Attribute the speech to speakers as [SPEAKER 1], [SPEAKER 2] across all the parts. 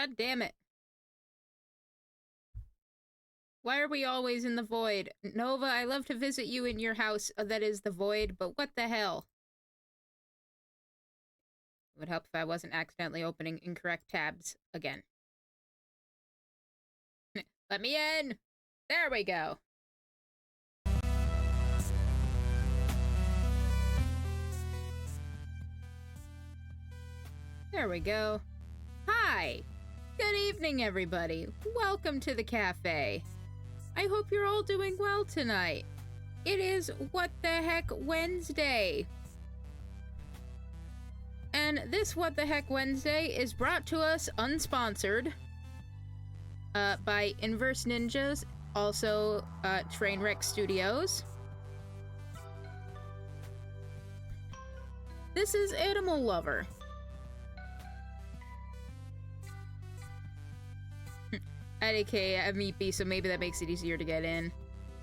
[SPEAKER 1] God damn it. Why are we always in the void? Nova, I love to visit you in your house that is the void, but what the hell? It would help if I wasn't accidentally opening incorrect tabs again. Let me in! There we go. There we go. Hi! Good evening, everybody. Welcome to the cafe. I hope you're all doing well tonight. It is What the Heck Wednesday. And this What the Heck Wednesday is brought to us unsponsored by InverseNinjas, also Trainwreck Studios. This is Animal Lover. IDK, I'm meepy, so maybe that makes it easier to get in.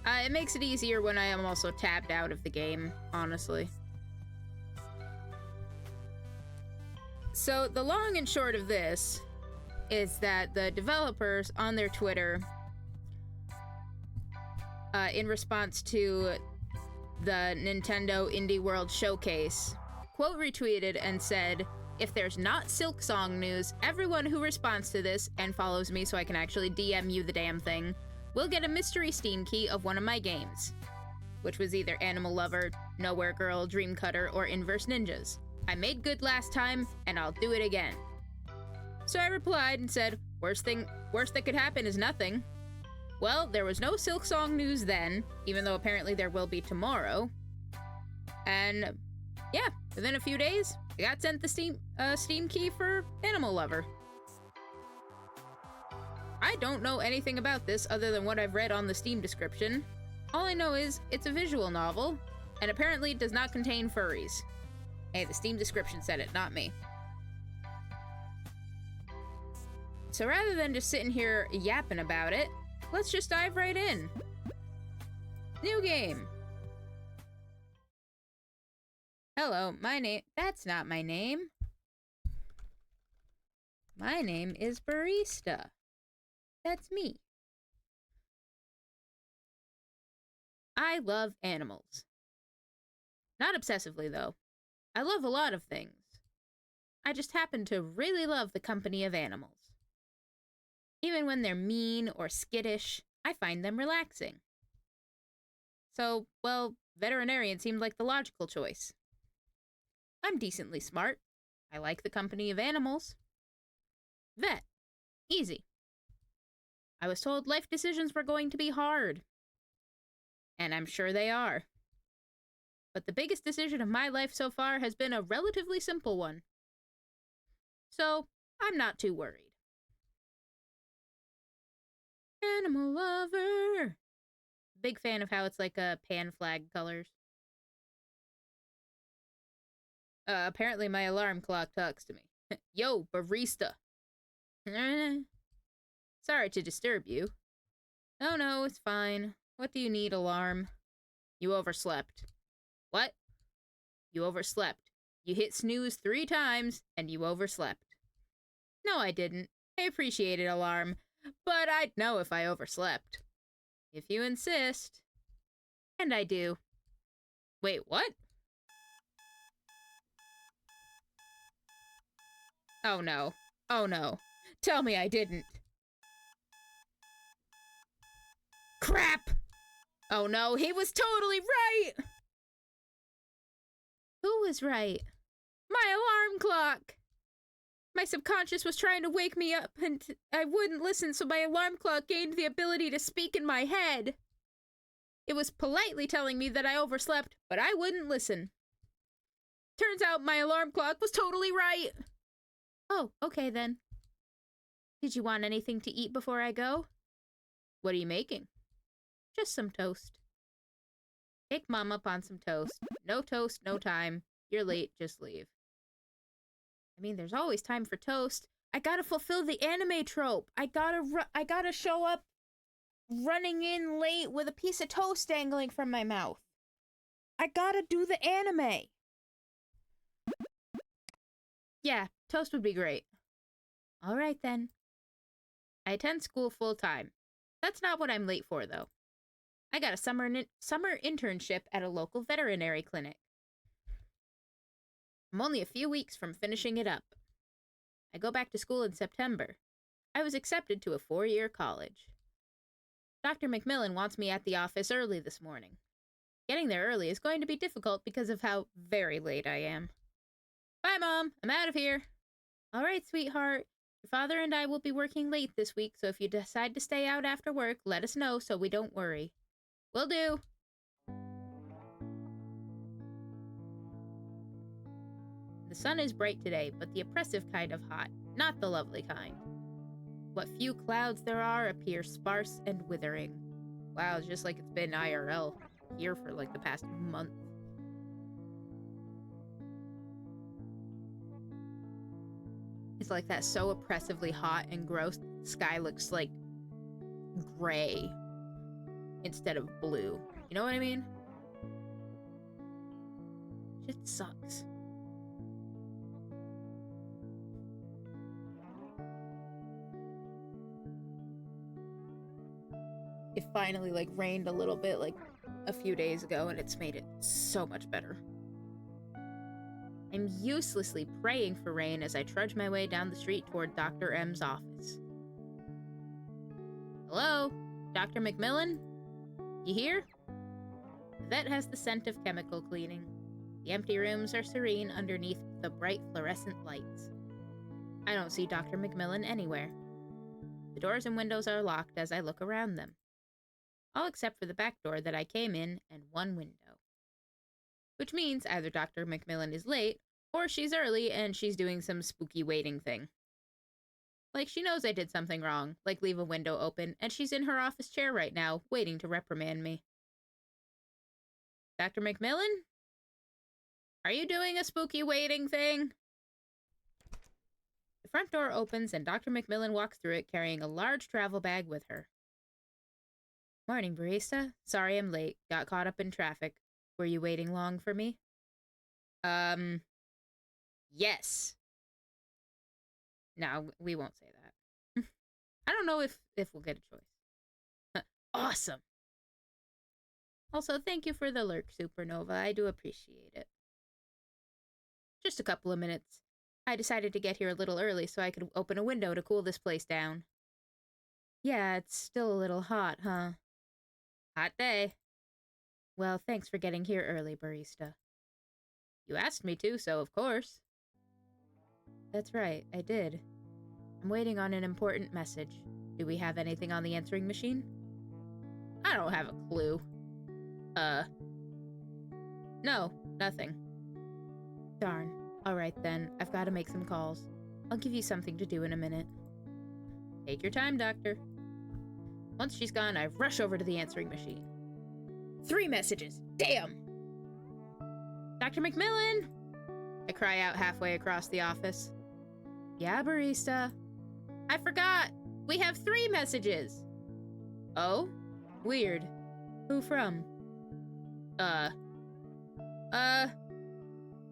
[SPEAKER 1] It makes it easier when I am also tabbed out of the game, honestly. So, the long and short of this is that the developers on their Twitter, in response to the Nintendo Indie World Showcase, quote retweeted and said, "If there's not Silksong news, everyone who responds to this and follows me so I can actually DM you the damn thing will get a mystery Steam key of one of my games," which was either Animal Lover, Nowhere Girl, Dream Cutter, or InverseNinjas. I made good last time, and I'll do it again. So I replied and said, worst that could happen is nothing. Well, there was no Silksong news then, even though apparently there will be tomorrow. And yeah, within a few days, I got sent the Steam key for Animal Lover. I don't know anything about this other than what I've read on the Steam description. All I know is it's a visual novel, and apparently it does not contain furries. Hey, the Steam description said it, not me. So rather than just sitting here yapping about it, let's just dive right in. New game. Hello, that's not my name. My name is Barista. That's me. I love animals. Not obsessively, though. I love a lot of things. I just happen to really love the company of animals. Even when they're mean or skittish, I find them relaxing. So, well, veterinarian seemed like the logical choice. I'm decently smart. I like the company of animals. Vet. Easy. I was told life decisions were going to be hard. And I'm sure they are. But the biggest decision of my life so far has been a relatively simple one. So, I'm not too worried. Animal Lover! Big fan of how it's like a pan flag colors. Apparently my alarm clock talks to me. Yo, barista. Sorry to disturb you. Oh no, it's fine. What do you need, alarm? You overslept. What? You overslept. You hit snooze 3 times, and you overslept. No, I didn't. I appreciate it, alarm. But I'd know if I overslept. If you insist. And I do. Wait, what? Oh no. Oh no. Tell me I didn't. Crap! Oh no, he was totally right! Who was right? My alarm clock! My subconscious was trying to wake me up, and I wouldn't listen, so my alarm clock gained the ability to speak in my head. It was politely telling me that I overslept, but I wouldn't listen. Turns out my alarm clock was totally right! Oh, okay then. Did you want anything to eat before I go? What are you making? Just some toast. Take Mom up on some toast. No toast, no time. You're late, just leave. I mean, there's always time for toast. I gotta fulfill the anime trope. I gotta show up running in late with a piece of toast dangling from my mouth. I gotta do the anime. Yeah, toast would be great. All right then. I attend school full-time. That's not what I'm late for, though. I got a summer internship at a local veterinary clinic. I'm only a few weeks from finishing it up. I go back to school in September. I was accepted to a 4-year college. Dr. McMillan wants me at the office early this morning. Getting there early is going to be difficult because of how very late I am. Bye, Mom. I'm out of here. All right, sweetheart. Your father and I will be working late this week, so if you decide to stay out after work, let us know so we don't worry. Will do. The sun is bright today, but the oppressive kind of hot, not the lovely kind. What few clouds there are appear sparse and withering. Wow, it's just like it's been IRL here for like the past month. It's like that so oppressively hot and gross. The sky looks like gray instead of blue. You know what I mean? Shit sucks. It finally like rained a little bit like a few days ago and it's made it so much better. I'm uselessly praying for rain as I trudge my way down the street toward Dr. M's office. Hello? Dr. McMillan? You here? The vet has the scent of chemical cleaning. The empty rooms are serene underneath the bright fluorescent lights. I don't see Dr. McMillan anywhere. The doors and windows are locked as I look around them. All except for the back door that I came in and one window. Which means either Dr. McMillan is late, or she's early and she's doing some spooky waiting thing. Like she knows I did something wrong, like leave a window open, and she's in her office chair right now, waiting to reprimand me. Dr. McMillan? Are you doing a spooky waiting thing? The front door opens and Dr. McMillan walks through it carrying a large travel bag with her. Morning, barista. Sorry I'm late. Got caught up in traffic. Were you waiting long for me? Yes. No, we won't say that. I don't know if we'll get a choice. Awesome. Also, thank you for the lurk, Supernova. I do appreciate it. Just a couple of minutes. I decided to get here a little early so I could open a window to cool this place down. Yeah, it's still a little hot, huh? Hot day. Well, thanks for getting here early, barista. You asked me to, so of course. That's right, I did. I'm waiting on an important message. Do we have anything on the answering machine? I don't have a clue. No, nothing. Darn. Alright then, I've got to make some calls. I'll give you something to do in a minute. Take your time, Doctor. Once she's gone, I rush over to the answering machine. 3 messages! Damn! Dr. McMillan! I cry out halfway across the office. Yeah, barista. I forgot! We have 3 messages! Oh? Weird. Who from? I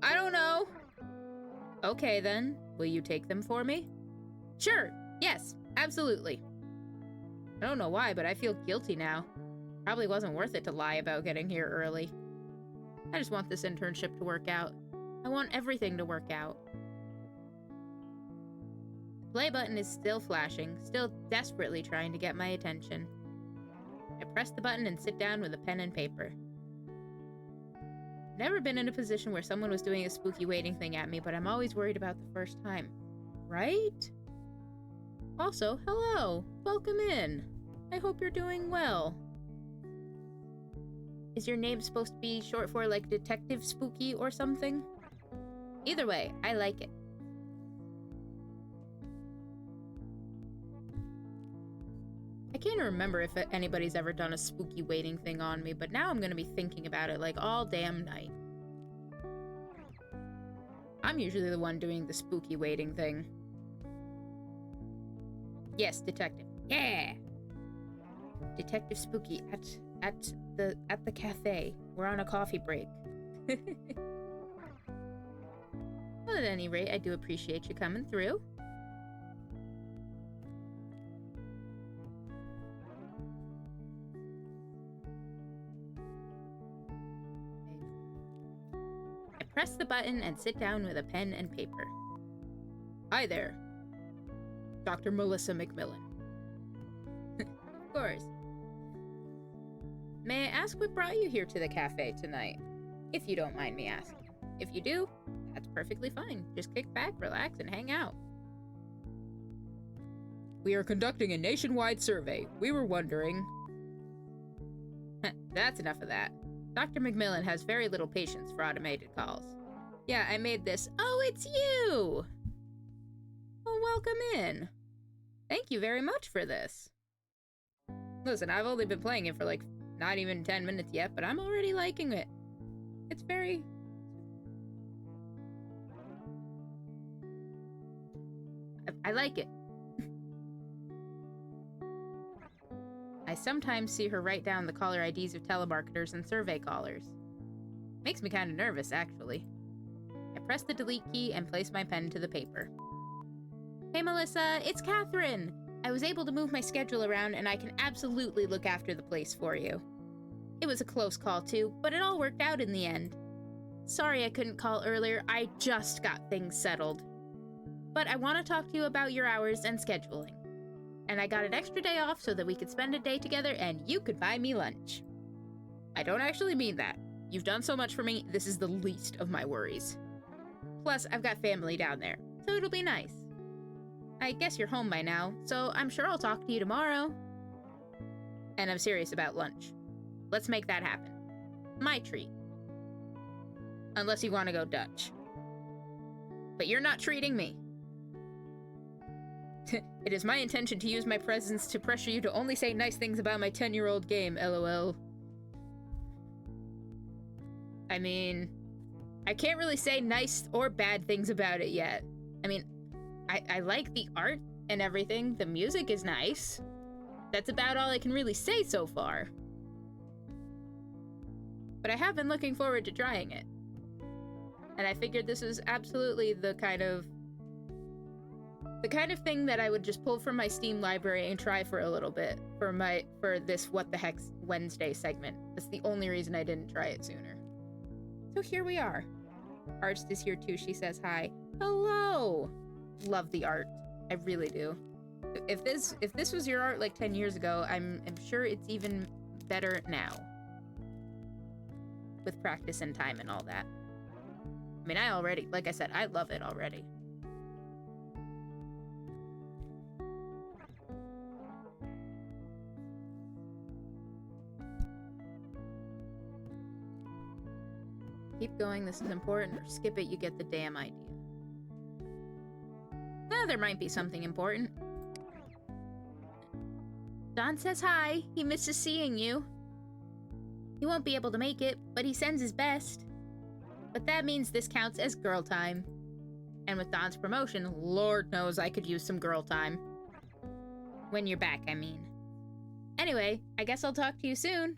[SPEAKER 1] don't know. Okay then, will you take them for me? Sure, yes, absolutely. I don't know why, but I feel guilty now. Probably wasn't worth it to lie about getting here early. I just want this internship to work out. I want everything to work out. The play button is still flashing, still desperately trying to get my attention. I press the button and sit down with a pen and paper. Never been in a position where someone was doing a spooky waiting thing at me, but I'm always worried about the first time. Right? Also, hello! Welcome in! I hope you're doing well. Is your name supposed to be short for, like, Detective Spooky or something? Either way, I like it. I can't remember if anybody's ever done a spooky waiting thing on me, but now I'm gonna be thinking about it, like, all damn night. I'm usually the one doing the spooky waiting thing. Yes, detective. Yeah! Detective Spooky at the cafe. We're on a coffee break. Well, at any rate, I do appreciate you coming through. press the button and sit down with a pen and paper. Hi there, Dr. Melissa McMillan. Of course. May I ask what brought you here to the cafe tonight? If you don't mind me asking. If you do, that's perfectly fine. Just kick back, relax, and hang out. We are conducting a nationwide survey. We were wondering... That's enough of that. Dr. McMillan has very little patience for automated calls. Yeah, I made this. Oh, it's you! Well, welcome in. Thank you very much for this. Listen, I've only been playing it for like not even 10 minutes yet, but I'm already liking it. It's very... I like it. I sometimes see her write down the caller IDs of telemarketers and survey callers. Makes me kind of nervous, actually. I press the delete key and place my pen to the paper. Hey Melissa, it's Catherine! I was able to move my schedule around and I can absolutely look after the place for you. It was a close call too, but it all worked out in the end. Sorry I couldn't call earlier, I just got things settled. But I want to talk to you about your hours and scheduling. And I got an extra day off so that we could spend a day together and you could buy me lunch. I don't actually mean that. You've done so much for me, this is the least of my worries. Plus, I've got family down there, so it'll be nice. I guess you're home by now, so I'm sure I'll talk to you tomorrow. And I'm serious about lunch. Let's make that happen. My treat. Unless you want to go Dutch. But you're not treating me. It is my intention to use my presence to pressure you to only say nice things about my 10-year-old game, LOL. I mean, I can't really say nice or bad things about it yet. I mean, I like the art and everything. The music is nice. That's about all I can really say so far. But I have been looking forward to trying it. And I figured this is absolutely the kind of thing that I would just pull from my Steam library and try for a little bit for this What the Heck's Wednesday segment. That's the only reason I didn't try it sooner. So here we are. Artist is here too, she says hi. Hello! Love the art. I really do. If this was your art like 10 years ago, I'm sure it's even better now. With practice and time and all that. I mean, like I said, I love it already. Keep going, this is important, or skip it, you get the damn idea. There might be something important. Don says hi, he misses seeing you. He won't be able to make it, but he sends his best. But that means this counts as girl time. And with Don's promotion, Lord knows I could use some girl time. When you're back, I mean. Anyway, I guess I'll talk to you soon.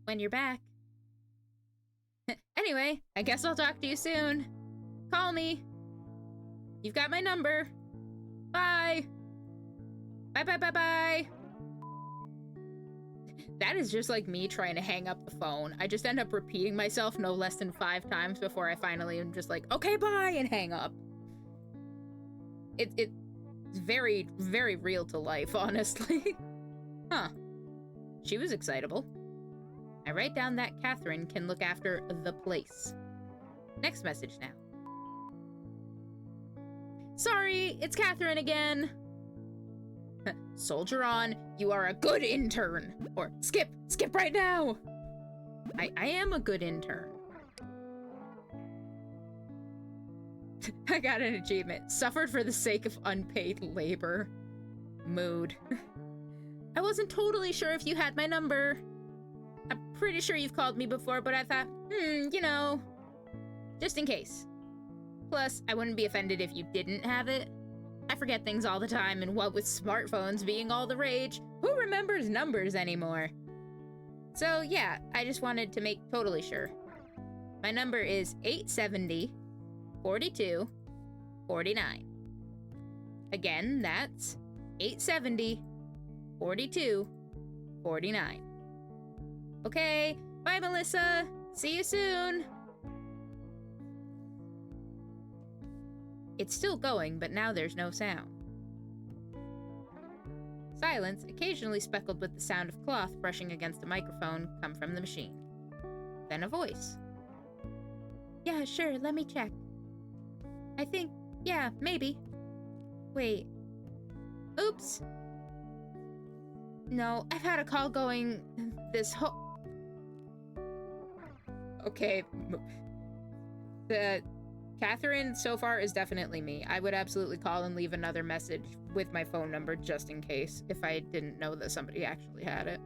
[SPEAKER 1] When you're back. Anyway, I guess I'll talk to you soon. Call me. You've got my number. Bye. Bye, bye, bye, bye. That is just like me trying to hang up the phone. I just end up repeating myself no less than 5 times before I finally am just like, okay, bye, and hang up. It's very, very real to life, honestly. Huh. She was excitable. I write down that Catherine can look after the place. Next message now. Sorry, it's Catherine again. Soldier on, you are a good intern. Or skip right now. I am a good intern. I got an achievement. Suffered for the sake of unpaid labor. Mood. I wasn't totally sure if you had my number. I'm pretty sure you've called me before, but I thought, you know, just in case. Plus, I wouldn't be offended if you didn't have it. I forget things all the time, and what with smartphones being all the rage, who remembers numbers anymore? So yeah, I just wanted to make totally sure. My number is 870 42 49. Again, that's 870 42 49. Okay, bye Melissa. See you soon. It's still going, but now there's no sound. Silence, occasionally speckled with the sound of cloth brushing against a microphone, come from the machine. Then a voice. Yeah, sure, let me check. I think, yeah, maybe. Wait. Oops. No, I've had a call going this whole... Okay. Catherine so far is definitely me. I would absolutely call and leave another message with my phone number just in case if I didn't know that somebody actually had it.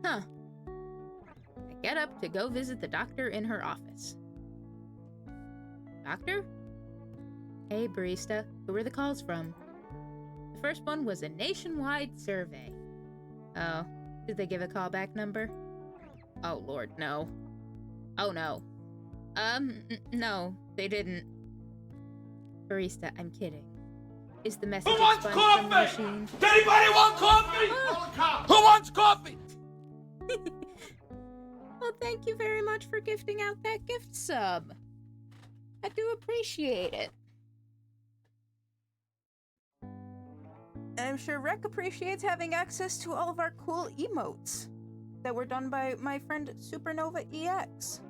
[SPEAKER 1] Huh. I get up to go visit the doctor in her office. Doctor? Hey, barista. Who were the calls from? The first one was a nationwide survey. Oh, did they give a callback number? Oh, Lord, no. Oh, no. No, they didn't. Barista, I'm kidding. Is the message expunged from the machine?
[SPEAKER 2] Does anybody want coffee? Who wants coffee?
[SPEAKER 1] Well, thank you very much for gifting out that gift sub. I do appreciate it. And I'm sure Rec appreciates having access to all of our cool emotes that were done by my friend Supernova EX.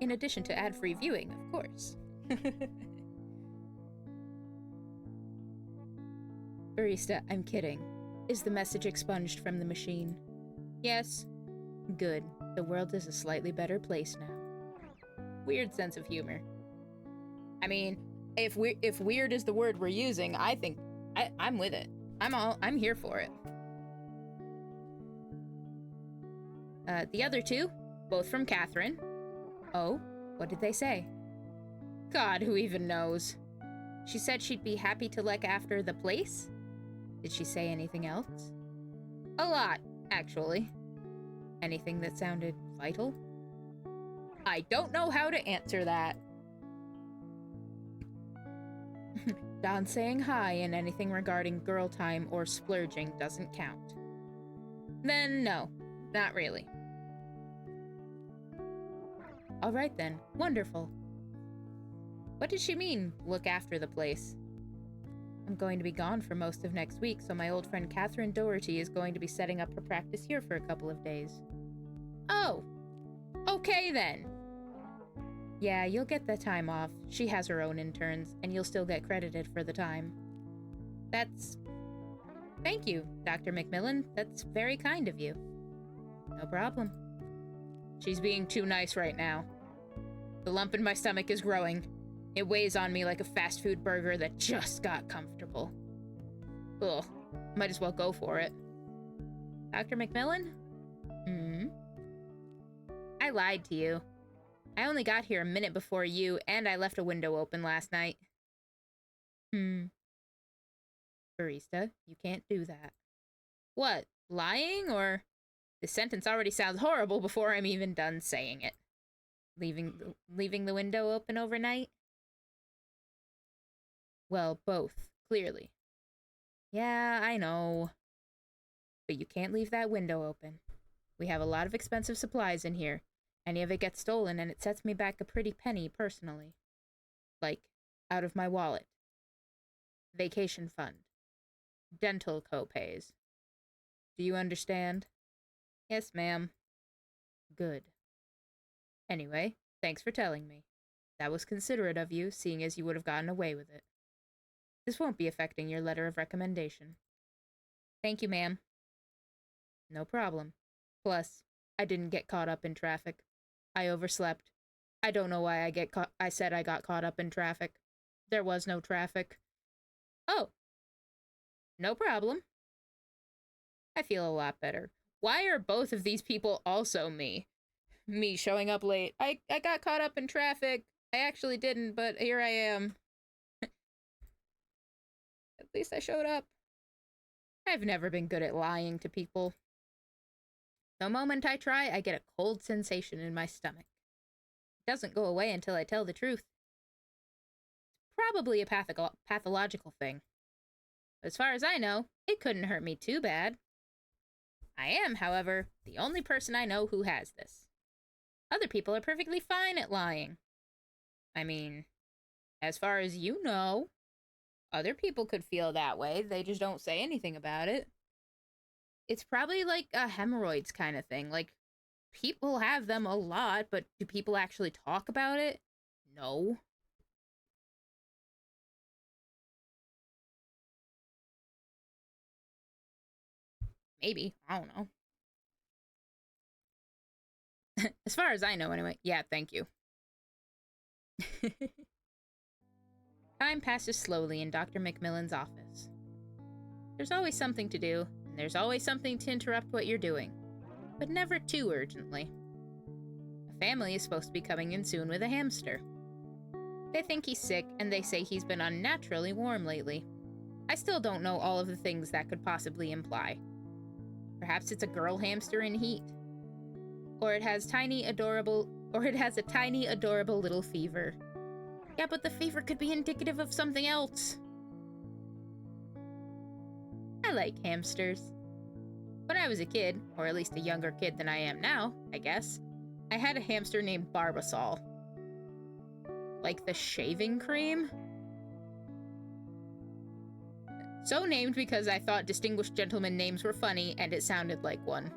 [SPEAKER 1] In addition to ad-free viewing, of course. Barista, I'm kidding. Is the message expunged from the machine? Yes. Good. The world is a slightly better place now. Weird sense of humor. I mean, if weird is the word we're using, I think I'm with it. I'm here for it. The other two, both from Catherine. Oh, what did they say? God, who even knows? She said she'd be happy to look after the place? Did she say anything else? A lot, actually. Anything that sounded vital? I don't know how to answer that. Don saying hi and anything regarding girl time or splurging doesn't count. Then no, not really. All right then, wonderful. What did she mean, look after the place? I'm going to be gone for most of next week, so my old friend Catherine Doherty is going to be setting up her practice here for a couple of days. Oh, okay then. Yeah, you'll get the time off. She has her own interns, and you'll still get credited for the time. Thank you, Dr. McMillan. That's very kind of you. No problem. She's being too nice right now. The lump in my stomach is growing. It weighs on me like a fast food burger that just got comfortable. Ugh, might as well go for it. Dr. McMillan? I lied to you. I only got here a minute before you, and I left a window open last night. Barista, you can't do that. What, lying, or... This sentence already sounds horrible before I'm even done saying it. Leaving the window open overnight? Well, both, clearly. Yeah, I know. But you can't leave that window open. We have a lot of expensive supplies in here. Any of it gets stolen and it sets me back a pretty penny personally. Like, out of my wallet. Vacation fund. Dental co-pays. Do you understand? Yes, ma'am. Good. Anyway, thanks for telling me. That was considerate of you, seeing as you would have gotten away with it. This won't be affecting your letter of recommendation. Thank you, ma'am. No problem. Plus, I didn't get caught up in traffic. I overslept. I don't know why I said I got caught up in traffic. There was no traffic. Oh. No problem. I feel a lot better. Why are both of these people also me? Me showing up late. I got caught up in traffic. I actually didn't, but here I am. At least I showed up. I've never been good at lying to people. The moment I try, I get a cold sensation in my stomach. It doesn't go away until I tell the truth. It's probably a pathological thing. As far as I know, it couldn't hurt me too bad. I am, however, the only person I know who has this. Other people are perfectly fine at lying. I mean, as far as you know, other people could feel that way. They just don't say anything about it. It's probably like a hemorrhoids kind of thing. Like, people have them a lot, but do people actually talk about it? No. Maybe. I don't know. As far as I know, anyway. Yeah, thank you. Time passes slowly in Dr. McMillan's office. There's always something to do, and there's always something to interrupt what you're doing, but never too urgently. A family is supposed to be coming in soon with a hamster. They think he's sick, and they say he's been unnaturally warm lately. I still don't know all of the things that could possibly imply. Perhaps it's a girl hamster in heat. Or it has a tiny, adorable little fever. Yeah, but the fever could be indicative of something else. I like hamsters. When I was a kid, or at least a younger kid than I am now, I guess, I had a hamster named Barbasol. Like the shaving cream? So named because I thought distinguished gentleman names were funny and it sounded like one.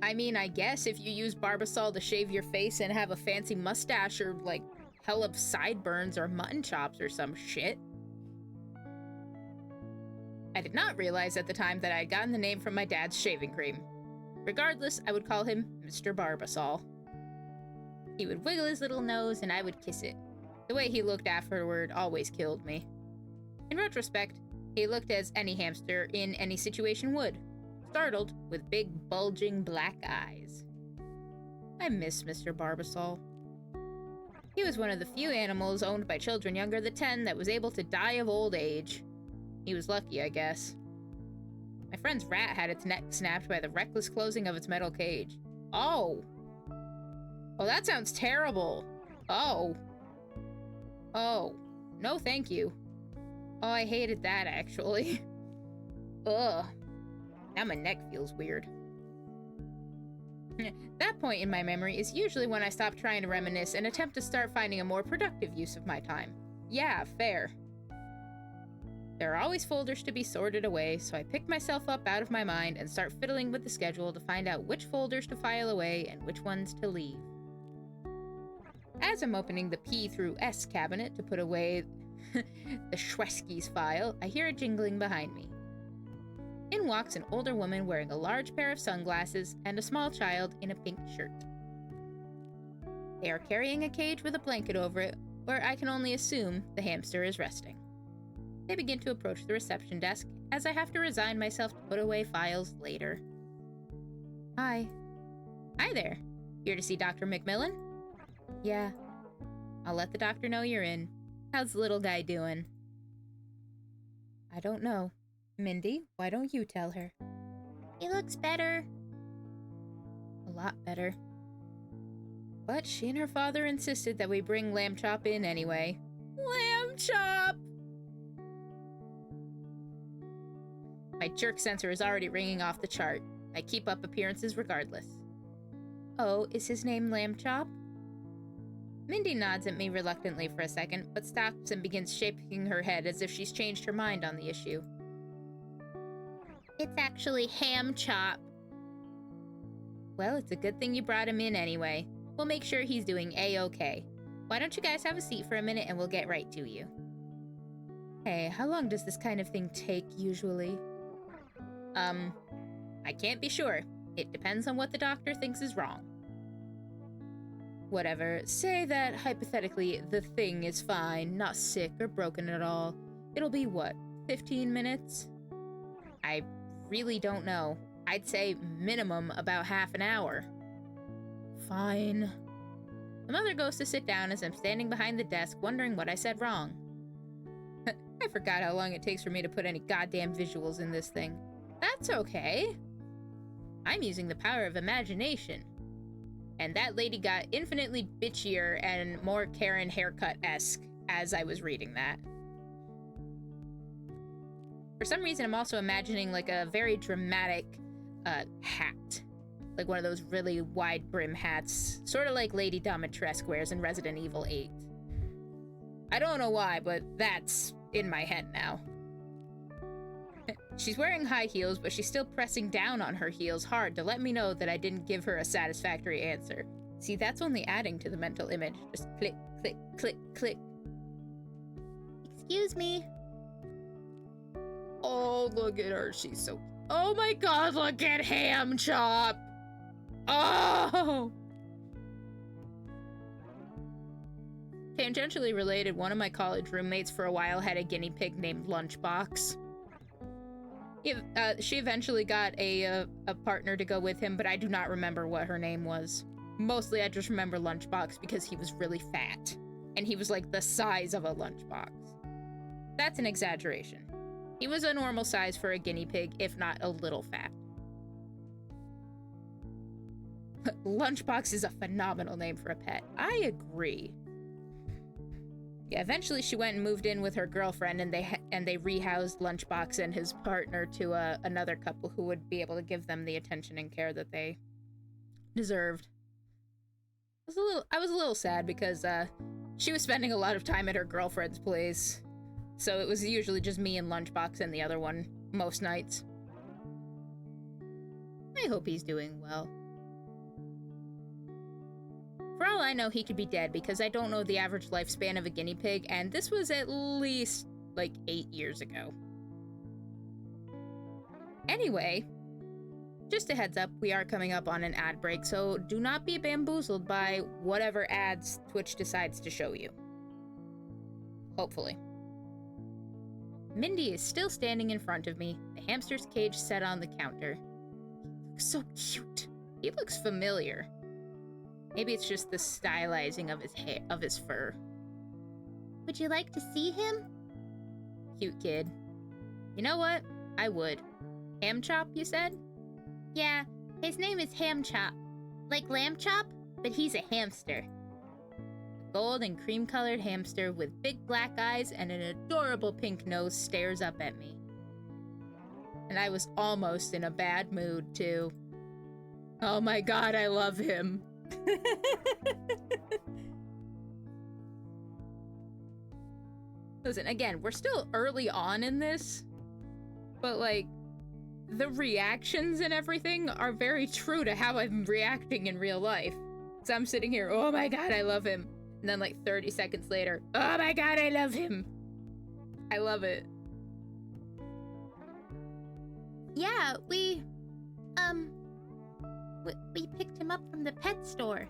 [SPEAKER 1] I mean, I guess if you use Barbasol to shave your face and have a fancy mustache or, like, hell of sideburns or mutton chops or some shit. I did not realize at the time that I had gotten the name from my dad's shaving cream. Regardless, I would call him Mr. Barbasol. He would wiggle his little nose and I would kiss it. The way he looked afterward always killed me. In retrospect, he looked as any hamster in any situation would. Startled, with big, bulging black eyes. I miss Mr. Barbasol. He was one of the few animals owned by children younger than 10 that was able to die of old age. He was lucky, I guess. My friend's rat had its neck snapped by the reckless closing of its metal cage. Oh! Oh, that sounds terrible. Oh. Oh. No, thank you. Oh, I hated that, actually. Ugh. Now my neck feels weird. That point in my memory is usually when I stop trying to reminisce and attempt to start finding a more productive use of my time. Yeah, fair. There are always folders to be sorted away, so I pick myself up out of my mind and start fiddling with the schedule to find out which folders to file away and which ones to leave. As I'm opening the P through S cabinet to put away the Schwesky's file, I hear a jingling behind me. In walks an older woman wearing a large pair of sunglasses and a small child in a pink shirt. They are carrying a cage with a blanket over it, where I can only assume the hamster is resting. They begin to approach the reception desk, as I have to resign myself to put away files later. Hi. Hi there. Here to see Dr. McMillan? Yeah. I'll let the doctor know you're in. How's the little guy doing? I don't know. Mindy, why don't you tell her? He looks better. A lot better. But she and her father insisted that we bring Lamb Chop in anyway. Lamb Chop! My jerk sensor is already ringing off the chart. I keep up appearances regardless. Oh, is his name Lamb Chop? Mindy nods at me reluctantly for a second, but stops and begins shaking her head as if she's changed her mind on the issue. It's actually Ham Chop. Well, it's a good thing you brought him in anyway. We'll make sure he's doing A-okay. Why don't you guys have a seat for a minute and we'll get right to you. Hey, how long does this kind of thing take usually? I can't be sure. It depends on what the doctor thinks is wrong. Whatever, say that hypothetically the thing is fine, not sick or broken at all. It'll be what, 15 minutes? I really don't know. I'd say minimum about half an hour. Fine. The mother goes to sit down as I'm standing behind the desk wondering what I said wrong. I forgot how long it takes for me to put any goddamn visuals in this thing. That's okay. I'm using the power of imagination. And that lady got infinitely bitchier and more Karen haircut-esque as I was reading that. For some reason, I'm also imagining like a very dramatic hat. Like one of those really wide brim hats, sort of like Lady Dimitrescu wears in Resident Evil 8. I don't know why, but that's in my head now. She's wearing high heels, but she's still pressing down on her heels hard to let me know that I didn't give her a satisfactory answer. See, that's only adding to the mental image. Just click, click, click, click. Excuse me. Oh, look at her. She's so... Oh my god, look at Ham Chop! Oh! Tangentially related, one of my college roommates for a while had a guinea pig named Lunchbox. She eventually got a partner to go with him, but I do not remember what her name was. Mostly I just remember Lunchbox because he was really fat. And he was like the size of a lunchbox. That's an exaggeration. He was a normal size for a guinea pig, if not a little fat. Lunchbox is a phenomenal name for a pet. I agree. Yeah, eventually she went and moved in with her girlfriend, and they rehoused Lunchbox and his partner to another couple who would be able to give them the attention and care that they deserved. I was a little sad because she was spending a lot of time at her girlfriend's place, so it was usually just me and Lunchbox and the other one most nights. I hope he's doing well. For all I know, he could be dead because I don't know the average lifespan of a guinea pig, and this was at least, like, 8 years ago. Anyway, just a heads up, we are coming up on an ad break, so do not be bamboozled by whatever ads Twitch decides to show you. Hopefully. Mindy is still standing in front of me, the hamster's cage set on the counter. He looks so cute. He looks familiar. Maybe it's just the stylizing of his hair, of his fur. Would you like to see him? Cute kid. You know what? I would. Ham Chop, you said? Yeah, his name is Ham Chop. Like Lamb Chop, but he's a hamster. A gold and cream-colored hamster with big black eyes and an adorable pink nose stares up at me. And I was almost in a bad mood, too. Oh my god, I love him. Listen, again, we're still early on in this, but like, the reactions and everything are very true to how I'm reacting in real life. So I'm sitting here, oh my god, I love him. And then like 30 seconds later, oh my god, I love him. I love it. Yeah, we picked him up from the pet store.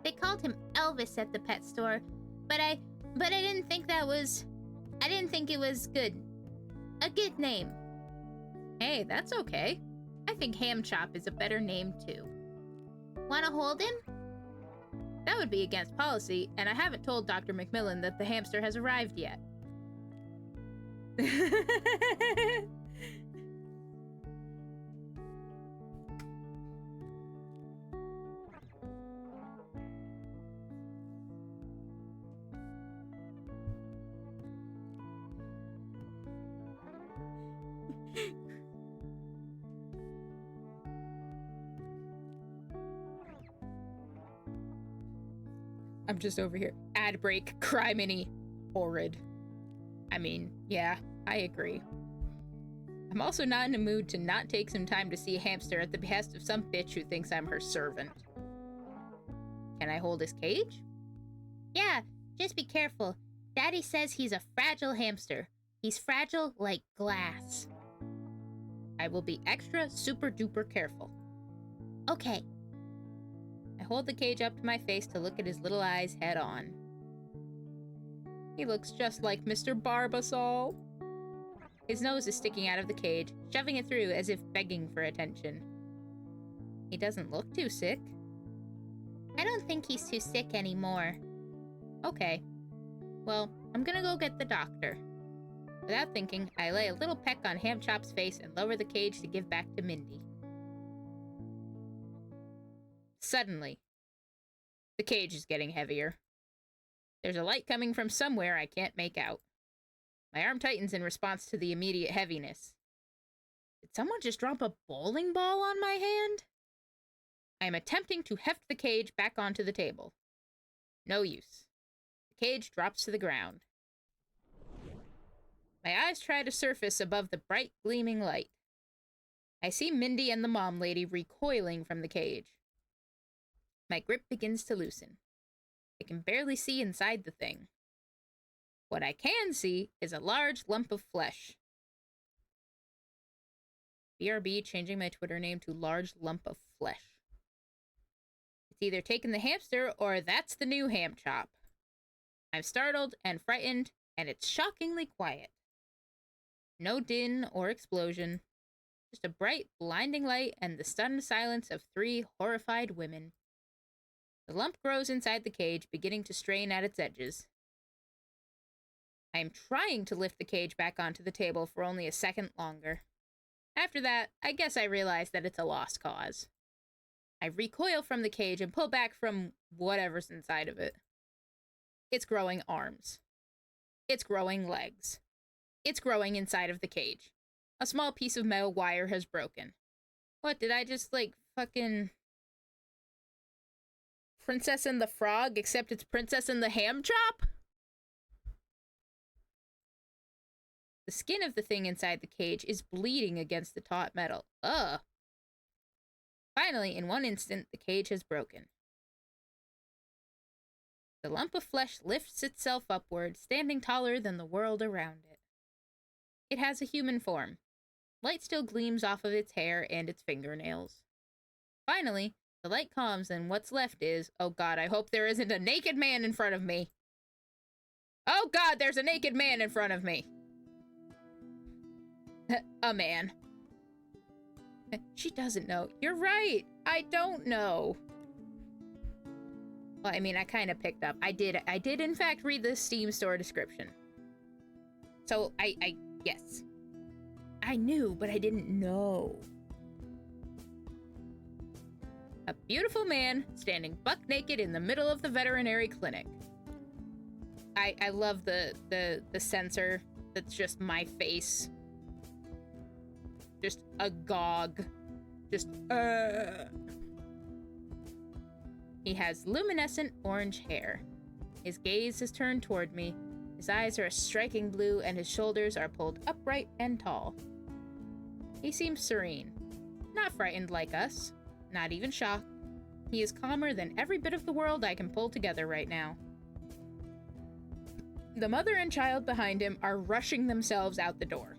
[SPEAKER 1] They called him Elvis at the pet store, but I didn't think it was good. A good name. Hey, that's okay. I think Ham Chop is a better name too. Wanna hold him? That would be against policy, and I haven't told Dr. Macmillan that the hamster has arrived yet. I'm just over here. Ad break, criminy, horrid. I mean, yeah, I agree. I'm also not in a mood to not take some time to see a hamster at the behest of some bitch who thinks I'm her servant. Can I hold his cage? Yeah, just be careful. Daddy says he's a fragile hamster. He's fragile like glass. I will be extra super duper careful. Okay. I hold the cage up to my face to look at his little eyes head on. He looks just like Mr. Barbasol. His nose is sticking out of the cage, shoving it through as if begging for attention. He doesn't look too sick. I don't think he's too sick anymore. Okay. Well, I'm gonna go get the doctor. Without thinking, I lay a little peck on Ham Chop's face and lower the cage to give back to Mindy. Suddenly, the cage is getting heavier. There's a light coming from somewhere I can't make out. My arm tightens in response to the immediate heaviness. Did someone just drop a bowling ball on my hand? I am attempting to heft the cage back onto the table. No use. The cage drops to the ground. My eyes try to surface above the bright, gleaming light. I see Mindy and the mom lady recoiling from the cage. My grip begins to loosen. I can barely see inside the thing. What I can see is a large lump of flesh. BRB changing my Twitter name to Large Lump of Flesh. It's either taken the hamster or that's the new ham chop. I'm startled and frightened, and it's shockingly quiet. No din or explosion, just a bright, blinding light and the stunned silence of 3 horrified women. The lump grows inside the cage, beginning to strain at its edges. I am trying to lift the cage back onto the table for only a second longer. After that, I guess I realize that it's a lost cause. I recoil from the cage and pull back from whatever's inside of it. It's growing arms. It's growing legs. It's growing inside of the cage. A small piece of metal wire has broken. What, did I just, like, fucking... Princess and the Frog, except it's Princess and the Ham Chop? The skin of the thing inside the cage is bleeding against the taut metal. Ugh. Finally, in one instant, the cage has broken. The lump of flesh lifts itself upward, standing taller than the world around it. It has a human form. Light still gleams off of its hair and its fingernails. Finally, the light calms and what's left is, oh god, I hope there isn't a naked man in front of me. Oh god, there's a naked man in front of me. A man. She doesn't know. You're right. I don't know. Well, I mean, I kind of picked up. I did in fact read the Steam store description. So, yes. I knew, but I didn't know. A beautiful man standing buck naked in the middle of the veterinary clinic. I love the sensor that's just my face. Just agog. Just, He has luminescent orange hair. His gaze is turned toward me. His eyes are a striking blue and his shoulders are pulled upright and tall. He seems serene. Not frightened like us. Not even shocked. He is calmer than every bit of the world I can pull together right now. The mother and child behind him are rushing themselves out the door.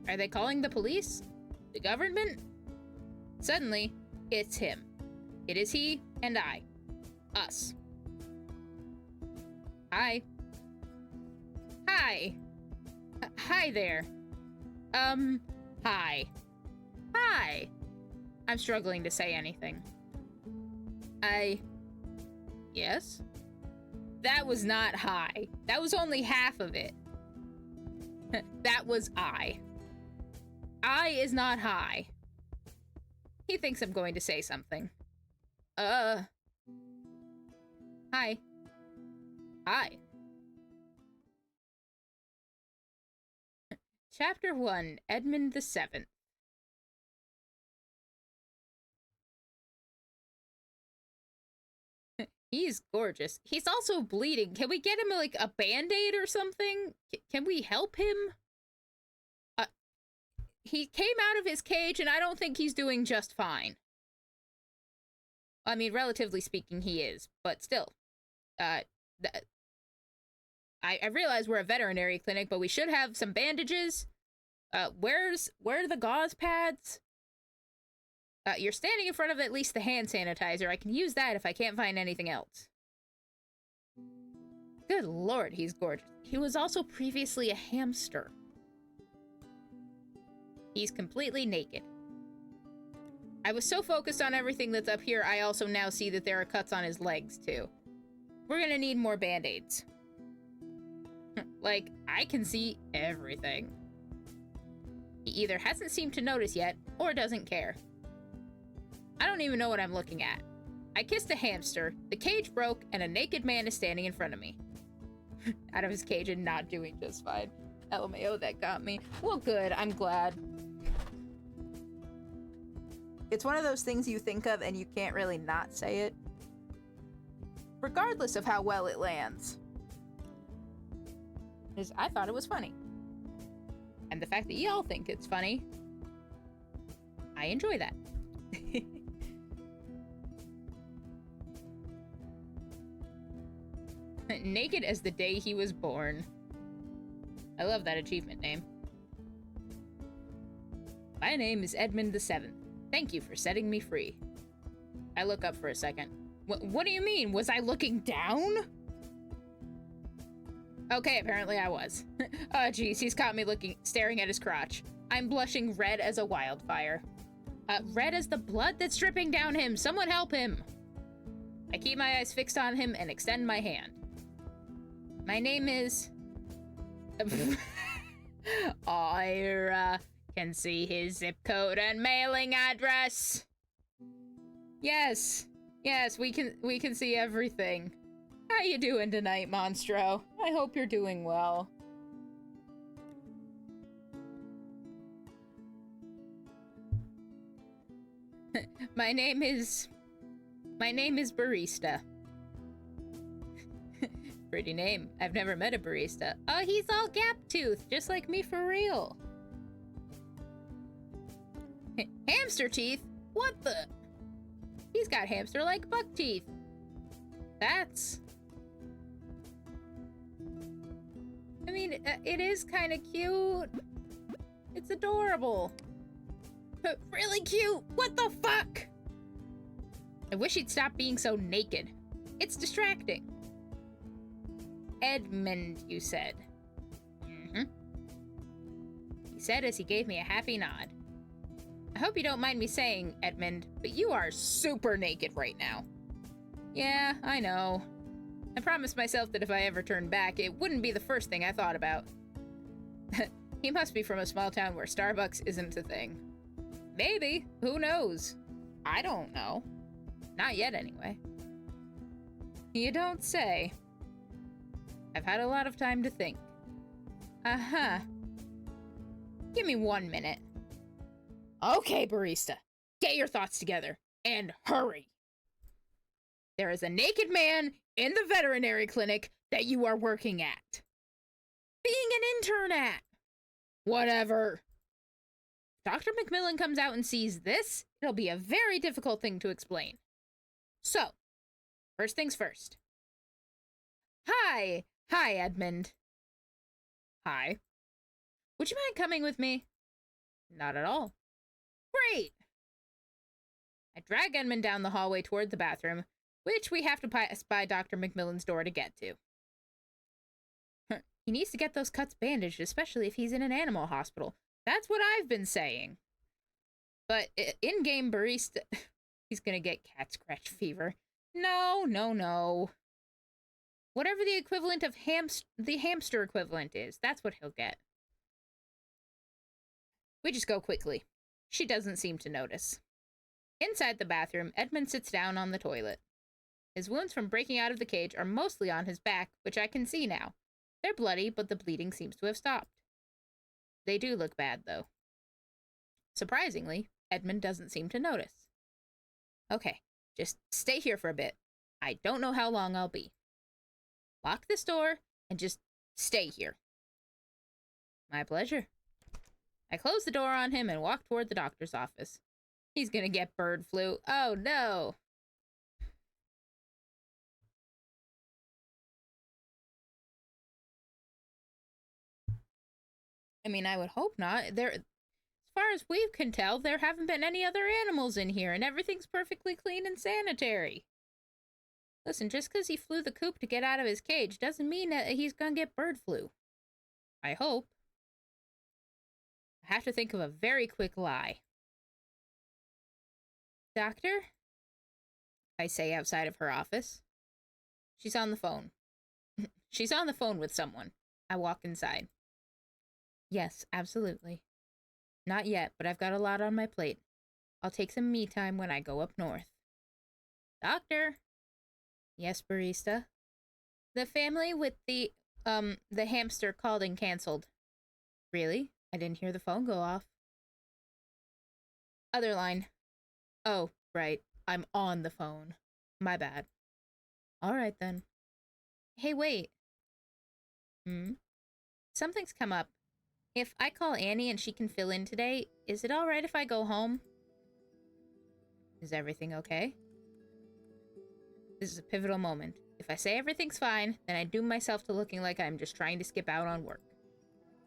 [SPEAKER 1] Are they calling the police? The government? Suddenly, it's him. It is he and I. Us. Hi. Hi. Hi there. Hi. Hi. I'm struggling to say anything. Yes? That was not hi. That was only half of it. That was I. I is not hi. He thinks I'm going to say something. Hi. Hi. Chapter 1, Edmund the Seventh. He's gorgeous. He's also bleeding. Can we get him, like, a band-aid or something? Can we help him? He came out of his cage, and I don't think he's doing just fine. I mean, relatively speaking, he is. But still. I realize we're a veterinary clinic, but we should have some bandages. Where are the gauze pads? You're standing in front of at least the hand sanitizer. I can use that if I can't find anything else. Good lord, he's gorgeous. He was also previously a hamster. He's completely naked. I was so focused on everything that's up here, I also now see that there are cuts on his legs, too. We're gonna need more band-aids. Like, I can see everything. He either hasn't seemed to notice yet, or doesn't care. I don't even know what I'm looking at. I kissed a hamster, the cage broke, and a naked man is standing in front of me. Out of his cage and not doing just fine. LMAO, that got me. Well, good, I'm glad. It's one of those things you think of and you can't really not say it, regardless of how well it lands. Because I thought it was funny. And the fact that y'all think it's funny, I enjoy that. Naked as the day he was born. I love that achievement name. My name is Edmund the Seventh. Thank you for setting me free. I look up for a second. What do you mean? Was I looking down? Okay, apparently I was. Oh, geez, he's caught me staring at his crotch. I'm blushing red as a wildfire. Red as the blood that's dripping down him. Someone help him. I keep my eyes fixed on him and extend my hand. My name is... Ira can see his zip code and mailing address. Yes, we can see everything. How you doing tonight, Monstro? I hope you're doing well. My name is Barista. Pretty name. I've never met a barista. Oh, he's all gap-toothed, just like me for real. Hamster teeth? What the? He's got hamster-like buck teeth. That's... I mean, it is kind of cute. It's adorable. But really cute. What the fuck? I wish he'd stop being so naked. It's distracting. Edmund, you said. Mm-hmm. He said as he gave me a happy nod. I hope you don't mind me saying, Edmund, but you are super naked right now. Yeah, I know. I promised myself that if I ever turned back, it wouldn't be the first thing I thought about. He must be from a small town where Starbucks isn't a thing. Maybe. Who knows? I don't know. Not yet, anyway. You don't say. I've had a lot of time to think. Uh-huh. Give me 1 minute. Okay, barista. Get your thoughts together. And hurry. There is a naked man in the veterinary clinic that you are working at. Being an intern at. Whatever. If Dr. McMillan comes out and sees this, it'll be a very difficult thing to explain. So, first things first. Hi, Edmund. Hi. Would you mind coming with me? Not at all. Great. I drag Edmund down the hallway toward the bathroom, which we have to pass by Dr. McMillan's door to get to. He needs to get those cuts bandaged, especially if he's in an animal hospital. That's what I've been saying. But in-game barista... He's gonna get cat scratch fever. No. Whatever the equivalent of the hamster equivalent is, that's what he'll get. We just go quickly. She doesn't seem to notice. Inside the bathroom, Edmund sits down on the toilet. His wounds from breaking out of the cage are mostly on his back, which I can see now. They're bloody, but the bleeding seems to have stopped. They do look bad, though. Surprisingly, Edmund doesn't seem to notice. Okay, just stay here for a bit. I don't know how long I'll be. Lock this door and just stay here. My pleasure. I close the door on him and walk toward the doctor's office. He's gonna get bird flu. Oh no. I mean, I would hope not. As far as we can tell, there haven't been any other animals in here, and everything's perfectly clean and sanitary. Listen, just because he flew the coop to get out of his cage doesn't mean that he's gonna get bird flu. I hope. I have to think of a very quick lie. Doctor? I say outside of her office. She's on the phone. She's on the phone with someone. I walk inside. Yes, absolutely. Not yet, but I've got a lot on my plate. I'll take some me time when I go up north. Doctor? Yes, barista? The family with the hamster called and canceled. Really? I didn't hear the phone go off. Other line. Oh, right. I'm on the phone. My bad. All right, then. Hey, wait. Hmm? Something's come up. If I call Annie and she can fill in today, is it alright if I go home? Is everything okay? This is a pivotal moment. If I say everything's fine, then I doom myself to looking like I'm just trying to skip out on work.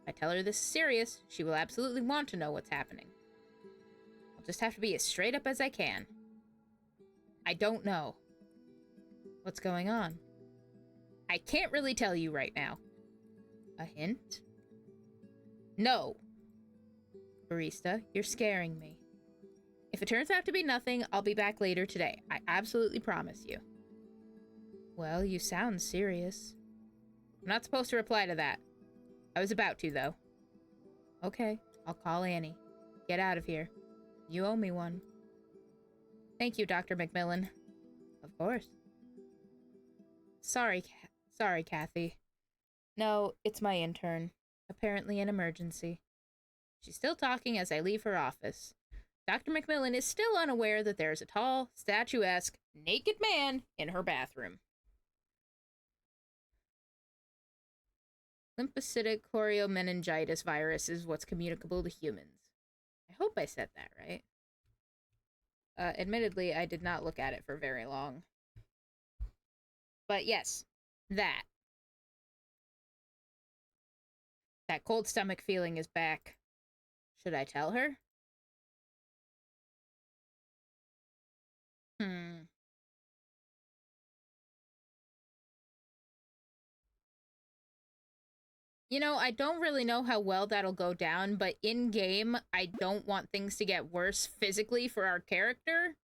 [SPEAKER 1] If I tell her this is serious, she will absolutely want to know what's happening. I'll just have to be as straight up as I can. I don't know. What's going on? I can't really tell you right now. A hint? No. Barista, you're scaring me. If it turns out to be nothing, I'll be back later today. I absolutely promise you. Well, you sound serious. I'm not supposed to reply to that. I was about to, though. Okay, I'll call Annie. Get out of here. You owe me one. Thank you, Dr. McMillan. Of course. Sorry, Kathy. No, it's my intern. Apparently an emergency. She's still talking as I leave her office. Dr. McMillan is still unaware that there's a tall, statuesque, naked man in her bathroom. Lymphocytic choriomeningitis virus is what's communicable to humans. I hope I said that right. Admittedly, I did not look at it for very long. But yes, that. That cold stomach feeling is back. Should I tell her? You know, I don't really know how well that'll go down, but in-game, I don't want things to get worse physically for our character.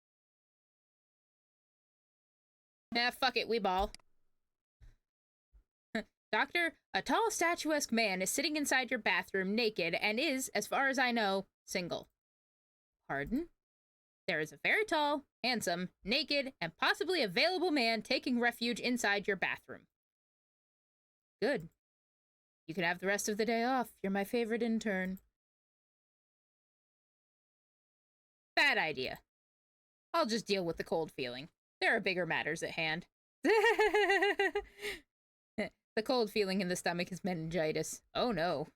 [SPEAKER 1] Nah, fuck it, we ball. Doctor, a tall, statuesque man is sitting inside your bathroom naked and is, as far as I know, single. Pardon? There is a very tall, handsome, naked, and possibly available man taking refuge inside your bathroom. Good. You can have the rest of the day off. You're my favorite intern. Bad idea. I'll just deal with the cold feeling. There are bigger matters at hand. The cold feeling in the stomach is meningitis. Oh no.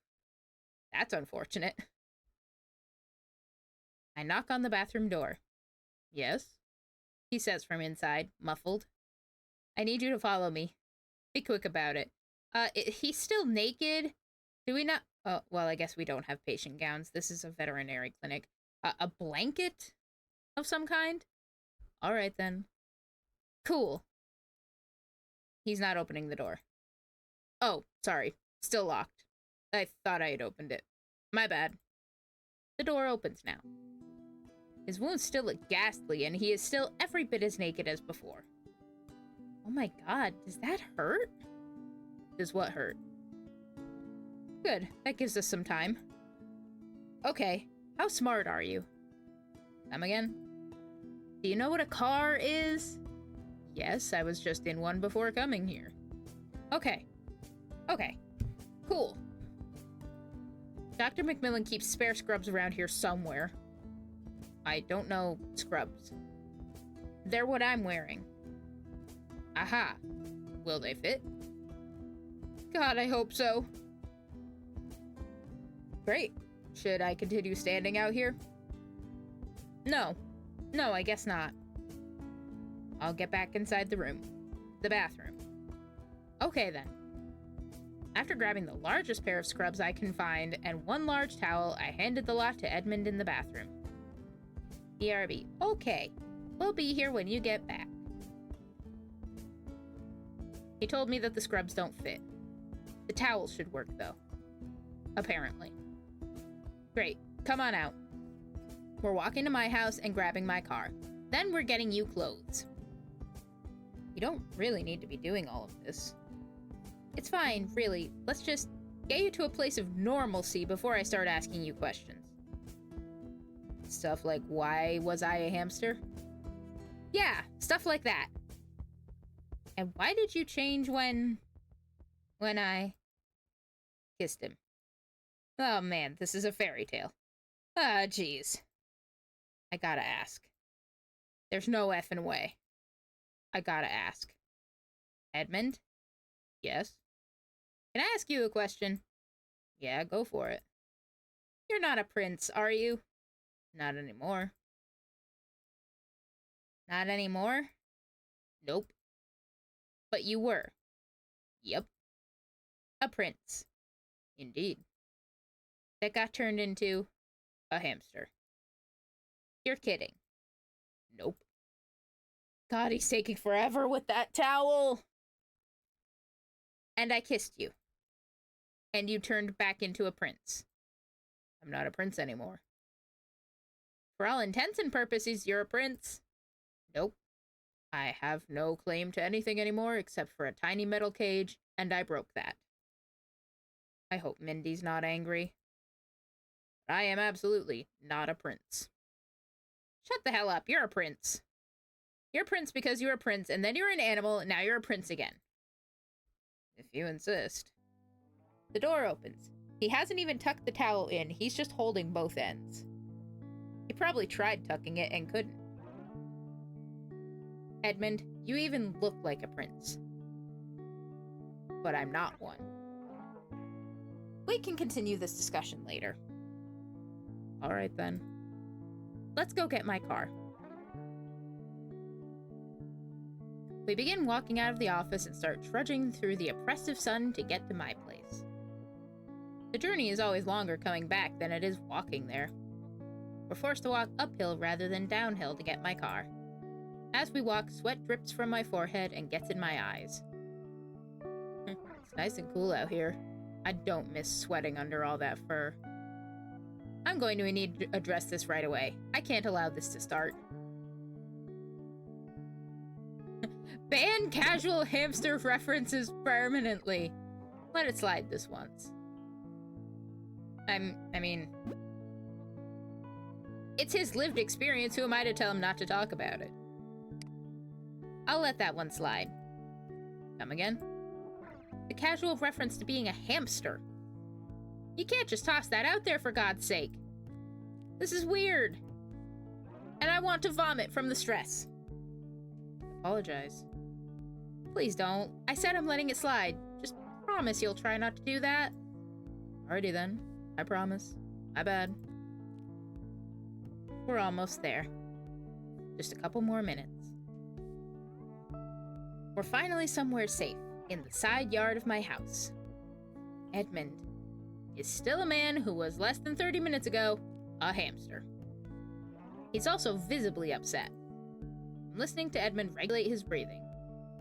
[SPEAKER 1] That's unfortunate. I knock on the bathroom door. Yes? He says from inside, muffled. I need you to follow me. Be quick about it. He's still naked. Do we not? Oh, well, I guess we don't have patient gowns. This is a veterinary clinic. A blanket of some kind? All right, then. Cool. He's not opening the door. Oh, sorry. Still locked. I thought I had opened it. My bad. The door opens now. His wounds still look ghastly, and he is still every bit as naked as before. Oh my god, does that hurt? Does what hurt? Good, that gives us some time. Okay, how smart are you? Come again? Do you know what a car is? Yes, I was just in one before coming here. Okay. Okay. Cool. Dr. McMillan keeps spare scrubs around here somewhere. I don't know scrubs. They're what I'm wearing. Aha. Will they fit? God, I hope so. Great. Should I continue standing out here? No. No, I guess not. I'll get back inside the room. The bathroom. Okay, then. After grabbing the largest pair of scrubs I can find and one large towel, I handed the lot to Edmund in the bathroom. BRB. Okay. We'll be here when you get back. He told me that the scrubs don't fit. The towels should work, though. Apparently. Great. Come on out. We're walking to my house and grabbing my car. Then we're getting you clothes. You don't really need to be doing all of this. It's fine, really. Let's just get you to a place of normalcy before I start asking you questions. Stuff like, why was I a hamster? Yeah, stuff like that. And why did you change when I kissed him? Oh man, this is a fairy tale. Ah, jeez. I gotta ask. There's no effing way. I gotta ask. Edmund? Yes? Can I ask you a question? Yeah, go for it. You're not a prince, are you? Not anymore. Not anymore? Nope. But you were. Yep. A prince. Indeed. That got turned into a hamster. You're kidding. Nope. God, he's taking forever with that towel. And I kissed you. And you turned back into a prince. I'm not a prince anymore. For all intents and purposes, you're a prince. Nope. I have no claim to anything anymore except for a tiny metal cage, and I broke that. I hope Mindy's not angry. But I am absolutely not a prince. Shut the hell up, you're a prince. You're a prince because you're a prince, and then you're an animal, and now you're a prince again. If you insist. The door opens. He hasn't even tucked the towel in, he's just holding both ends. He probably tried tucking it and couldn't. Edmund, you even look like a prince. But I'm not one. We can continue this discussion later. Alright then. Let's go get my car. We begin walking out of the office and start trudging through the oppressive sun to get to my place. The journey is always longer coming back than it is walking there. We're forced to walk uphill rather than downhill to get my car. As we walk, sweat drips from my forehead and gets in my eyes. It's nice and cool out here. I don't miss sweating under all that fur. I'm going to need to address this right away. I can't allow this to start. Ban casual hamster references permanently. Let it slide this once. I mean... It's his lived experience, who am I to tell him not to talk about it? I'll let that one slide. Come again? The casual reference to being a hamster. You can't just toss that out there, for God's sake. This is weird. And I want to vomit from the stress. Apologize. Please don't. I said I'm letting it slide. Just promise you'll try not to do that. Alrighty then. I promise. My bad. We're almost there. Just a couple more minutes. We're finally somewhere safe, in the side yard of my house. Edmund is still a man who was less than 30 minutes ago a hamster. He's also visibly upset. I'm listening to Edmund regulate his breathing.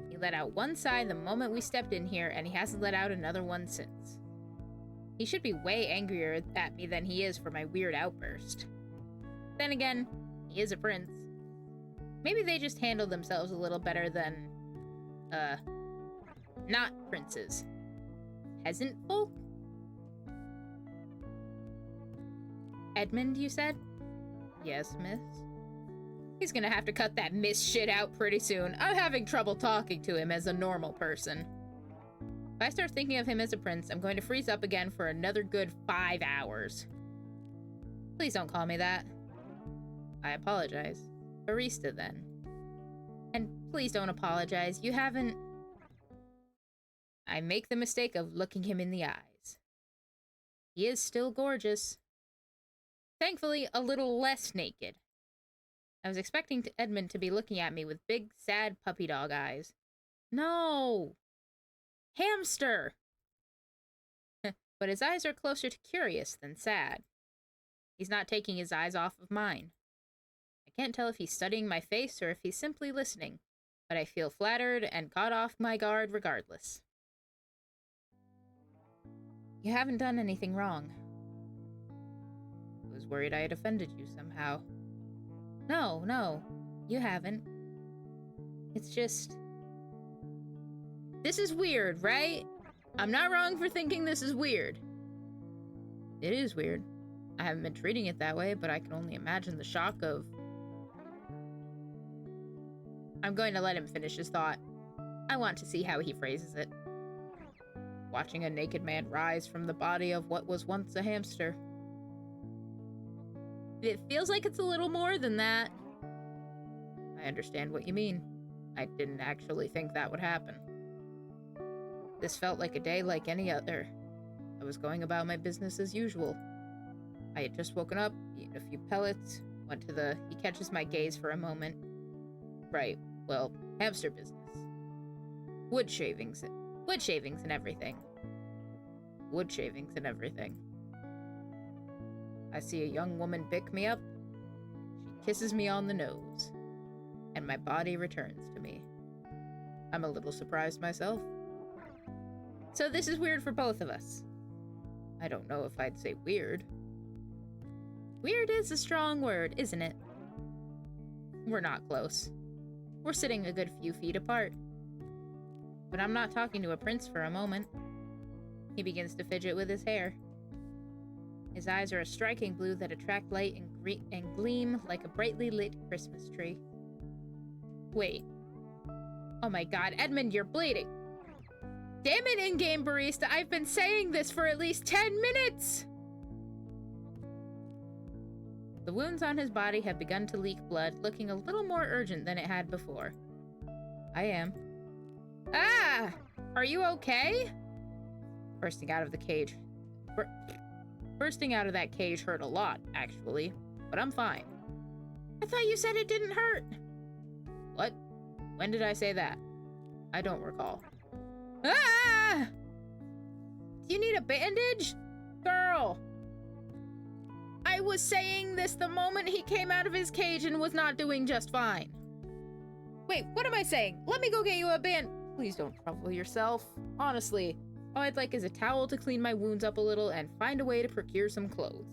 [SPEAKER 1] He let out one sigh the moment we stepped in here, and he hasn't let out another one since. He should be way angrier at me than he is for my weird outburst. Then again, he is a prince. Maybe they just handle themselves a little better than, not princes. Peasant folk? Edmund, you said? Yes, miss. He's gonna have to cut that miss shit out pretty soon. I'm having trouble talking to him as a normal person. If I start thinking of him as a prince, I'm going to freeze up again for another good 5 hours. Please don't call me that. I apologize. Barista, then. And please don't apologize. You haven't... I make the mistake of looking him in the eyes. He is still gorgeous. Thankfully, a little less naked. I was expecting Edmund to be looking at me with big, sad puppy dog eyes. No! Hamster! But his eyes are closer to curious than sad. He's not taking his eyes off of mine. I can't tell if he's studying my face or if he's simply listening, but I feel flattered and caught off my guard regardless. You haven't done anything wrong. I was worried I had offended you somehow. No, you haven't. It's just... This is weird, right? I'm not wrong for thinking this is weird. It is weird. I haven't been treating it that way, but I can only imagine the shock of... I'm going to let him finish his thought. I want to see how he phrases it. Watching a naked man rise from the body of what was once a hamster. It feels like it's a little more than that. I understand what you mean. I didn't actually think that would happen. This felt like a day like any other. I was going about my business as usual. I had just woken up, eaten a few pellets, went to the... He catches my gaze for a moment. Right, well, hamster business. Wood shavings and everything. Wood shavings and everything. I see a young woman pick me up. She kisses me on the nose. And my body returns to me. I'm a little surprised myself. So this is weird for both of us. I don't know if I'd say weird. Weird is a strong word, isn't it? We're not close. We're sitting a good few feet apart. But I'm not talking to a prince for a moment. He begins to fidget with his hair. His eyes are a striking blue that attract light and gleam like a brightly lit Christmas tree. Wait. Oh my god, Edmund, you're bleeding! Damn it, in-game barista, I've been saying this for at least 10 minutes! The wounds on his body have begun to leak blood, looking a little more urgent than it had before. I am. Ah! Are you okay? Bursting out of the cage. Bursting out of that cage hurt a lot, actually, but I'm fine. I thought you said it didn't hurt. What? When did I say that? I don't recall. Ah! Do you need a bandage? Girl! I was saying this the moment he came out of his cage and was not doing just fine. Wait, what am I saying? Let me go get you a band- Please don't trouble yourself. Honestly, all I'd like is a towel to clean my wounds up a little and find a way to procure some clothes.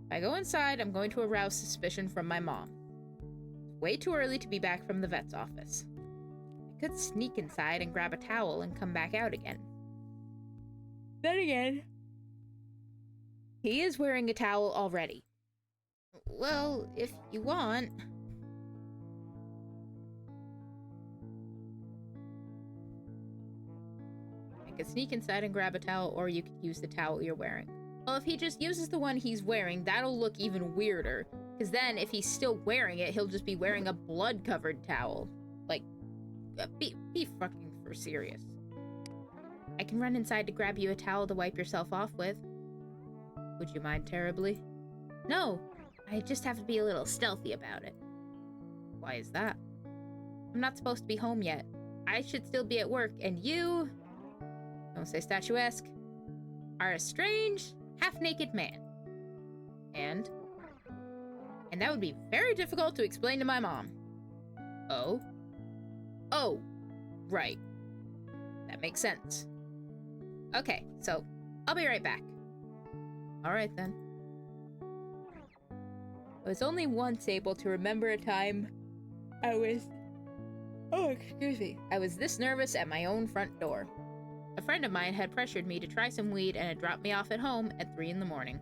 [SPEAKER 1] If I go inside, I'm going to arouse suspicion from my mom. It's way too early to be back from the vet's office. I could sneak inside and grab a towel and come back out again. Then again, he is wearing a towel already. Well, if you want. I could sneak inside and grab a towel, or you could use the towel you're wearing. Well, if he just uses the one he's wearing, that'll look even weirder. Because then, if he's still wearing it, he'll just be wearing a blood-covered towel. Like, be fucking for serious. I can run inside to grab you a towel to wipe yourself off with. Would you mind terribly? No, I just have to be a little stealthy about it. Why is that? I'm not supposed to be home yet. I should still be at work, and you... Don't say statuesque. Are a strange, half-naked man. And that would be very difficult to explain to my mom. Oh? Oh, right. That makes sense. Okay, so I'll be right back. Alright then. I was only once able to remember a time I was this nervous at my own front door. A friend of mine had pressured me to try some weed and had dropped me off at home at 3 in the morning.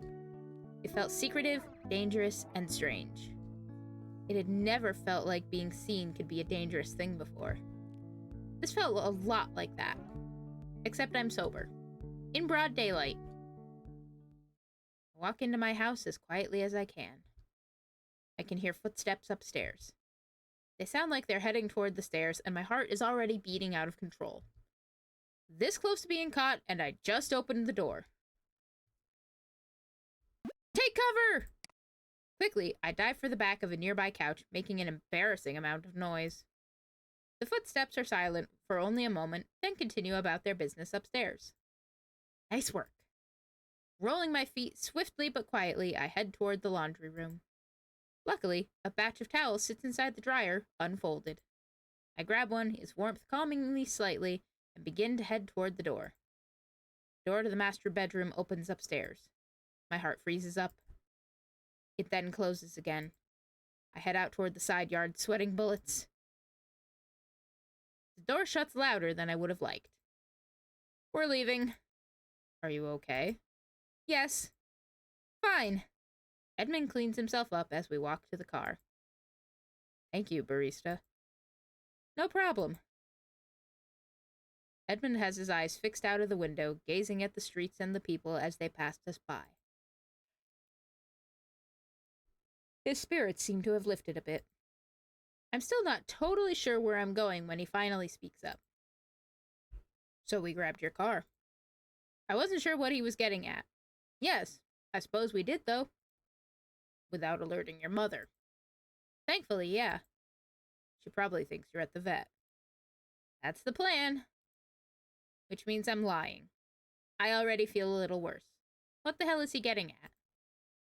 [SPEAKER 1] It felt secretive, dangerous, and strange. It had never felt like being seen could be a dangerous thing before. This felt a lot like that. Except I'm sober. In broad daylight. I walk into my house as quietly as I can. I can hear footsteps upstairs. They sound like they're heading toward the stairs, and my heart is already beating out of control. This close to being caught, and I just opened the door. Take cover! Quickly, I dive for the back of a nearby couch, making an embarrassing amount of noise. The footsteps are silent for only a moment, then continue about their business upstairs. Nice work. Rolling my feet swiftly but quietly, I head toward the laundry room. Luckily, a batch of towels sits inside the dryer, unfolded. I grab one, its warmth calming me slightly, and begin to head toward the door. The door to the master bedroom opens upstairs. My heart freezes up. It then closes again. I head out toward the side yard, sweating bullets. The door shuts louder than I would have liked. We're leaving. Are you okay? Yes. Fine. Edmund cleans himself up as we walk to the car. Thank you, barista. No problem. Edmund has his eyes fixed out of the window, gazing at the streets and the people as they passed us by. His spirits seem to have lifted a bit. I'm still not totally sure where I'm going when he finally speaks up. So we grabbed your car. I wasn't sure what he was getting at. Yes, I suppose we did, though. Without alerting your mother. Thankfully, yeah. She probably thinks you're at the vet. That's the plan. Which means I'm lying. I already feel a little worse. What the hell is he getting at?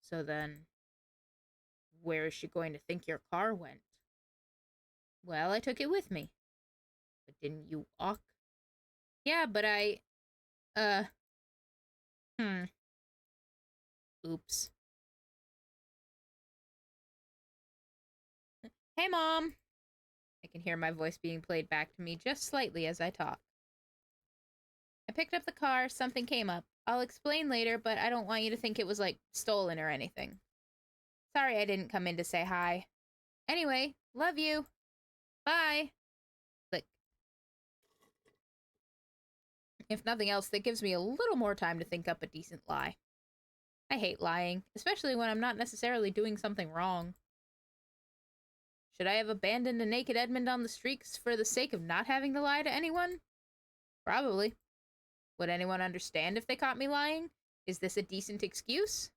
[SPEAKER 1] So then, where is she going to think your car went? Well, I took it with me. But didn't you walk? Yeah, but Oops. Hey, Mom! I can hear my voice being played back to me just slightly as I talk. I picked up the car, something came up. I'll explain later, but I don't want you to think it was, like, stolen or anything. Sorry I didn't come in to say hi. Anyway, love you. Bye. Click. If nothing else, that gives me a little more time to think up a decent lie. I hate lying, especially when I'm not necessarily doing something wrong. Should I have abandoned a naked Edmund on the streets for the sake of not having to lie to anyone? Probably. Would anyone understand if they caught me lying? Is this a decent excuse?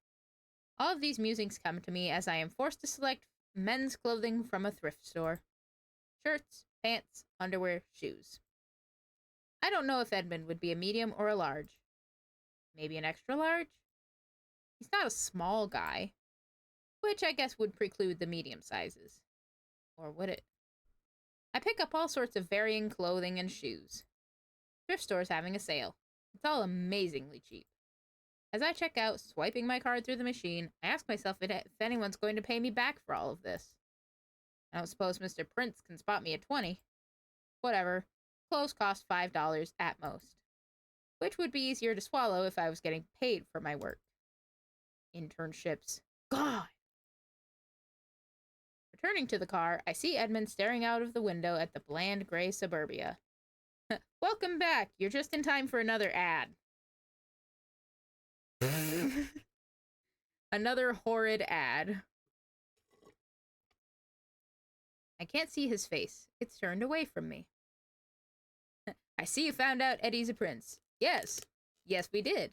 [SPEAKER 1] All of these musings come to me as I am forced to select men's clothing from a thrift store. Shirts, pants, underwear, shoes. I don't know if Edmund would be a medium or a large. Maybe an extra large? He's not a small guy, which I guess would preclude the medium sizes. Or would it? I pick up all sorts of varying clothing and shoes. Thrift store's having a sale. It's all amazingly cheap. As I check out, swiping my card through the machine, I ask myself if anyone's going to pay me back for all of this. I don't suppose Mr. Prince can spot me at 20. Whatever. Clothes cost $5 at most. Which would be easier to swallow if I was getting paid for my work. Internships. God! Returning to the car, I see Edmund staring out of the window at the bland gray suburbia. Welcome back. You're just in time for another ad. Another horrid ad. I can't see his face. It's turned away from me. I see you found out Eddie's a prince. Yes. Yes, we did.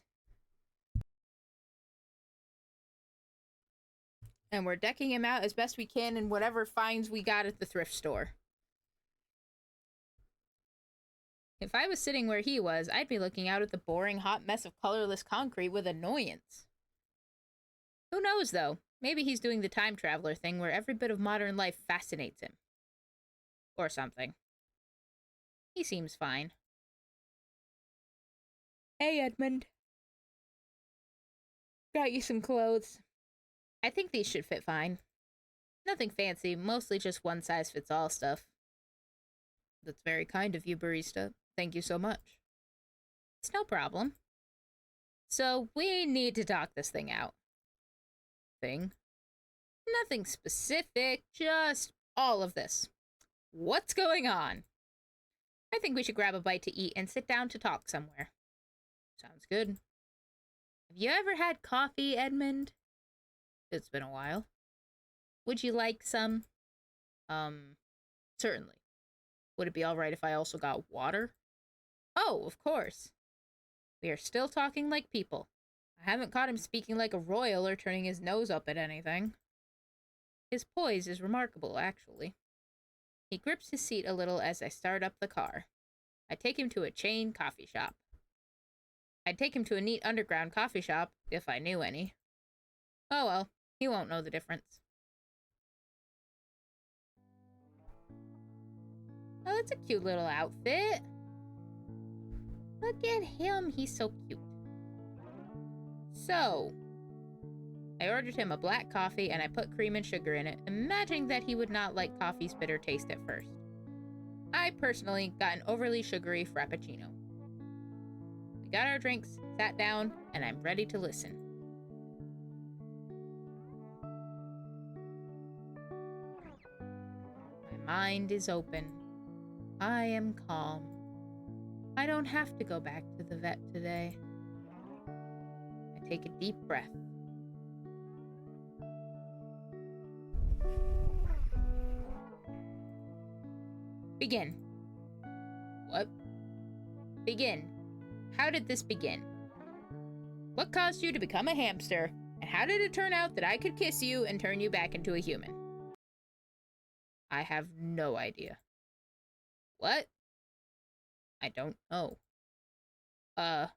[SPEAKER 1] And we're decking him out as best we can in whatever finds we got at the thrift store. If I was sitting where he was, I'd be looking out at the boring, hot mess of colorless concrete with annoyance. Who knows, though? Maybe he's doing the time traveler thing where every bit of modern life fascinates him. Or something. He seems fine. Hey, Edmund. Got you some clothes. I think these should fit fine. Nothing fancy, mostly just one-size-fits-all stuff. That's very kind of you, barista. Thank you so much. It's no problem. So, we need to talk this thing out. Thing? Nothing specific, just all of this. What's going on? I think we should grab a bite to eat and sit down to talk somewhere. Sounds good. Have you ever had coffee, Edmund? It's been a while. Would you like some? Certainly. Would it be alright if I also got water? Oh, of course. We are still talking like people. I haven't caught him speaking like a royal or turning his nose up at anything. His poise is remarkable, actually. He grips his seat a little as I start up the car. I take him to a chain coffee shop. I'd take him to a neat underground coffee shop, if I knew any. Oh well, he won't know the difference. Oh, that's a cute little outfit. Look at him, he's so cute. So, I ordered him a black coffee and I put cream and sugar in it, imagining that he would not like coffee's bitter taste at first. I personally got an overly sugary frappuccino. We got our drinks, sat down, and I'm ready to listen. My mind is open. I am calm. I don't have to go back to the vet today. I take a deep breath. Begin. What? Begin. How did this begin? What caused you to become a hamster? And how did it turn out that I could kiss you and turn you back into a human? I have no idea. What? I don't know. Oh.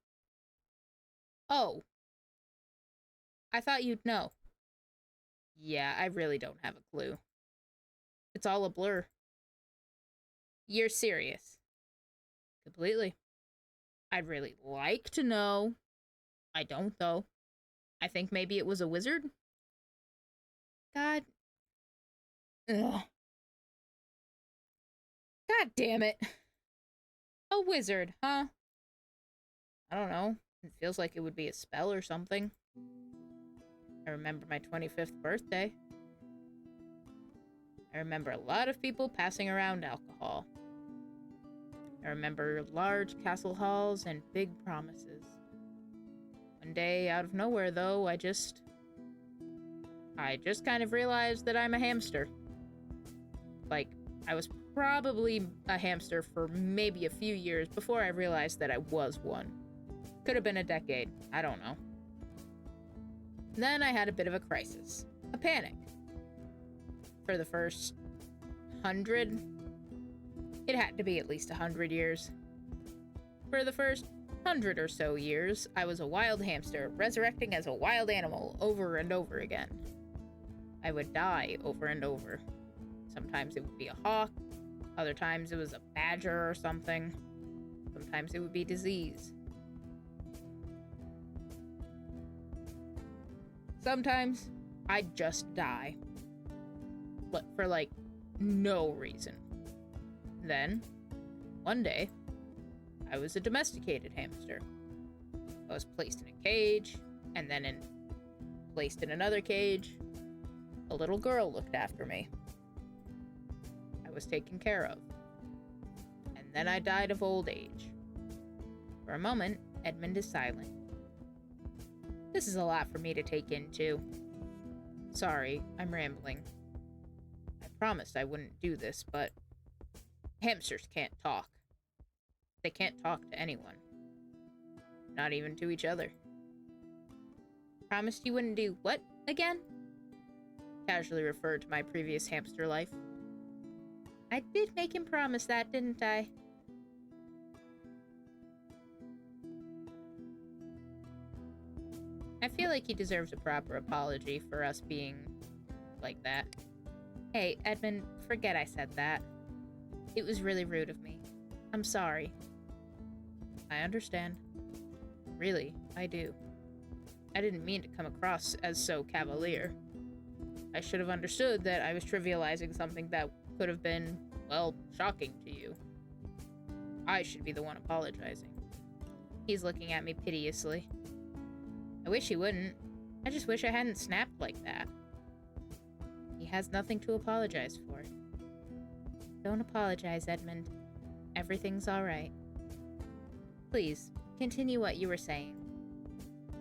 [SPEAKER 1] I thought you'd know. Yeah, I really don't have a clue. It's all a blur. You're serious. Completely. I'd really like to know. I don't, though. I think maybe it was a wizard? God. Ugh. God damn it. A wizard, huh? I don't know. It feels like it would be a spell or something. I remember my 25th birthday. I remember a lot of people passing around alcohol. I remember large castle halls and big promises. One day, out of nowhere, though, I just kind of realized that I'm a hamster. Like, I was probably a hamster for maybe a few years before I realized that I was one. Could have been a decade. I don't know. Then I had a bit of a crisis. A panic. For the first 100, it had to be at least 100 years. For the first 100 or so years, I was a wild hamster, resurrecting as a wild animal over and over again. I would die over and over. Sometimes it would be a hawk, other times it was a badger or something. Sometimes it would be disease. Sometimes I'd just die. But for like no reason. Then, one day, I was a domesticated hamster. I was placed in a cage, and then placed in another cage. A little girl looked after me. I was taken care of. And then I died of old age. For a moment, Edmund is silent. This is a lot for me to take in, too. Sorry, I'm rambling. I promised I wouldn't do this, but hamsters can't talk. They can't talk to anyone. Not even to each other. Promised you wouldn't do what again? Casually referred to my previous hamster life. I did make him promise that, didn't I? I feel like he deserves a proper apology for us being like that. Hey, Edmund, forget I said that. It was really rude of me. I'm sorry. I understand. Really, I do. I didn't mean to come across as so cavalier. I should have understood that I was trivializing something that could have been, well, shocking to you. I should be the one apologizing. He's looking at me piteously. I wish he wouldn't. I just wish I hadn't snapped like that. He has nothing to apologize for. Don't apologize, Edmund. Everything's all right. Please, continue what you were saying.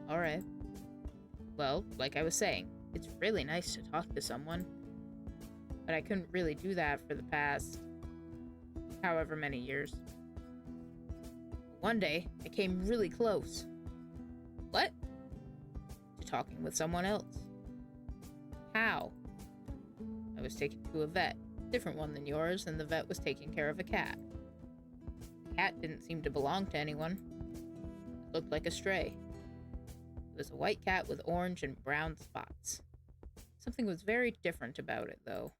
[SPEAKER 1] All right. Well, like I was saying, it's really nice to talk to someone. But I couldn't really do that for the past however many years. One day, I came really close. What? To talking with someone else. How? I was taken to a vet, different one than yours, and the vet was taking care of a cat. The cat didn't seem to belong to anyone. It looked like a stray. It was a white cat with orange and brown spots. Something was very different about it, though.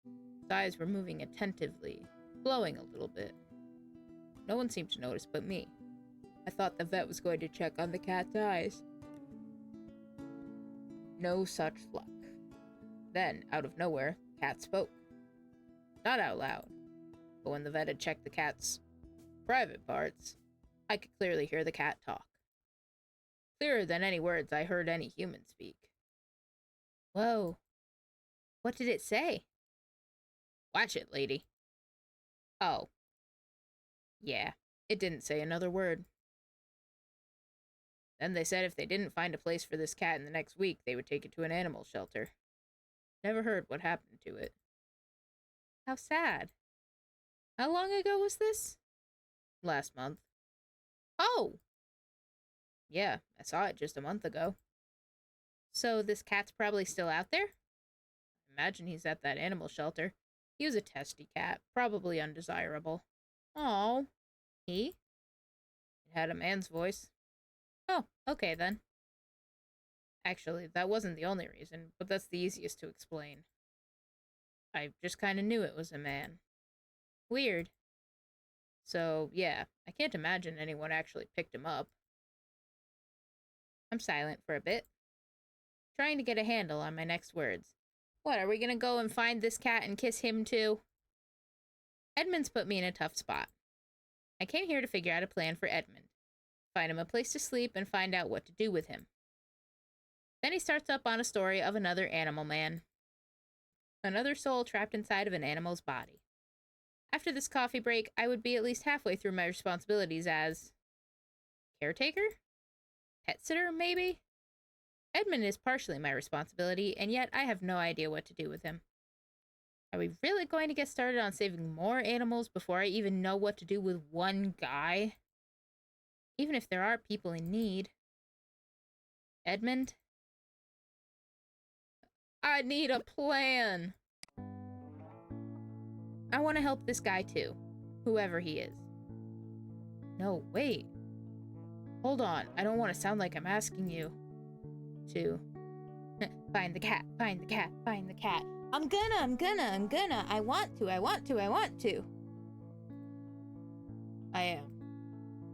[SPEAKER 1] Its eyes were moving attentively, glowing a little bit. No one seemed to notice but me. I thought the vet was going to check on the cat's eyes. No such luck. Then, out of nowhere, the cat spoke. Not out loud, but when the vet had checked the cat's private parts, I could clearly hear the cat talk. Clearer than any words I heard any human speak. Whoa. What did it say? Watch it, lady. Oh. Yeah, it didn't say another word. Then they said if they didn't find a place for this cat in the next week, they would take it to an animal shelter. Never heard what happened to it. How sad. How long ago was this? Last month. Oh! Yeah, I saw it just a month ago. So this cat's probably still out there? Imagine he's at that animal shelter. He was a testy cat, probably undesirable. Oh, he? It had a man's voice. Oh, okay then. Actually, that wasn't the only reason, but that's the easiest to explain. I just kinda knew it was a man. Weird. So, yeah, I can't imagine anyone actually picked him up. I'm silent for a bit, trying to get a handle on my next words. What, are we gonna go and find this cat and kiss him too? Edmund's put me in a tough spot. I came here to figure out a plan for Edmund, find him a place to sleep, and find out what to do with him. Then he starts up on a story of another animal man. Another soul trapped inside of an animal's body. After this coffee break, I would be at least halfway through my responsibilities as... caretaker? Pet sitter, maybe? Edmund is partially my responsibility, and yet I have no idea what to do with him. Are we really going to get started on saving more animals before I even know what to do with one guy? Even if there are people in need. Edmund? I need a plan. I want to help this guy too, whoever he is. No, wait. Hold on, I don't want to sound like I'm asking you to find the cat, find the cat, find the cat. I'm gonna, I want to. I am.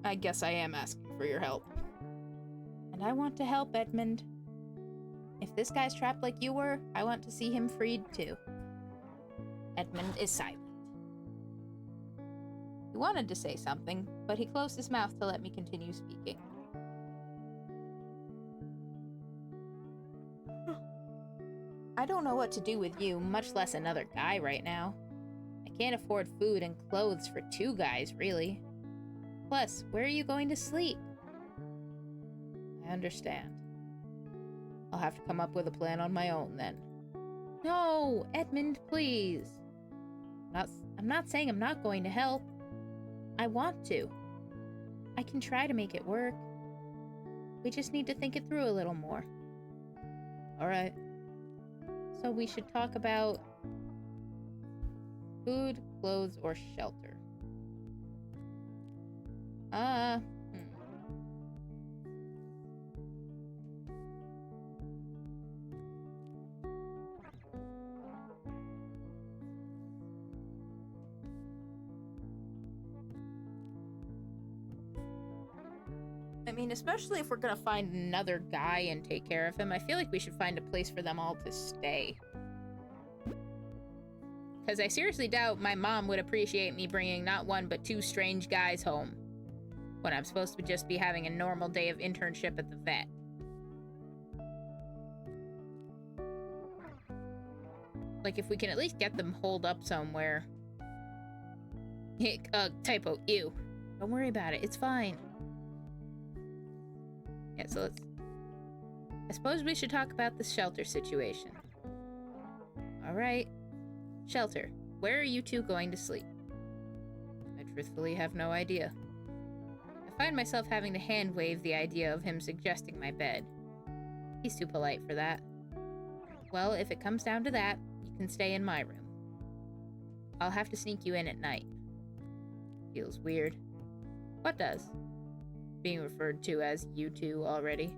[SPEAKER 1] I guess I am asking for your help. And I want to help, Edmund. If this guy's trapped like you were, I want to see him freed too. Edmund is silent. He wanted to say something, but he closed his mouth to let me continue speaking. I don't know what to do with you, much less another guy right now. I can't afford food and clothes for two guys, really. Plus, where are you going to sleep? I understand. I'll have to come up with a plan on my own then. No, Edmund, please. I'm not saying I'm not going to help. I want to. I can try to make it work. We just need to think it through a little more. Alright. So we should talk about food, clothes, or shelter. I mean, especially if we're gonna find another guy and take care of him, I feel like we should find a place for them all to stay. Because I seriously doubt my mom would appreciate me bringing not one but two strange guys home when I'm supposed to just be having a normal day of internship at the vet. Like, if we can at least get them holed up somewhere. Typo, ew. Don't worry about it, it's fine. Yeah, so I suppose we should talk about the shelter situation. Alright. Shelter, where are you two going to sleep? I truthfully have no idea. I find myself having to hand-wave the idea of him suggesting my bed. He's too polite for that. Well, if it comes down to that, you can stay in my room. I'll have to sneak you in at night. Feels weird. What does? Being referred to as you two already.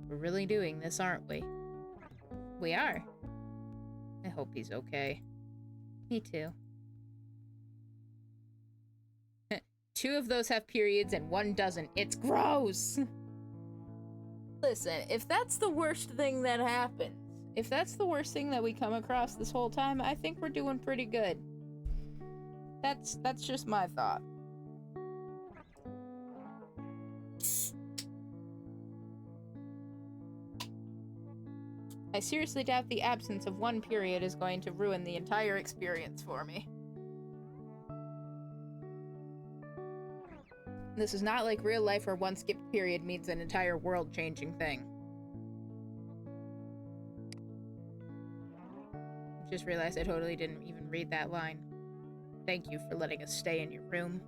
[SPEAKER 1] We're really doing this, aren't we? We are. I hope he's okay. Me too. Two of those have periods and one doesn't. It's gross! Listen, if that's the worst thing that happens, if that's the worst thing that we come across this whole time, I think we're doing pretty good. That's just my thought. I seriously doubt the absence of one period is going to ruin the entire experience for me. This is not like real life where one skipped period means an entire world-changing thing. Just realized I totally didn't even read that line. thank you for letting us stay in your room.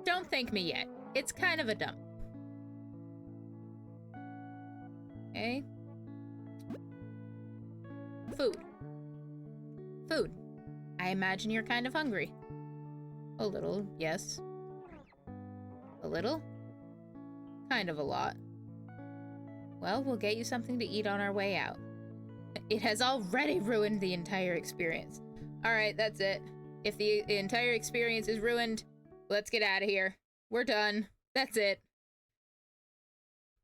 [SPEAKER 1] Don't thank me yet. It's kind of a dump. Okay. Food. Food. I imagine you're kind of hungry. A little, yes. A little? Kind of a lot. Well, we'll get you something to eat on our way out. It has already ruined the entire experience. Alright, that's it. If the entire experience is ruined, let's get out of here. We're done. That's it.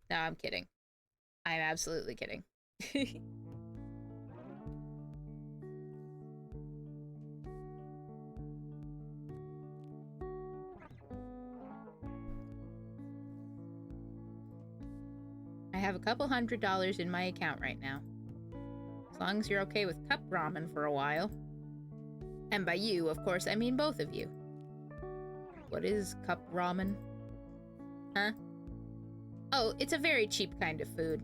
[SPEAKER 1] No, I'm kidding. I'm absolutely kidding. I have a couple $100 in my account right now. As long as you're okay with cup ramen for a while. And by you, of course, I mean both of you. What is cup ramen? Huh? Oh, it's a very cheap kind of food.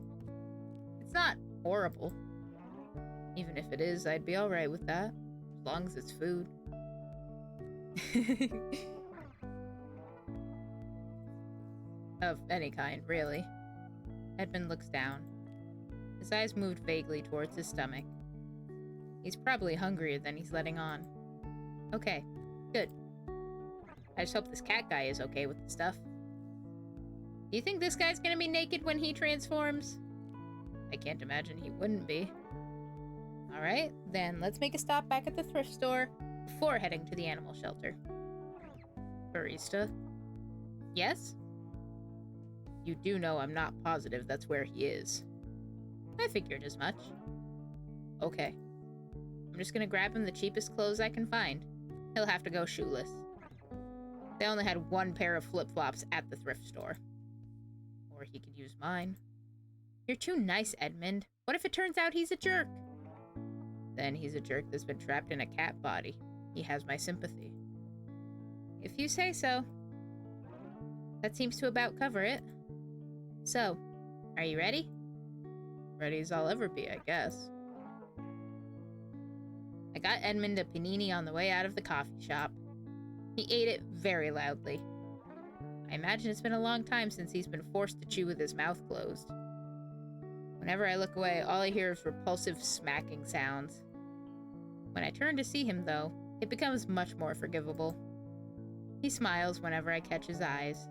[SPEAKER 1] It's not horrible. Even if it is, I'd be alright with that. As long as it's food. Of any kind, really. Edmund looks down. His eyes moved vaguely towards his stomach. He's probably hungrier than he's letting on. Okay, good. I just hope this cat guy is okay with the stuff. Do you think this guy's gonna be naked when he transforms? I can't imagine he wouldn't be. Alright, then let's make a stop back at the thrift store before heading to the animal shelter. Barista? Yes? You do know I'm not positive that's where he is. I figured as much. Okay. I'm just gonna grab him the cheapest clothes I can find. He'll have to go shoeless. They only had one pair of flip-flops at the thrift store. Or he could use mine. You're too nice, Edmund. What if it turns out he's a jerk? Then he's a jerk that's been trapped in a cat body. He has my sympathy. If you say so. That seems to about cover it. So, are you ready? Ready as I'll ever be, I guess. I got Edmund a panini on the way out of the coffee shop. He ate it very loudly. I imagine it's been a long time since he's been forced to chew with his mouth closed. Whenever I look away, all I hear is repulsive smacking sounds. When I turn to see him, though, it becomes much more forgivable. He smiles whenever I catch his eyes.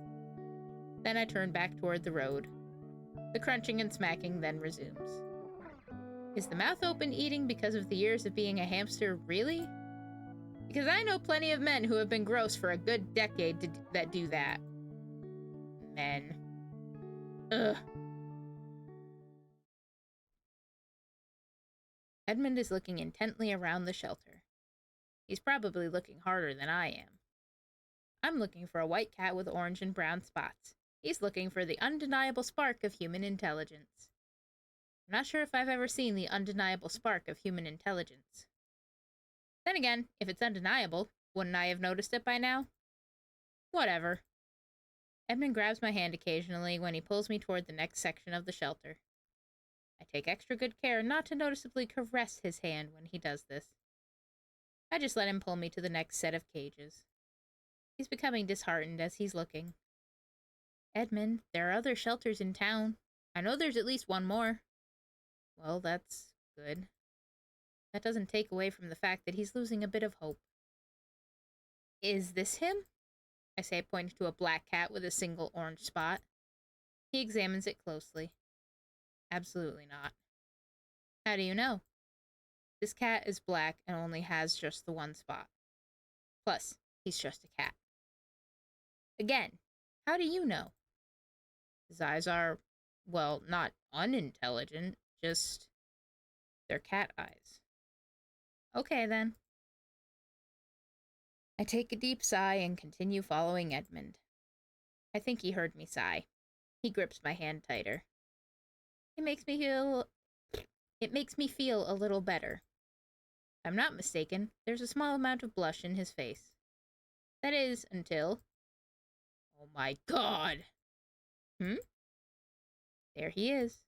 [SPEAKER 1] Then I turn back toward the road. The crunching and smacking then resumes. Is the mouth open eating because of the years of being a hamster, really? Because I know plenty of men who have been gross for a good decade that do that. Men. Ugh. Edmund is looking intently around the shelter. He's probably looking harder than I am. I'm looking for a white cat with orange and brown spots. He's looking for the undeniable spark of human intelligence. I'm not sure if I've ever seen the undeniable spark of human intelligence. Then again, if it's undeniable, wouldn't I have noticed it by now? Whatever. Edmund grabs my hand occasionally when he pulls me toward the next section of the shelter. I take extra good care not to noticeably caress his hand when he does this. I just let him pull me to the next set of cages. He's becoming disheartened as he's looking. Edmund, there are other shelters in town. I know there's at least one more. Well, that's good. That doesn't take away from the fact that he's losing a bit of hope. Is this him? I say, pointing to a black cat with a single orange spot. He examines it closely. Absolutely not. How do you know? This cat is black and only has just the one spot. Plus, he's just a cat. Again, how do you know? His eyes are, well, not unintelligent, just they're cat eyes. Okay, then. I take a deep sigh and continue following Edmund. I think he heard me sigh. He grips my hand tighter. It makes me feel a little better. If I'm not mistaken, there's a small amount of blush in his face. That is, until... Oh my god! There he is.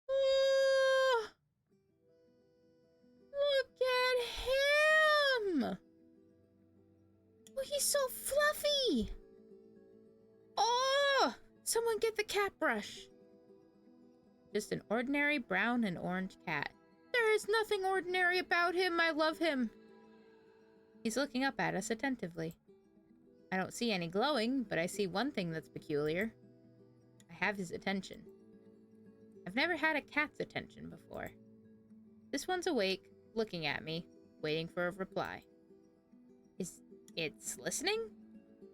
[SPEAKER 1] Oh, look at him! Oh, he's so fluffy! Oh! Someone get the cat brush. Just an ordinary brown and orange cat. There is nothing ordinary about him. I love him. He's looking up at us attentively. I don't see any glowing, but I see one thing that's peculiar. I have his attention. I've never had a cat's attention before. This one's awake, looking at me, waiting for a reply. Is it's listening?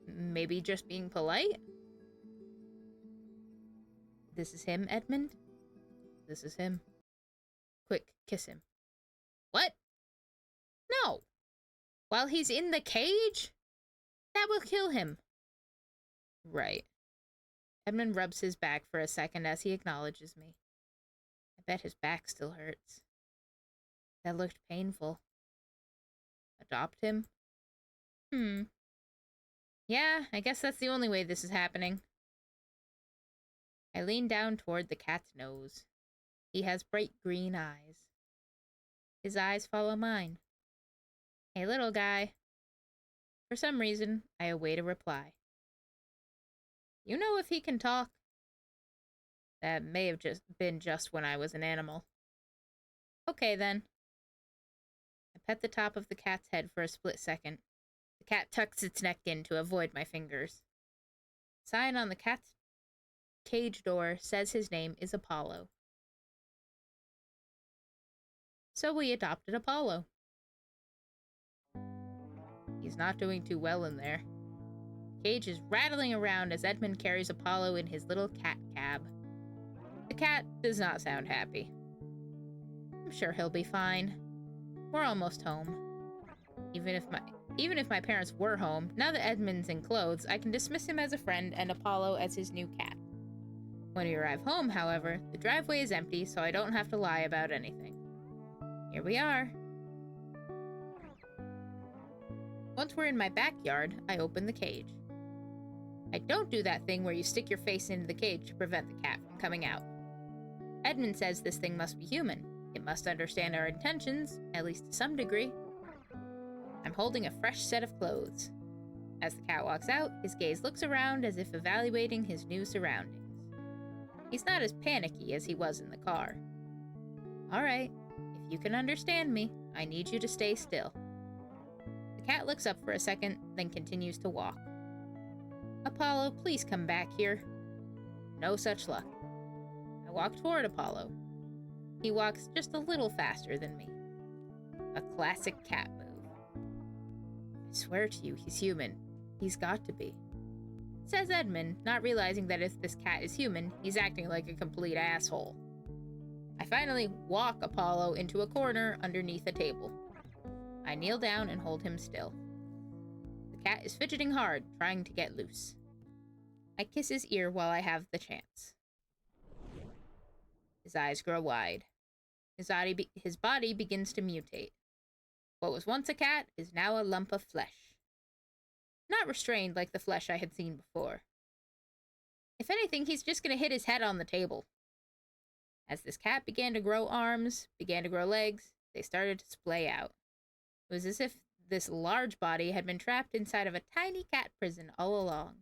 [SPEAKER 1] Maybe just being polite? This is him, Edmund? This is him. Quick, kiss him. What? No! While he's in the cage? That will kill him. Right. Edmund rubs his back for a second as he acknowledges me. I bet his back still hurts. That looked painful. Adopt him? Yeah, I guess that's the only way this is happening. I lean down toward the cat's nose. He has bright green eyes. His eyes follow mine. Hey, little guy. For some reason, I await a reply. You know if he can talk? That may have been just when I was an animal. Okay, then. I pet the top of the cat's head for a split second. The cat tucks its neck in to avoid my fingers. The sign on the cat's cage door says his name is Apollo. So we adopted Apollo. He's not doing too well in there. The cage is rattling around as Edmund carries Apollo in his little cat cab. The cat does not sound happy. I'm sure he'll be fine. We're almost home. Even if my parents were home, now that Edmund's in clothes, I can dismiss him as a friend and Apollo as his new cat. When we arrive home, however, the driveway is empty, so I don't have to lie about anything. Here we are. Once we're in my backyard, I open the cage. I don't do that thing where you stick your face into the cage to prevent the cat from coming out. Edmund says this thing must be human. It must understand our intentions, at least to some degree. I'm holding a fresh set of clothes. As the cat walks out, his gaze looks around as if evaluating his new surroundings. He's not as panicky as he was in the car. All right, if you can understand me, I need you to stay still. The cat looks up for a second, then continues to walk. Apollo, please come back here. No such luck. I walk toward Apollo. He walks just a little faster than me. A classic cat move. I swear to you, he's human. He's got to be. Says Edmund, not realizing that if this cat is human, he's acting like a complete asshole. I finally walk Apollo into a corner underneath a table. I kneel down and hold him still. The cat is fidgeting hard, trying to get loose. I kiss his ear while I have the chance. His eyes grow wide. His body begins to mutate. What was once a cat is now a lump of flesh. Not restrained like the flesh I had seen before. If anything, he's just gonna hit his head on the table. As this cat began to grow arms, began to grow legs, they started to splay out. It was as if this large body had been trapped inside of a tiny cat prison all along.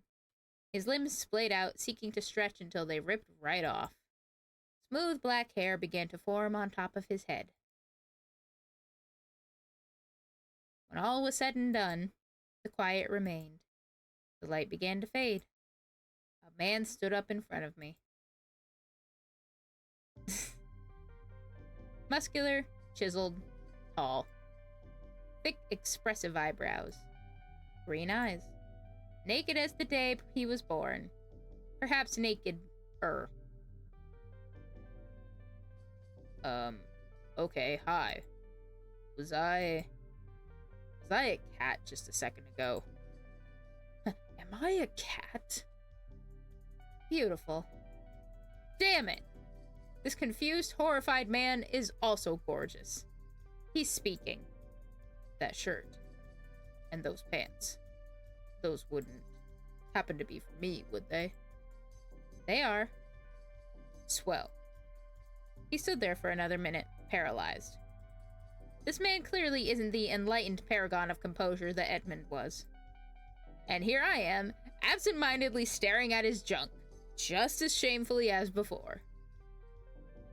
[SPEAKER 1] His limbs splayed out, seeking to stretch until they ripped right off. Smooth black hair began to form on top of his head. When all was said and done, the quiet remained. The light began to fade. A man stood up in front of me. Muscular, chiseled, tall. Thick, expressive eyebrows. Green eyes. Naked as the day he was born. Perhaps naked-er. Okay, hi. Was I a cat just a second ago? Am I a cat? Beautiful. Damn it! This confused, horrified man is also gorgeous. He's speaking. That shirt. And those pants. Those wouldn't happen to be for me, would they? They are. Swell. He stood there for another minute, paralyzed. This man clearly isn't the enlightened paragon of composure that Edmund was. And here I am, absent-mindedly staring at his junk, just as shamefully as before.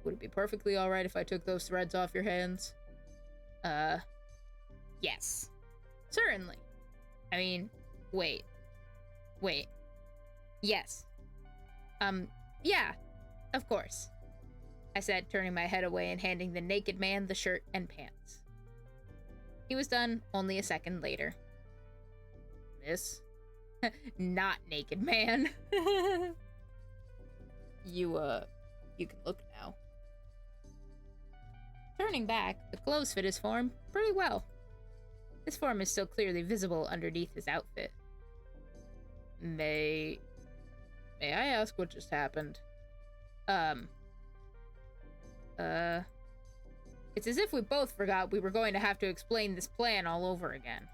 [SPEAKER 1] Would it be perfectly alright if I took those threads off your hands? Yes. Certainly. I mean, wait. Yes. Yeah, of course. I said, turning my head away and handing the naked man the shirt and pants. He was done only a second later. Miss? Not naked man. You can look now. Turning back, the clothes fit his form pretty well. His form is still clearly visible underneath his outfit. May I ask what just happened? It's as if we both forgot we were going to have to explain this plan all over again.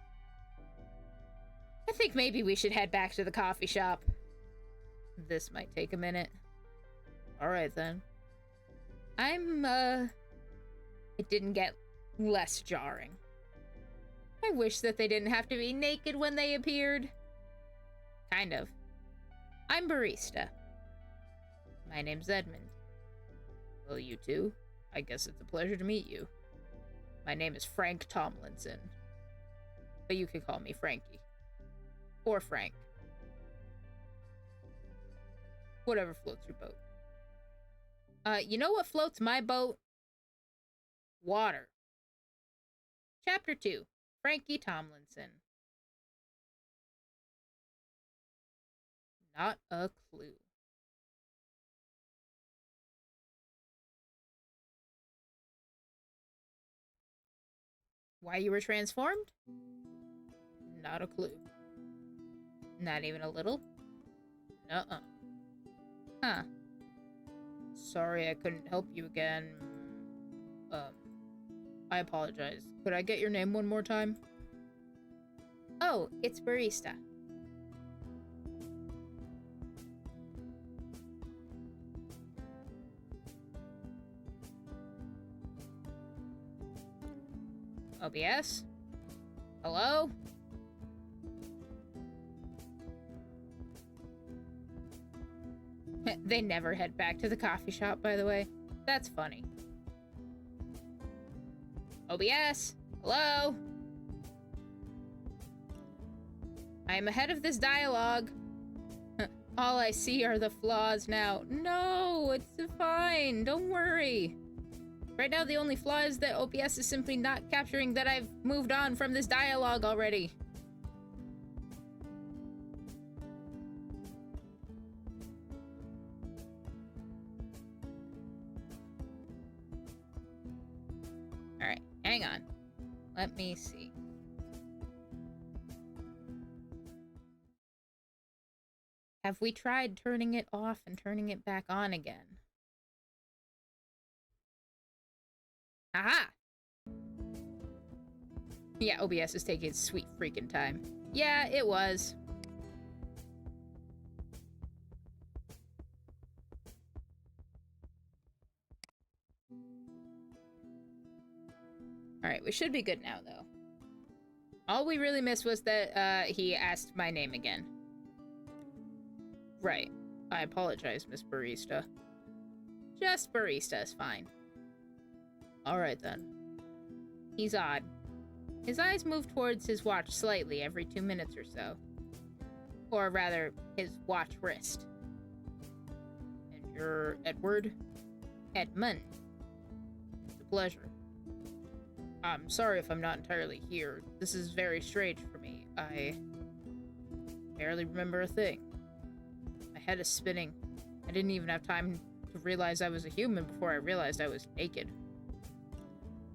[SPEAKER 1] I think maybe we should head back to the coffee shop. This might take a minute. Alright then. It didn't get less jarring. I wish that they didn't have to be naked when they appeared. Kind of. I'm barista. My name's Edmund. Well, you too. I guess it's a pleasure to meet you. My name is Frank Tomlinson. But you can call me Frankie. Or Frank. Whatever floats your boat. You know what floats my boat? Water. Chapter 2. Frankie Tomlinson. Not a clue. Why you were transformed? Not a clue. Not even a little? Nuh-uh. Huh. Sorry I couldn't help you again. I apologize. Could I get your name one more time? Oh, it's Barista. OBS? Hello? They never head back to the coffee shop, by the way. That's funny. OBS? Hello? I am ahead of this dialogue. All I see are the flaws now. No, it's fine. Don't worry. Right now, the only flaw is that OBS is simply not capturing that I've moved on from this dialogue already. Alright, hang on. Let me see. Have we tried turning it off and turning it back on again? Aha! Yeah, OBS is taking its sweet freaking time. Yeah, it was. Alright, we should be good now, though. All we really missed was that, he asked my name again. Right. I apologize, Miss Barista. Just Barista is fine. Alright then. He's odd. His eyes move towards his watch slightly every 2 minutes or so. Or rather, his watch wrist. And you're Edward? Edmund. It's a pleasure. I'm sorry if I'm not entirely here. This is very strange for me. I barely remember a thing. My head is spinning. I didn't even have time to realize I was a human before I realized I was naked.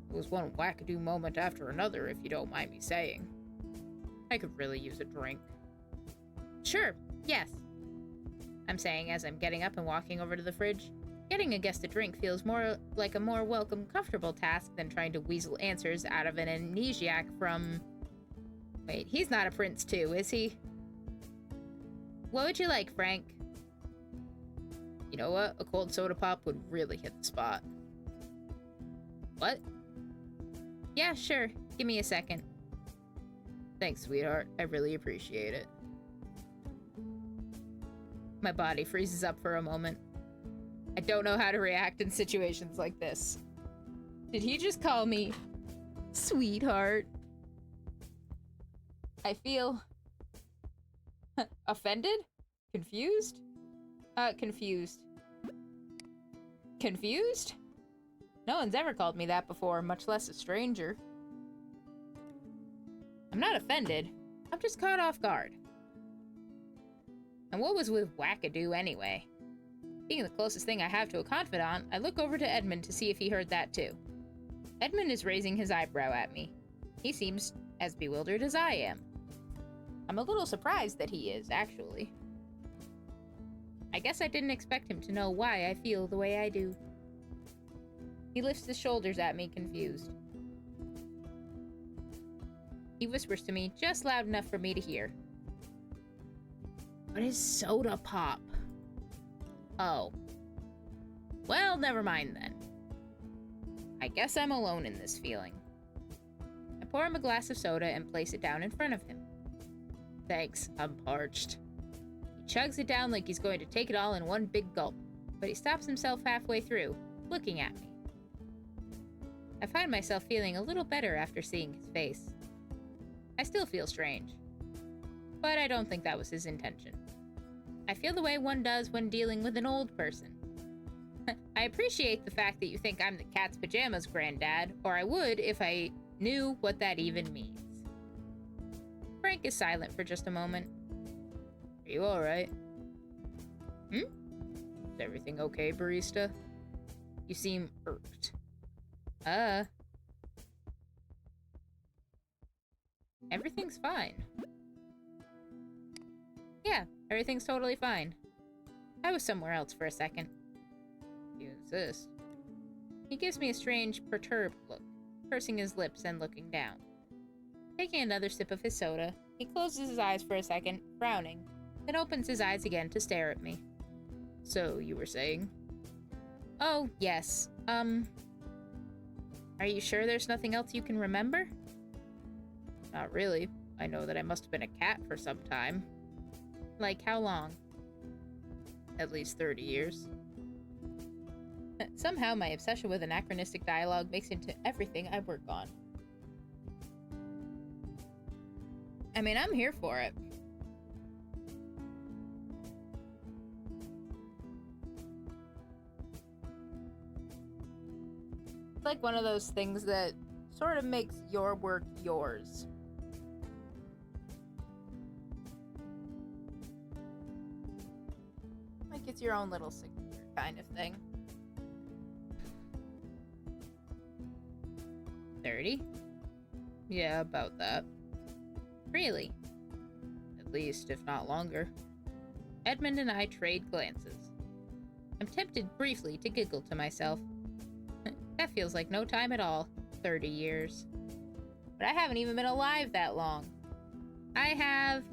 [SPEAKER 1] It was one wackadoo moment after another, if you don't mind me saying. I could really use a drink. Sure, yes. I'm saying as I'm getting up and walking over to the fridge. Getting a guest a drink feels more like a more welcome, comfortable task than trying to weasel answers out of an amnesiac from... Wait, he's not a prince too, is he? What would you like, Frank? You know what? A cold soda pop would really hit the spot. What? Yeah, sure. Give me a second. Thanks, sweetheart. I really appreciate it. My body freezes up for a moment. I don't know how to react in situations like this. Did he just call me sweetheart? I feel offended? Confused? Confused. Confused? No one's ever called me that before, much less a stranger. I'm not offended. I'm just caught off guard. And what was with wackadoo anyway? Being the closest thing I have to a confidant, I look over to Edmund to see if he heard that too. Edmund is raising his eyebrow at me. He seems as bewildered as I am. I'm a little surprised that he is, actually. I guess I didn't expect him to know why I feel the way I do. He lifts his shoulders at me, confused. He whispers to me just loud enough for me to hear. What is soda pop? Oh. Well, never mind then. I guess I'm alone in this feeling. I pour him a glass of soda and place it down in front of him. Thanks, I'm parched. He chugs it down like he's going to take it all in one big gulp, but he stops himself halfway through, looking at me. I find myself feeling a little better after seeing his face. I still feel strange, but I don't think that was his intention. I feel the way one does when dealing with an old person. I appreciate the fact that you think I'm the cat's pajamas granddad, or I would if I knew what that even means. Frank is silent for just a moment. Are you alright? Is everything okay, barista? You seem irked. Everything's fine. Yeah, everything's totally fine. I was somewhere else for a second. Who's this? He gives me a strange, perturbed look, pursing his lips and looking down. Taking another sip of his soda, he closes his eyes for a second, frowning, then opens his eyes again to stare at me. So, you were saying? Oh, yes. Are you sure there's nothing else you can remember? Not really. I know that I must have been a cat for some time. Like, how long? At least 30 years. Somehow my obsession with anachronistic dialogue makes into everything I work on. I mean, I'm here for it. It's like one of those things that sort of makes your work yours. Like it's your own little signature kind of thing. 30? Yeah, about that. Really? At least, if not longer. Edmund and I trade glances. I'm tempted briefly to giggle to myself. That feels like no time at all. 30 years. But I haven't even been alive that long. I have...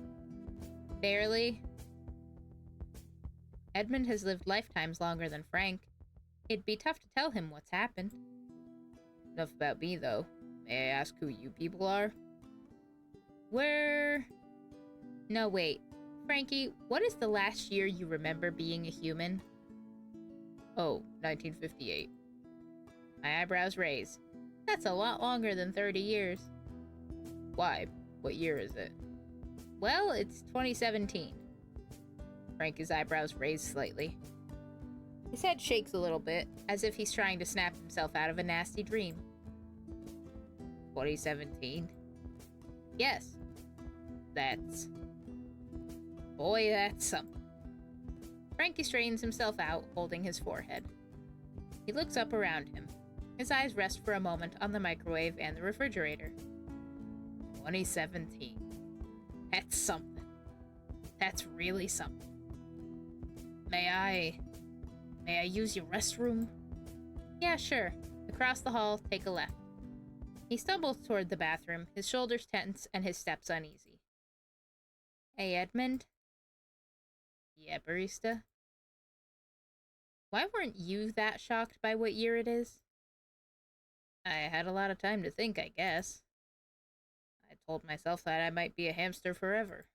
[SPEAKER 1] barely. Edmund has lived lifetimes longer than Frank. It'd be tough to tell him what's happened. Enough about me, though. May I ask who you people are? No, wait. Frankie, what is the last year you remember being a human? Oh, 1958. My eyebrows raise. That's a lot longer than 30 years. Why? What year is it? Well, it's 2017. Frankie's eyebrows raise slightly. His head shakes a little bit, as if he's trying to snap himself out of a nasty dream. 2017? Yes. Boy, that's something. Frankie straightens himself out, holding his forehead. He looks up around him. His eyes rest for a moment on the microwave and the refrigerator. 2017. That's something. That's really something. May I use your restroom? Yeah, sure. Across the hall, take a left. He stumbles toward the bathroom, his shoulders tense and his steps uneasy. Hey, Edmund? Yeah, barista? Why weren't you that shocked by what year it is? I had a lot of time to think, I guess. I told myself that I might be a hamster forever.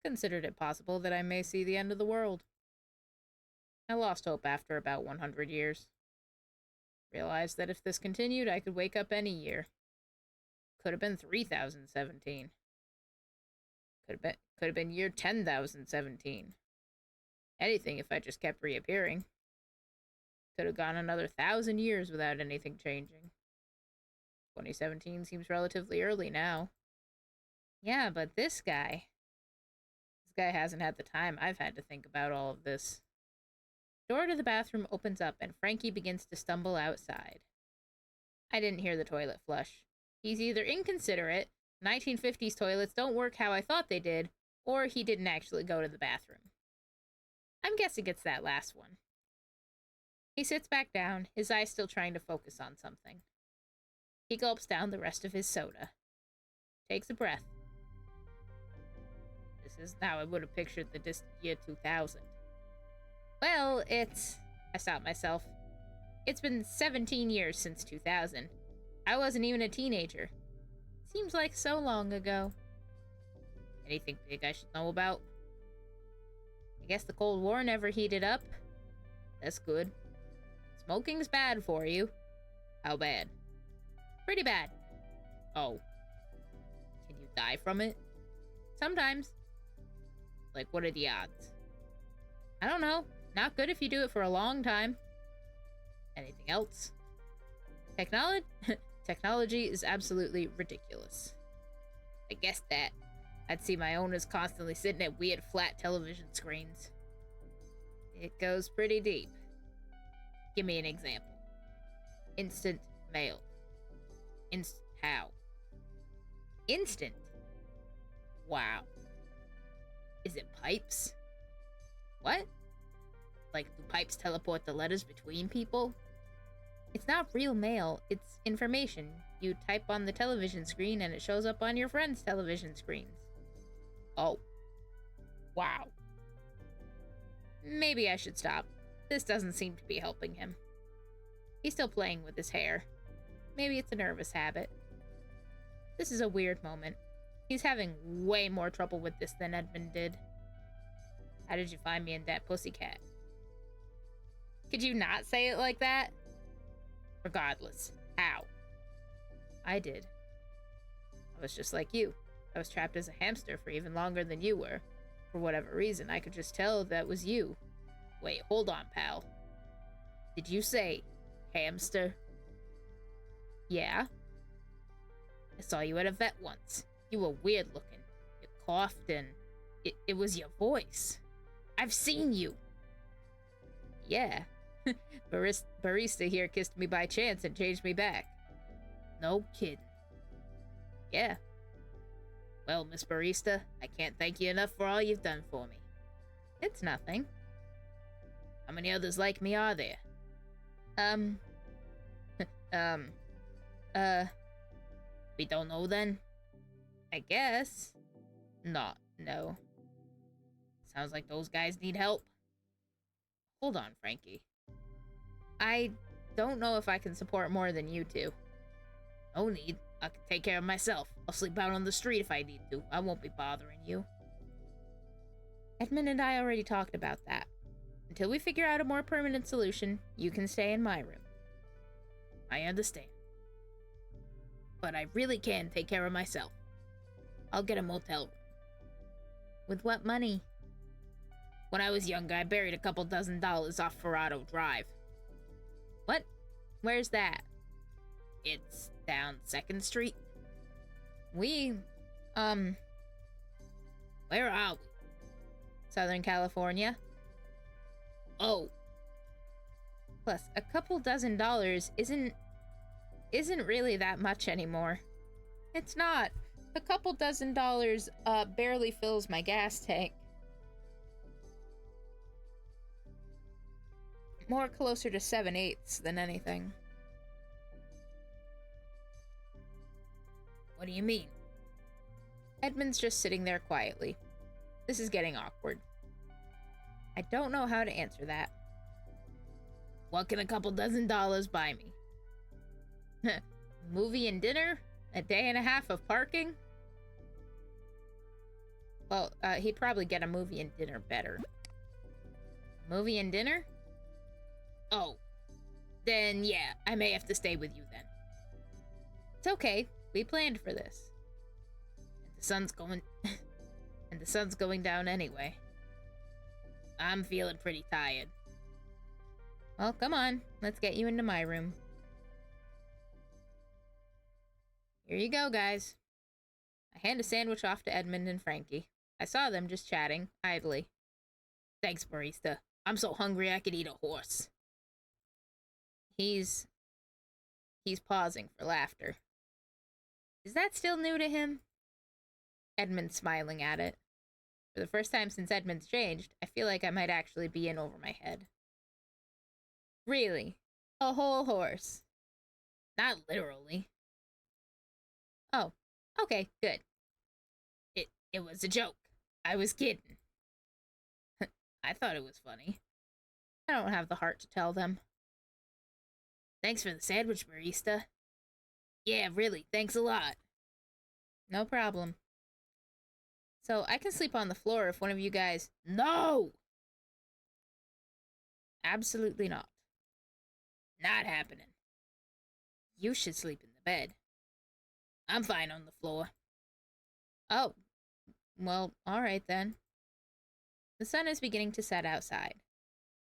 [SPEAKER 1] considered it possible that I may see the end of the world. I lost hope after about 100 years. Realized that if this continued, I could wake up any year. Could have been 3017. Could have been year 10,017. Anything if I just kept reappearing. Could have gone another 1,000 years without anything changing. 2017 seems relatively early now. Yeah, but this guy hasn't had the time I've had to think about all of this. Door to the bathroom opens up and Frankie begins to stumble outside. I didn't hear the toilet flush. He's either inconsiderate, 1950s toilets don't work how I thought they did, or he didn't actually go to the bathroom. I'm guessing it's that last one. He sits back down, his eyes still trying to focus on something. He gulps down the rest of his soda. Takes a breath. This is how I would have pictured the distant year 2000. Well, I stopped myself. It's been 17 years since 2000. I wasn't even a teenager. Seems like so long ago. Anything big I should know about? I guess the Cold War never heated up. That's good. Smoking's bad for you. How bad? Pretty bad. Oh. Can you die from it? Sometimes. Like, what are the odds? I don't know. Not good if you do it for a long time. Anything else? Technology is absolutely ridiculous. I guess that. I'd see my owners constantly sitting at weird flat television screens. It goes pretty deep. Give me an example. Instant mail. How? Instant? Wow. Is it pipes? What? Like, do pipes teleport the letters between people? It's not real mail, it's information. You type on the television screen and it shows up on your friend's television screens. Oh. Wow. Maybe I should stop. This doesn't seem to be helping him. He's still playing with his hair. Maybe it's a nervous habit. This is a weird moment. He's having way more trouble with this than Edmund did. How did you find me in that pussycat? Could you not say it like that? Regardless, how? I did. I was just like you. I was trapped as a hamster for even longer than you were. For whatever reason, I could just tell that was you. Wait, hold on, pal. Did you say hamster? Yeah. I saw you at a vet once. You were weird looking. You coughed and it was your voice. I've seen you. Yeah. Barista here kissed me by chance and changed me back. No kidding. Yeah. Well, Miss Barista, I can't thank you enough for all you've done for me. It's nothing. How many others like me are there? We don't know then? I guess. No. Sounds like those guys need help. Hold on, Frankie. I don't know if I can support more than you two. No need. I can take care of myself. I'll sleep out on the street if I need to. I won't be bothering you. Edmund and I already talked about that. Until we figure out a more permanent solution, you can stay in my room. I understand. But I really can take care of myself. I'll get a motel room. With what money? When I was younger, I buried a couple $dozen off Ferrado Drive. What? Where's that? It's down 2nd Street. Where are we? Southern California. Oh. Plus, a couple $dozen isn't really that much anymore. It's not. A couple $dozen barely fills my gas tank. More closer to 7/8 than anything. What do you mean? Edmund's just sitting there quietly. This is getting awkward. I don't know how to answer that. What can a couple $dozen buy me? Movie and dinner? A day and a half of parking? Well, he'd probably get a movie and dinner better. Movie and dinner? Oh. Then, yeah, I may have to stay with you then. It's okay. We planned for this. And the sun's going... and the sun's going down anyway. I'm feeling pretty tired. Well, come on. Let's get you into my room. Here you go, guys. I hand a sandwich off to Edmund and Frankie. I saw them just chatting, idly. Thanks, barista. I'm so hungry I could eat a horse. He's pausing for laughter. Is that still new to him? Edmund's smiling at it. For the first time since Edmund's changed, I feel like I might actually be in over my head. Really? A whole horse? Not literally. Oh, okay, good. It was a joke. I was kidding. I thought it was funny. I don't have the heart to tell them. Thanks for the sandwich, barista. Yeah, really, thanks a lot. No problem. So, I can sleep on the floor if one of you guys... No! Absolutely not. Not happening. You should sleep in the bed. I'm fine on the floor. Oh. Well, alright then. The sun is beginning to set outside.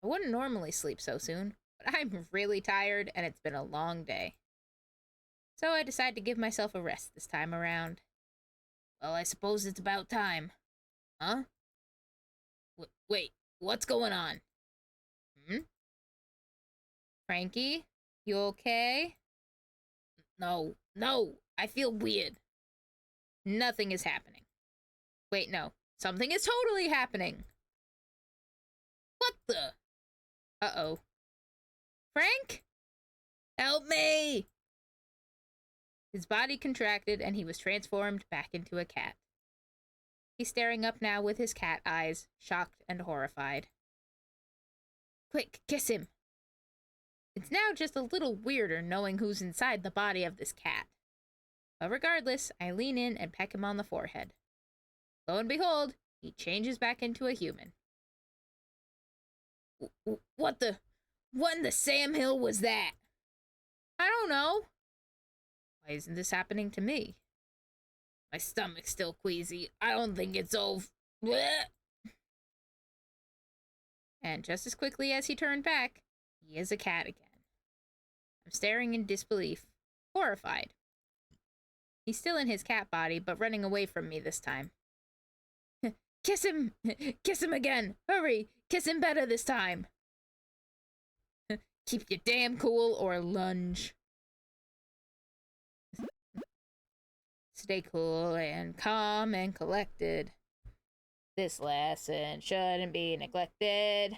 [SPEAKER 1] I wouldn't normally sleep so soon, but I'm really tired and it's been a long day. So I decide to give myself a rest this time around. Well, I suppose it's about time. Huh? Wait, what's going on? Frankie? You okay? No, I feel weird. Nothing is happening. Wait, no. Something is totally happening. What the? Uh-oh. Frank? Help me! His body contracted and he was transformed back into a cat. He's staring up now with his cat eyes, shocked and horrified. Quick, kiss him! It's now just a little weirder knowing who's inside the body of this cat. But regardless, I lean in and peck him on the forehead. Lo and behold, he changes back into a human. What in the Sam Hill was that? I don't know. Why isn't this happening to me? My stomach's still queasy. I don't think it's over. Blech. And just as quickly as he turned back, he is a cat again. I'm staring in disbelief, horrified. He's still in his cat body, but running away from me this time. Kiss him! Kiss him again! Hurry! Kiss him better this time! Keep your damn cool or lunge. Stay cool and calm and collected. This lesson shouldn't be neglected.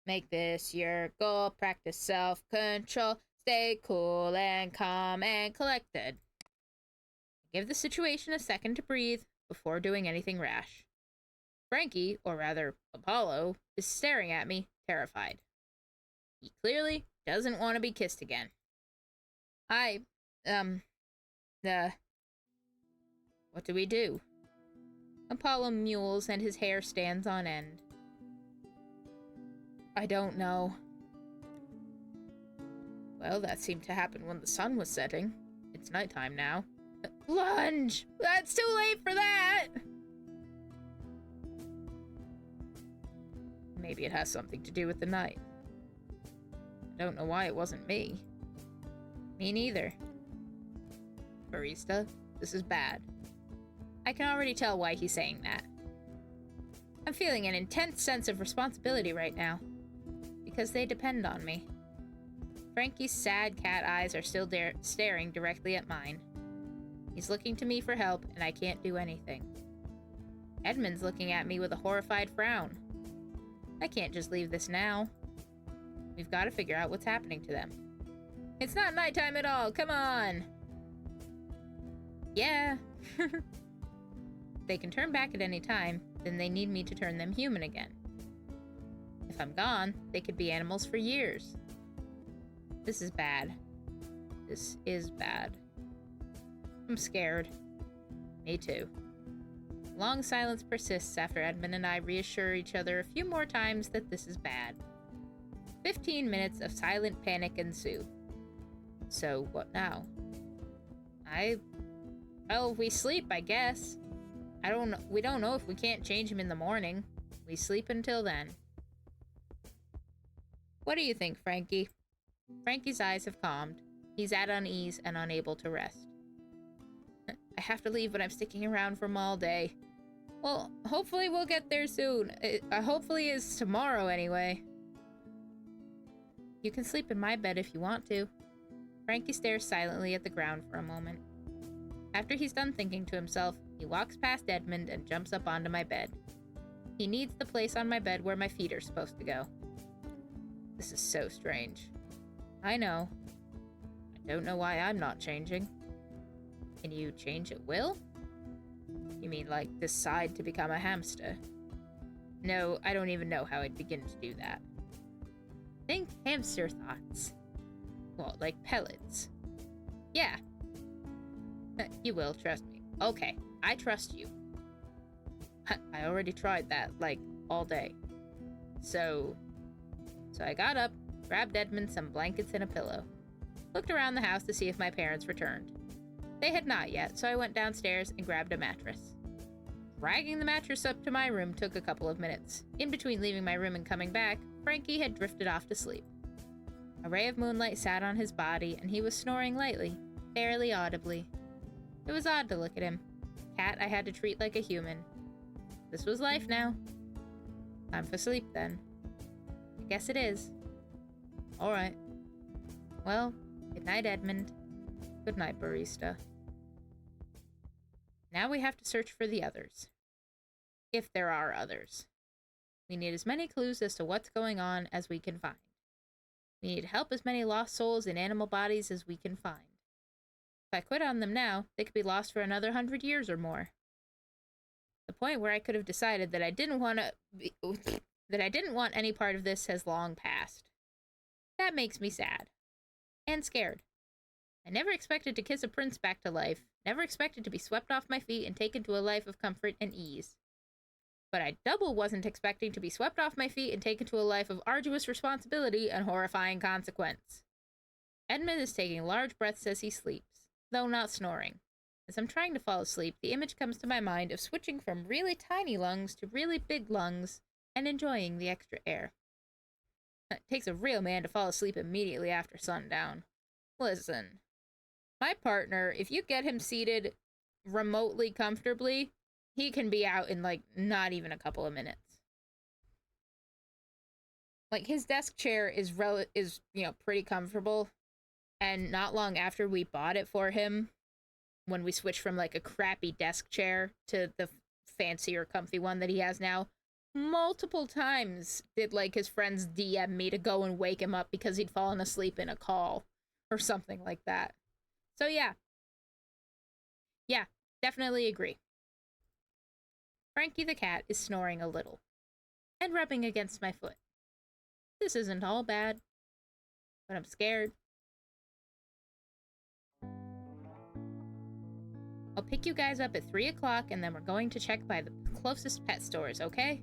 [SPEAKER 1] Make this your goal. Practice self-control. Stay cool and calm and collected. Give the situation a second to breathe before doing anything rash. Frankie, or rather Apollo, is staring at me, terrified. He clearly doesn't want to be kissed again. What do we do? Apollo mewls and his hair stands on end. I don't know. Well, that seemed to happen when the sun was setting. It's nighttime now. Lunge! That's too late for that! Maybe it has something to do with the night. I don't know why it wasn't me. Me neither. Barista, this is bad. I can already tell why he's saying that. I'm feeling an intense sense of responsibility right now. Because they depend on me. Frankie's sad cat eyes are still staring directly at mine. He's looking to me for help, and I can't do anything. Edmund's looking at me with a horrified frown. I can't just leave this now. We've got to figure out what's happening to them. It's not nighttime at all, come on! Yeah. They can turn back at any time, then they need me to turn them human again. If I'm gone, they could be animals for years. This is bad. This is bad. I'm scared. Me too. Long silence persists after Edmund and I reassure each other a few more times that this is bad. 15 minutes of silent panic ensue. So, what now? Well, we sleep, I guess. We don't know if we can't change him in the morning. We sleep until then. What do you think, Frankie? Frankie's eyes have calmed. He's at unease and unable to rest. I have to leave, but I'm sticking around for him all day. Well, hopefully we'll get there soon. Hopefully it's tomorrow anyway. You can sleep in my bed if you want to. Frankie stares silently at the ground for a moment. After he's done thinking to himself, he walks past Edmund and jumps up onto my bed. He needs the place on my bed where my feet are supposed to go. This is so strange. I know. I don't know why I'm not changing. Can you change at will? You mean, like, decide to become a hamster? No, I don't even know how I'd begin to do that. Think hamster thoughts. Well, like pellets. Yeah. You will, trust me. Okay, I trust you. I already tried that, like, all day. So I got up, grabbed Edmund some blankets and a pillow. Looked around the house to see if my parents returned. They had not yet, so I went downstairs and grabbed a mattress. Dragging the mattress up to my room took a couple of minutes. In between leaving my room and coming back, Frankie had drifted off to sleep. A ray of moonlight sat on his body, and he was snoring lightly, barely audibly. It was odd to look at him. Cat I had to treat like a human. This was life now. Time for sleep, then. I guess it is. Alright. Well, good night, Edmund. Good night, Barista. Now we have to search for the others. If there are others. We need as many clues as to what's going on as we can find. We need to help as many lost souls in animal bodies as we can find. If I quit on them now, they could be lost for another 100 years or more. The point where I could have decided that I didn't want any part of this has long passed. That makes me sad. And scared. I never expected to kiss a prince back to life, never expected to be swept off my feet and taken to a life of comfort and ease. But I double wasn't expecting to be swept off my feet and taken to a life of arduous responsibility and horrifying consequence. Edmund is taking large breaths as he sleeps, though not snoring. As I'm trying to fall asleep, the image comes to my mind of switching from really tiny lungs to really big lungs and enjoying the extra air. It takes a real man to fall asleep immediately after sundown. Listen, my partner, if you get him seated remotely comfortably, he can be out in, like, not even a couple of minutes. Like, his desk chair is pretty comfortable, and not long after we bought it for him, when we switched from, like, a crappy desk chair to the fancier, comfy one that he has now, multiple times did, like, his friends DM me to go and wake him up because he'd fallen asleep in a call or something like that. So yeah, definitely agree. Frankie the cat is snoring a little and rubbing against my foot. This isn't all bad, but I'm scared. I'll pick you guys up at 3 o'clock and then we're going to check by the closest pet stores, okay?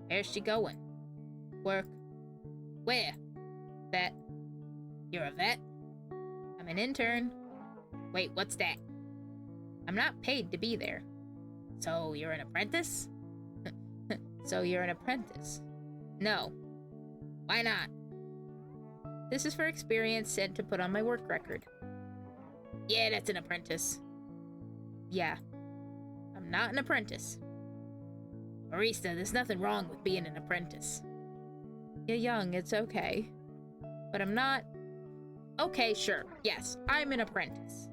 [SPEAKER 1] Where's she going? Work. Where? Vet. You're a vet? I'm an intern. Wait, what's that? I'm not paid to be there. So you're an apprentice? So you're an apprentice? No. Why not? This is for experience sent to put on my work record. Yeah, that's an apprentice. Yeah. I'm not an apprentice. Barista, there's nothing wrong with being an apprentice. You're young, it's okay. But I'm not... Okay, sure. Yes, I'm an apprentice.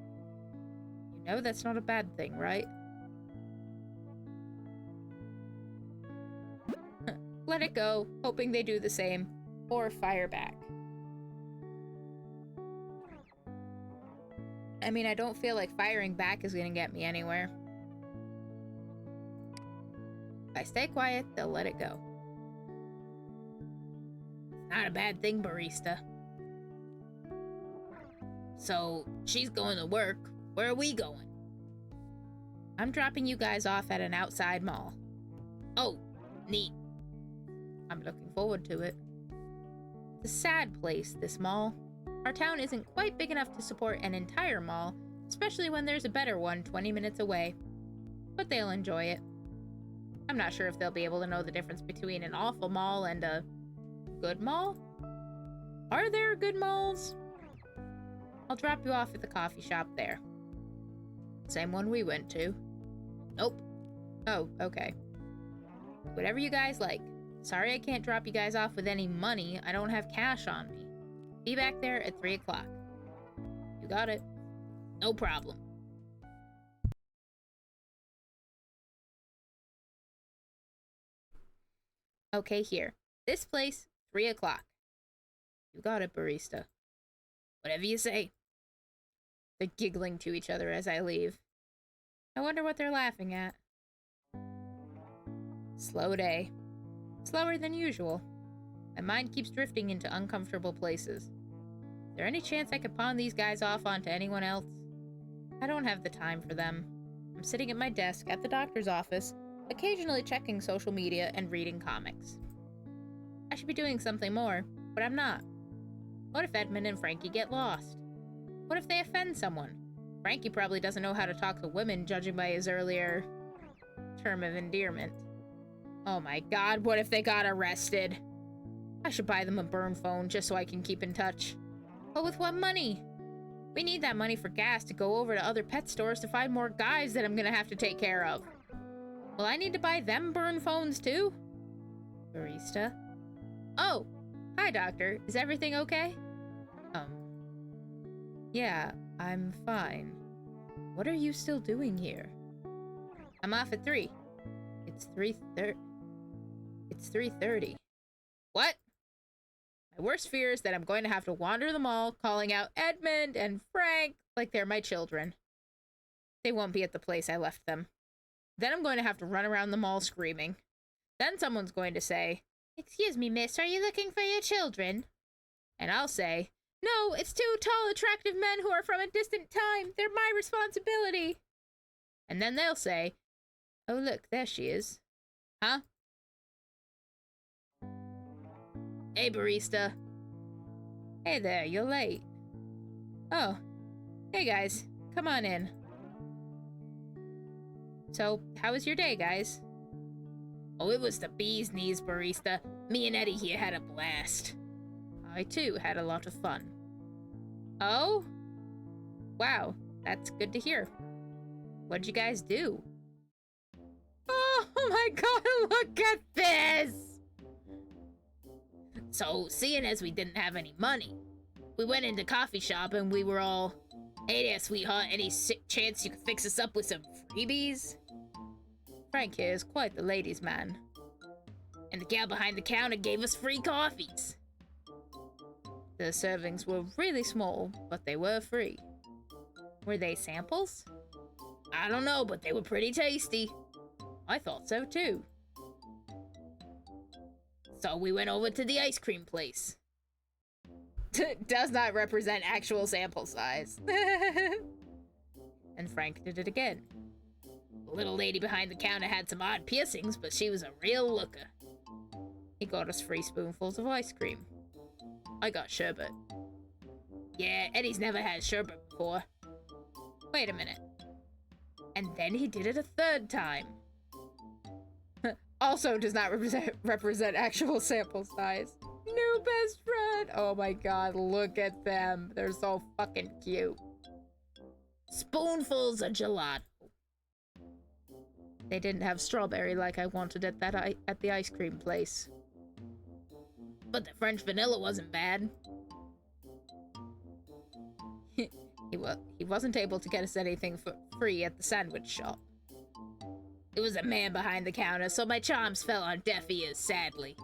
[SPEAKER 1] You know that's not a bad thing, right? Let it go, hoping they do the same. Or fire back. I mean, I don't feel like firing back is gonna get me anywhere. If I stay quiet, they'll let it go. It's not a bad thing, Barista. So, she's going to work. Where are we going? I'm dropping you guys off at an outside mall.
[SPEAKER 3] Oh, neat.
[SPEAKER 1] I'm looking forward to it. It's a sad place, this mall. Our town isn't quite big enough to support an entire mall, especially when there's a better one 20 minutes away. But they'll enjoy it. I'm not sure if they'll be able to know the difference between an awful mall and a good mall? Are there good malls? I'll drop you off at the coffee shop there. Same one we went to.
[SPEAKER 3] Nope.
[SPEAKER 1] Oh, okay. Whatever you guys like. Sorry I can't drop you guys off with any money. I don't have cash on me. Be back there at 3 o'clock. You got it.
[SPEAKER 3] No problem.
[SPEAKER 1] Okay, here. This place, 3 o'clock. You got it, barista.
[SPEAKER 3] Whatever you say.
[SPEAKER 1] They're giggling to each other as I leave. I wonder what they're laughing at. Slow day. Slower than usual. My mind keeps drifting into uncomfortable places. Is there any chance I could pawn these guys off onto anyone else? I don't have the time for them. I'm sitting at my desk at the doctor's office, occasionally checking social media and reading comics. I should be doing something more, but I'm not. What if Edmund and Frankie get lost? What if they offend someone? Frankie probably doesn't know how to talk to women, judging by his earlier term of endearment. Oh my god, what if they got arrested? I should buy them a burn phone just so I can keep in touch. But with what money? We need that money for gas to go over to other pet stores to find more guys that I'm gonna have to take care of. Will I need to buy them burn phones too? Barista? Oh! Hi, doctor. Is everything okay? Yeah, I'm fine. What are you still doing here? I'm off at 3. It's 3:30. It's 3:30. What? My worst fear is that I'm going to have to wander the mall calling out Edmund and Frank like they're my children. They won't be at the place I left them. Then I'm going to have to run around the mall screaming. Then someone's going to say, "Excuse me, miss, are you looking for your children?" And I'll say, "No, it's 2 tall, attractive men who are from a distant time. They're my responsibility." And then they'll say, "Oh, look, there she is." Huh?
[SPEAKER 3] Hey, barista.
[SPEAKER 1] Hey there, you're late. Oh, hey guys, come on in. So, how was your day, guys?
[SPEAKER 3] Oh, it was the bee's knees, barista. Me and Eddie here had a blast.
[SPEAKER 1] I too had a lot of fun. Oh? Wow, that's good to hear. What'd you guys do? Oh my god, look at this!
[SPEAKER 3] So, seeing as we didn't have any money, we went into coffee shop and we were all, "Hey there, sweetheart, any chance you could fix us up with some freebies?"
[SPEAKER 1] Frank here is quite the ladies' man.
[SPEAKER 3] And the gal behind the counter gave us free coffees.
[SPEAKER 1] The servings were really small, but they were free. Were they samples?
[SPEAKER 3] I don't know, but they were pretty tasty.
[SPEAKER 1] I thought so too.
[SPEAKER 3] So we went over to the ice cream place.
[SPEAKER 1] Does not represent actual sample size. And Frank did it again.
[SPEAKER 3] The little lady behind the counter had some odd piercings, but she was a real looker.
[SPEAKER 1] He got us free spoonfuls of ice cream. I got sherbet.
[SPEAKER 3] Yeah, Eddie's never had sherbet before.
[SPEAKER 1] Wait a minute. And then he did it a 3rd time. Also does not represent actual sample size. New best friend! Oh my god, look at them. They're so fucking cute.
[SPEAKER 3] Spoonfuls of gelato.
[SPEAKER 1] They didn't have strawberry like I wanted at the ice cream place.
[SPEAKER 3] But the French vanilla wasn't bad.
[SPEAKER 1] He wasn't able to get us anything for free at the sandwich shop.
[SPEAKER 3] It was a man behind the counter, so my charms fell on deaf ears, sadly.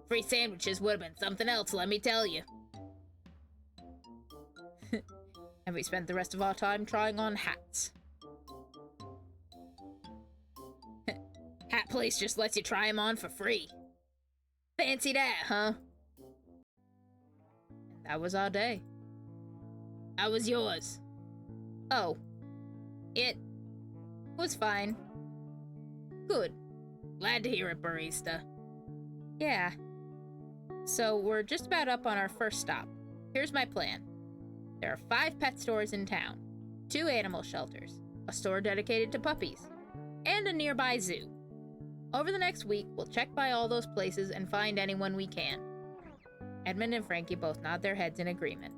[SPEAKER 3] Free sandwiches would have been something else, let me tell you.
[SPEAKER 1] And we spent the rest of our time trying on hats.
[SPEAKER 3] Hat place just lets you try them on for free. Fancy that, huh?
[SPEAKER 1] And that was our day.
[SPEAKER 3] How was yours?
[SPEAKER 1] Oh. It
[SPEAKER 3] Was fine. Good. Glad to hear it, barista. Yeah. So we're just about up on our first stop. Here's my plan. There are 5 pet stores in town, 2 animal shelters, a store dedicated to puppies, and a nearby zoo. Over the next week, we'll check by all those places and find anyone we can. Edmund and Frankie both nod their heads in agreement.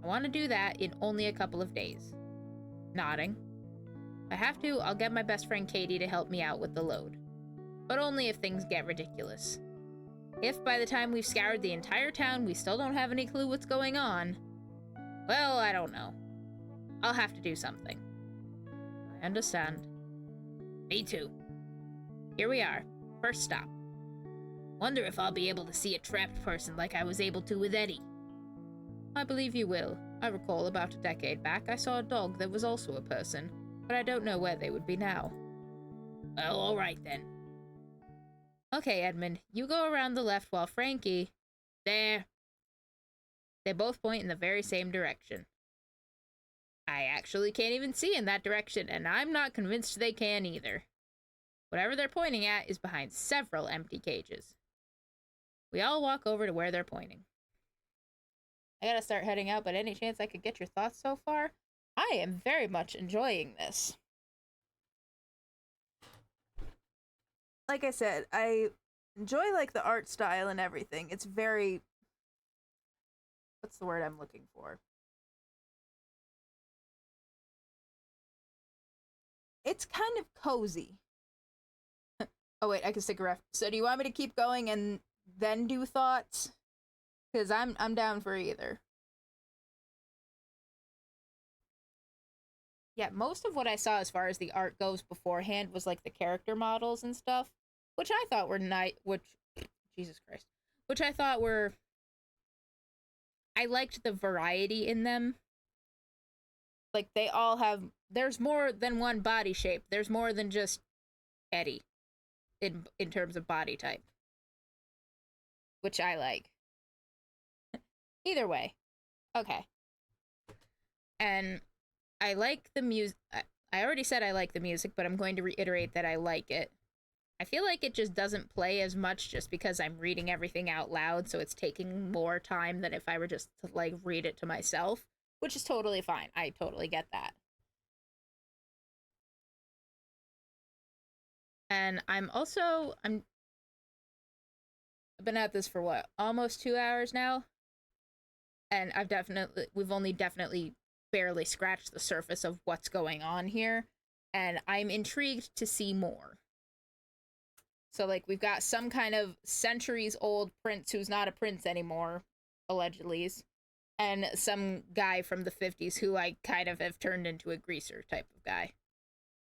[SPEAKER 3] I want to do that in only a couple of days. Nodding. If I have to, I'll get my best friend Katie to help me out with the load. But only if things get ridiculous. If by the time we've scoured the entire town we still don't have any clue what's going on, well, I don't know. I'll have to do something. I understand. Me too. Here we are. First stop. Wonder if I'll be able to see a trapped person like I was able to with Eddie. I believe you will. I recall about a decade back I saw a dog that was also a person, but I don't know where they would be now. Well, alright then. Okay, Edmund, you go around the left while Frankie... There. They both point in the very same direction. I actually can't even see in that direction, and I'm not convinced they can either. Whatever they're pointing at is behind several empty cages. We all walk over to where they're pointing. I gotta start heading out, but any chance I could get your thoughts so far? I am very much enjoying this.
[SPEAKER 1] Like I said, I enjoy, like, the art style and everything. It's very... What's the word I'm looking for? It's kind of cozy. Oh, wait, I can stick a ref. So do you want me to keep going and then do thoughts? Because I'm down for either.
[SPEAKER 3] Yeah, most of what I saw as far as the art goes beforehand was like the character models and stuff, which I thought were Jesus Christ. Which I thought were... I liked the variety in them. Like, they all have... There's more than one body shape. There's more than just Eddie in terms of body type. Which I like. Either way. Okay. And I like the music. I already said I like the music, but I'm going to reiterate that I like it. I feel like it just doesn't play as much just because I'm reading everything out loud, so it's taking more time than if I were just to, like, read it to myself, which is totally fine. I totally get that. And I've been at this for what, almost 2 hours now? And we've only definitely barely scratched the surface of what's going on here, and I'm intrigued to see more. So, like, we've got some kind of centuries-old prince who's not a prince anymore, allegedly, and some guy from the 50s who I kind of have turned into a greaser type of guy.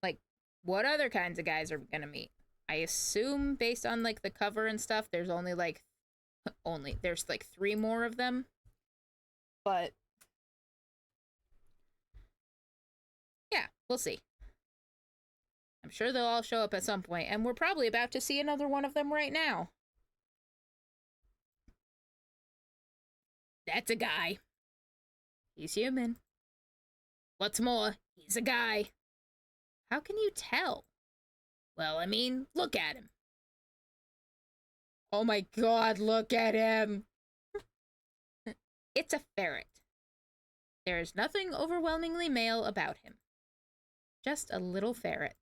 [SPEAKER 3] Like, what other kinds of guys are we gonna meet? I assume, based on, like, the cover and stuff, there's there's 3 more of them. But yeah, we'll see. I'm sure they'll all show up at some point, and we're probably about to see another one of them right now. That's a guy. He's human. What's more, he's a guy. How can you tell? Well, I mean, look at him. Oh my god, look at him! It's a ferret. There is nothing overwhelmingly male about him. Just a little ferret.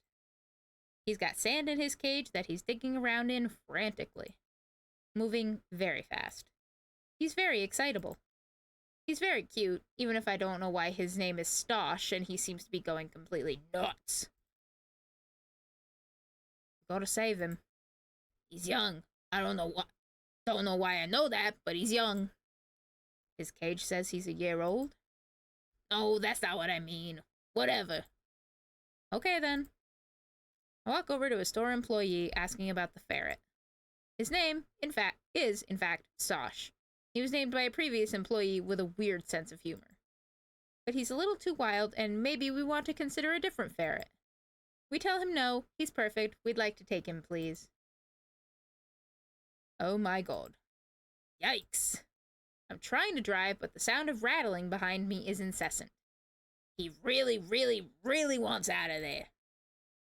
[SPEAKER 3] He's got sand in his cage that he's digging around in frantically, moving very fast. He's very excitable. He's very cute, even if I don't know why his name is Stosh and he seems to be going completely nuts. Gotta save him. He's young. I don't know why I know that, but he's young. His cage says he's a year old. No, that's not what I mean. Whatever. Okay, then. I walk over to a store employee asking about the ferret. His name, is in fact, Stosh. He was named by a previous employee with a weird sense of humor. But he's a little too wild, and maybe we want to consider a different ferret. We tell him no, he's perfect, we'd like to take him, please. Oh my god. Yikes. I'm trying to drive, but the sound of rattling behind me is incessant. He really, really, really wants out of there.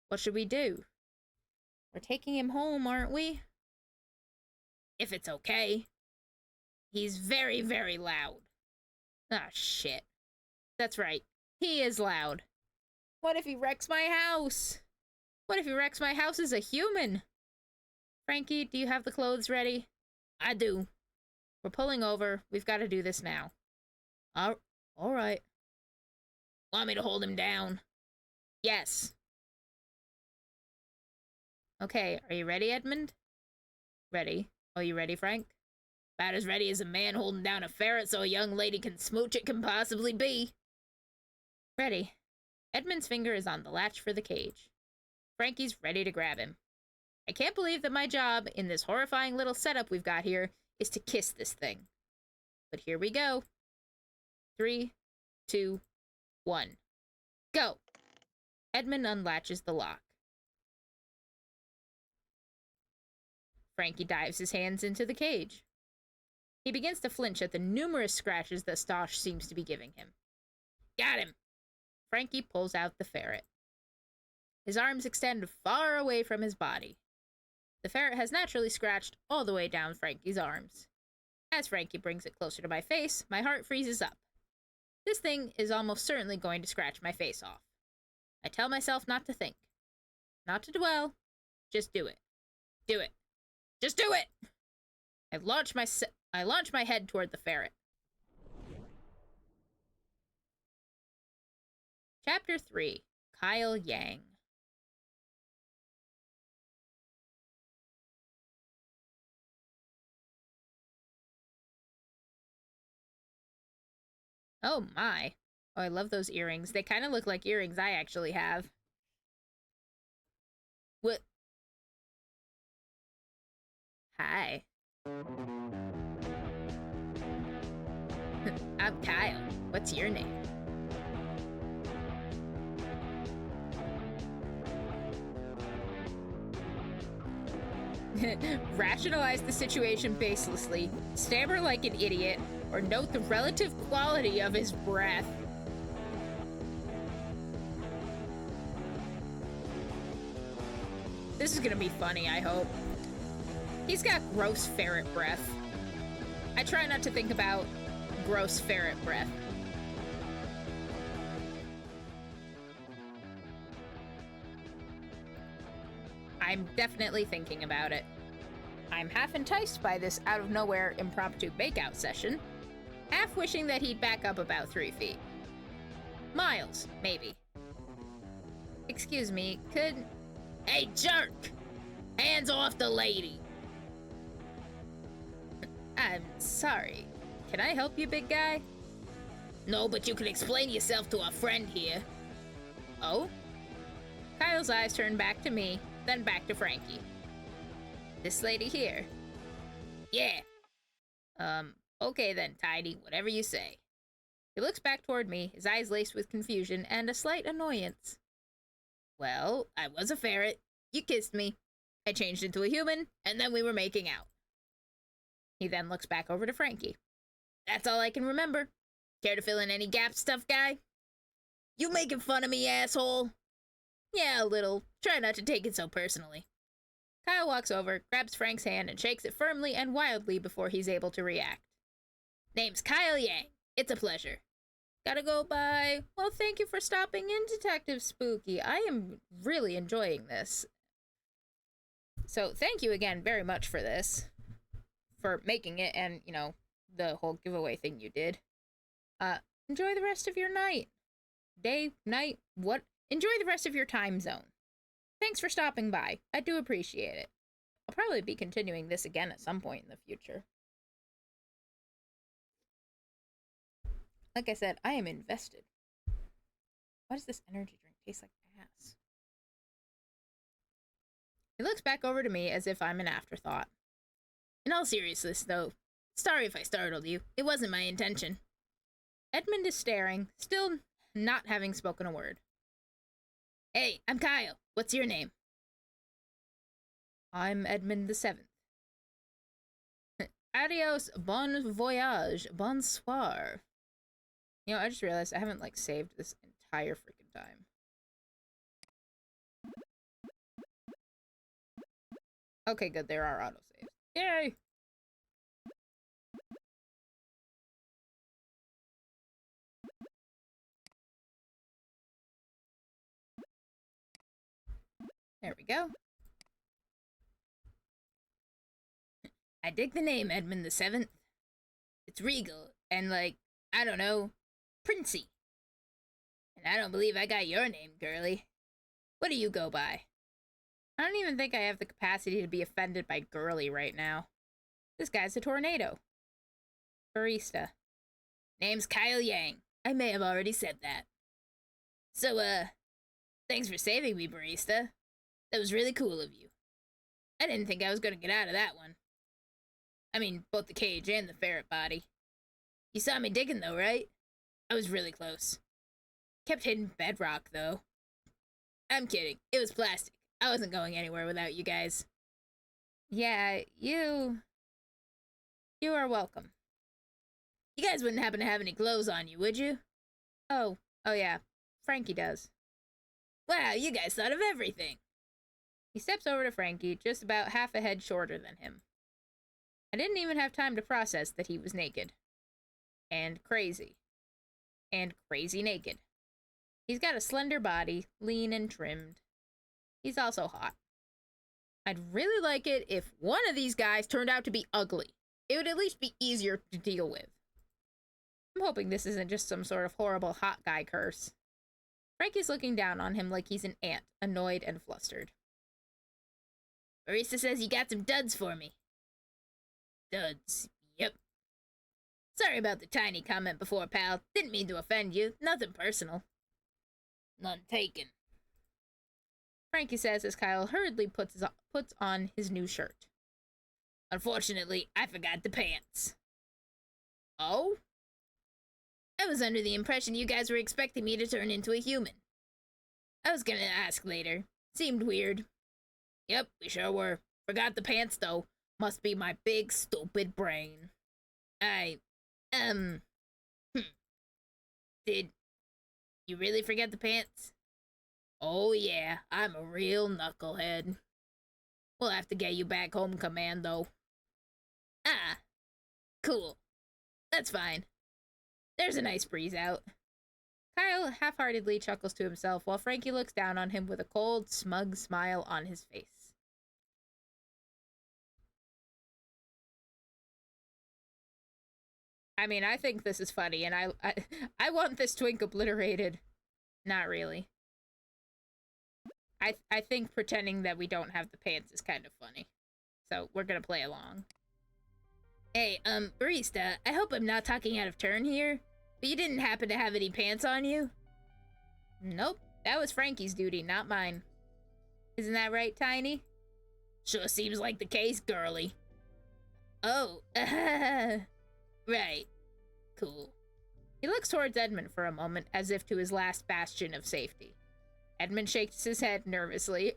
[SPEAKER 3] What should we do? We're taking him home, aren't we? If it's okay. He's very, very loud. Ah, shit. That's right. He is loud. What if he wrecks my house? What if he wrecks my house as a human? Frankie, do you have the clothes ready? I do. We're pulling over. We've got to do this now. All right. Want me to hold him down? Yes. Okay, are you ready, Edmund? Ready. Oh, you ready, Frank? About as ready as a man holding down a ferret so a young lady can smooch it can possibly be. Ready. Edmund's finger is on the latch for the cage. Frankie's ready to grab him. I can't believe that my job in this horrifying little setup we've got here is to kiss this thing. But here we go. 3, 2, 1. Go! Edmund unlatches the lock. Frankie dives his hands into the cage. He begins to flinch at the numerous scratches that Stosh seems to be giving him. Got him! Frankie pulls out the ferret. His arms extend far away from his body. The ferret has naturally scratched all the way down Frankie's arms. As Frankie brings it closer to my face, my heart freezes up. This thing is almost certainly going to scratch my face off. I tell myself not to think. Not to dwell. Just do it. Do it. Just do it! I launch my head toward the ferret. Chapter 3. Kyle Yang. Oh my. Oh, I love those earrings. They kind of look like earrings I actually have. What? Hi. I'm Kyle. What's your name? Rationalize the situation baselessly, stammer like an idiot, or note the relative quality of his breath. This is gonna be funny, I hope. He's got gross ferret breath. I try not to think about gross ferret breath. I'm definitely thinking about it. I'm half enticed by this out-of-nowhere impromptu makeout session, half wishing that he'd back up about 3 feet. Miles, maybe. Excuse me, could... Hey, jerk! Hands off the lady! I'm sorry. Can I help you, big guy? No, but you can explain yourself to a friend here. Oh? Kyle's eyes turn back to me, then back to Frankie. This lady here? Yeah. Okay then, Tidy, whatever you say. He looks back toward me, his eyes laced with confusion and a slight annoyance. Well, I was a ferret. You kissed me. I changed into a human, and then we were making out. He then looks back over to Frankie. That's all I can remember. Care to fill in any gaps, tough guy? You making fun of me, asshole? Yeah, a little. Try not to take it so personally. Kyle walks over, grabs Frank's hand, and shakes it firmly and wildly before he's able to react. Name's Kyle Yang. It's a pleasure. Gotta go, bye. Well, thank you for stopping in, Detective Spooky. I am really enjoying this. So, thank you again very much for this. For making it and, you know, the whole giveaway thing you did. Enjoy the rest of your night. Day, night, what? Enjoy the rest of your time zone. Thanks for stopping by. I do appreciate it. I'll probably be continuing this again at some point in the future. Like I said, I am invested. Why does this energy drink taste like ass? He looks back over to me as if I'm an afterthought. In all seriousness, though, sorry if I startled you. It wasn't my intention. Edmund is staring, still not having spoken a word. Hey, I'm Kyle. What's your name? I'm Edmund the 7th. Adios, bon voyage, bonsoir. You know, I just realized I haven't, like, saved this entire freaking time. Okay, good. There are autosaves. Yay! There we go. I dig the name, Edmund the Seventh. It's regal and, like, I don't know, princey. And I don't believe I got your name, girly. What do you go by? I don't even think I have the capacity to be offended by girly right now. This guy's a tornado. Barista. Name's Kyle Yang. I may have already said that. So, thanks for saving me, barista. That was really cool of you. I didn't think I was gonna get out of that one. I mean, both the cage and the ferret body. You saw me digging, though, right? I was really close. Kept hitting bedrock, though. I'm kidding. It was plastic. I wasn't going anywhere without you guys. Yeah, you are welcome. You guys wouldn't happen to have any clothes on you, would you? Oh yeah. Frankie does. Wow, you guys thought of everything. He steps over to Frankie, just about half a head shorter than him. I didn't even have time to process that he was naked. And crazy. And crazy naked. He's got a slender body, lean and trimmed. He's also hot. I'd really like it if one of these guys turned out to be ugly. It would at least be easier to deal with. I'm hoping this isn't just some sort of horrible hot guy curse. Frankie's looking down on him like he's an ant, annoyed and flustered. Barista says you got some duds for me. Duds, yep. Sorry about the tiny comment before, pal. Didn't mean to offend you. Nothing personal. None taken. Frankie says as Kyle hurriedly puts on his new shirt. Unfortunately, I forgot the pants. Oh? I was under the impression you guys were expecting me to turn into a human. I was gonna ask later. Seemed weird. Yep, we sure were. Forgot the pants, though. Must be my big, stupid brain. Did you really forget the pants? Oh yeah, I'm a real knucklehead. We'll have to get you back home, Commando. Ah, cool. That's fine. There's a nice breeze out. Kyle half-heartedly chuckles to himself while Frankie looks down on him with a cold, smug smile on his face. I mean, I think this is funny, and I want this twink obliterated. Not really. I think pretending that we don't have the pants is kind of funny. So, we're gonna play along. Hey, barista, I hope I'm not talking out of turn here, but you didn't happen to have any pants on you? Nope, that was Frankie's duty, not mine. Isn't that right, Tiny? Sure seems like the case, girly. Oh, right. Cool. He looks towards Edmund for a moment, as if to his last bastion of safety. Edmund shakes his head nervously.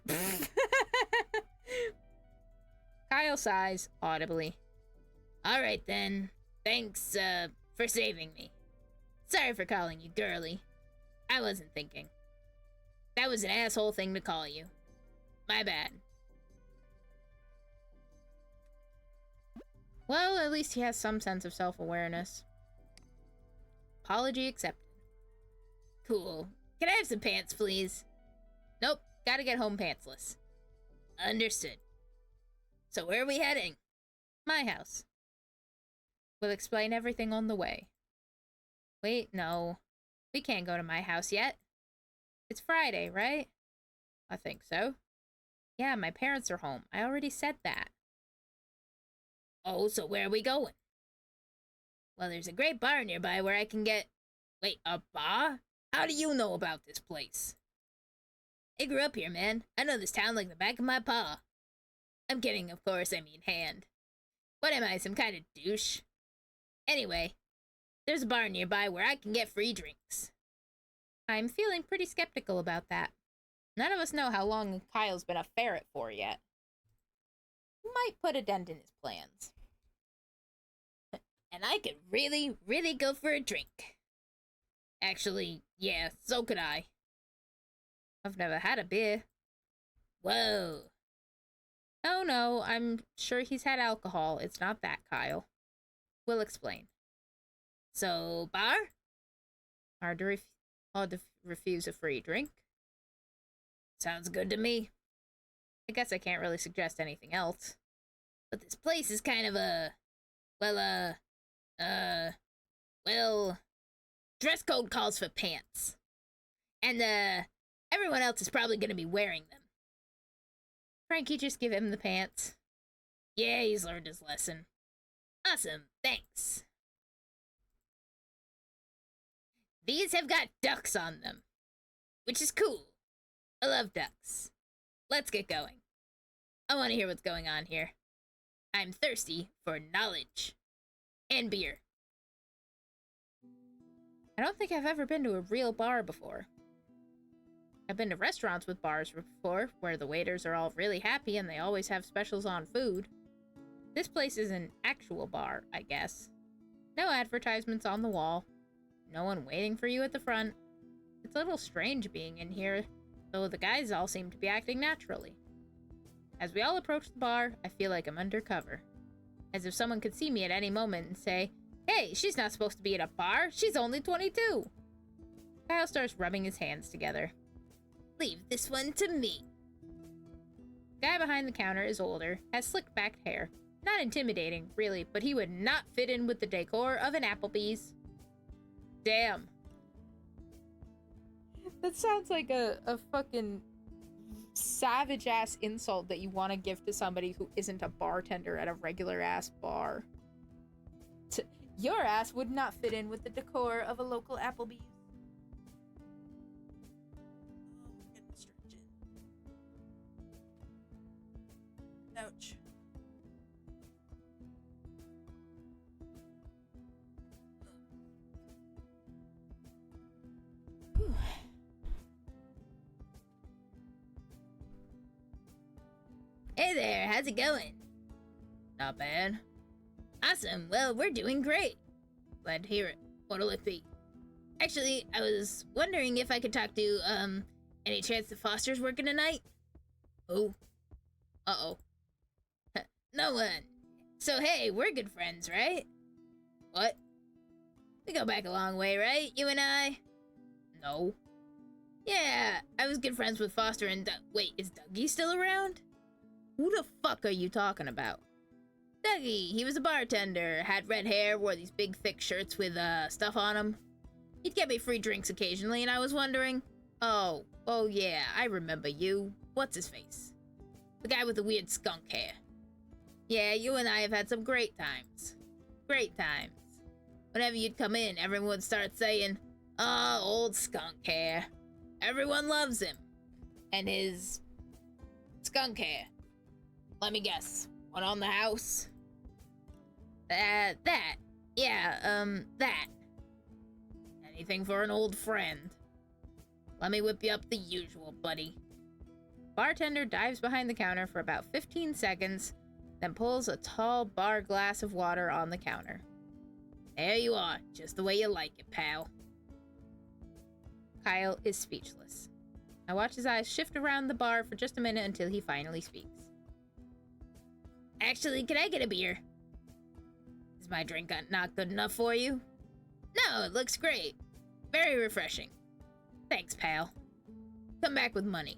[SPEAKER 3] Kyle sighs audibly. Alright then. Thanks, for saving me. Sorry for calling you girly. I wasn't thinking. That was an asshole thing to call you. My bad. Well, at least he has some sense of self-awareness. Apology accepted. Cool. Can I have some pants, please? Nope. Gotta get home pantsless. Understood. So where are we heading? My house. We'll explain everything on the way. Wait, no. We can't go to my house yet. It's Friday, right? I think so. Yeah, my parents are home. I already said that. Oh, so where are we going? Well, there's a great bar nearby where I can get... Wait, a bar? How do you know about this place? I grew up here, man. I know this town like the back of my paw. I'm kidding, of course, I mean hand. What am I, some kind of douche? Anyway, there's a bar nearby where I can get free drinks. I'm feeling pretty skeptical about that. None of us know how long Kyle's been a ferret for yet. Might put a dent in his plans. And I could really, really go for a drink. Actually, yeah, so could I. I've never had a beer. Whoa. Oh no, I'm sure he's had alcohol. It's not that, Kyle. We'll explain. So, bar? Hard to refuse a free drink. Sounds good to me. I guess I can't really suggest anything else. But this place is kind of well, dress code calls for pants. And, everyone else is probably gonna be wearing them. Frankie, just give him the pants. Yeah, he's learned his lesson. Awesome, thanks. These have got ducks on them, which is cool. I love ducks. Let's get going. I want to hear what's going on here. I'm thirsty for knowledge. And beer. I don't think I've ever been to a real bar before. I've been to restaurants with bars before, where the waiters are all really happy and they always have specials on food. This place is an actual bar, I guess. No advertisements on the wall. No one waiting for you at the front. It's a little strange being in here, though the guys all seem to be acting naturally. As we all approach the bar, I feel like I'm undercover. As if someone could see me at any moment and say, "Hey, she's not supposed to be at a bar. She's only 22. Kyle starts rubbing his hands together. Leave this one to me. The guy behind the counter is older, has slicked back hair. Not intimidating, really, but he would not fit in with the decor of an Applebee's. Damn. That sounds like a fucking savage-ass insult that you want to give to somebody who isn't a bartender at a regular-ass bar. Your ass would not fit in with the decor of a local Applebee's. Ouch. Whew. Hey there, how's it going? Not bad. Awesome, well, we're doing great. Glad to hear it. What'll it be? Actually, I was wondering if I could talk to, any chance that Foster's working tonight? Who? Uh-oh. No one. So, hey, we're good friends, right? What? We go back a long way, right? You and I? No. Yeah, I was good friends with Foster and wait, is Dougie still around? Who the fuck are you talking about? Dougie, he was a bartender, had red hair, wore these big thick shirts with, stuff on them. He'd get me free drinks occasionally, and I was wondering... Oh yeah, I remember you. What's his face? The guy with the weird skunk hair. Yeah, you and I have had some great times. Great times. Whenever you'd come in, everyone would start saying, "Oh, old skunk hair." Everyone loves him. And his... skunk hair. Let me guess. One on the house? That. Yeah, that. Anything for an old friend. Let me whip you up the usual, buddy. Bartender dives behind the counter for about 15 seconds, then pulls a tall bar glass of water on the counter. There you are, just the way you like it, pal. Kyle is speechless. I watch his eyes shift around the bar for just a minute until he finally speaks. Actually, can I get a beer? Is my drink not good enough for you? No, it looks great. Very refreshing. Thanks, pal. Come back with money.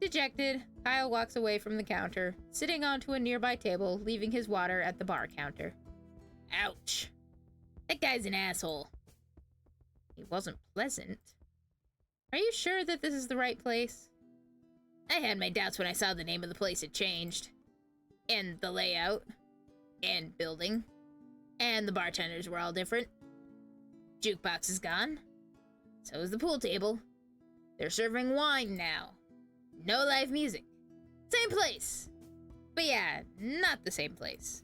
[SPEAKER 3] Dejected, Kyle walks away from the counter, sitting onto a nearby table, leaving his water at the bar counter. Ouch. That guy's an asshole. He wasn't pleasant. Are you sure that this is the right place? I had my doubts when I saw the name of the place had changed. And the layout. And building. And the bartenders were all different. Jukebox is gone. So is the pool table. They're serving wine now. No live music. Same place. But yeah, not the same place.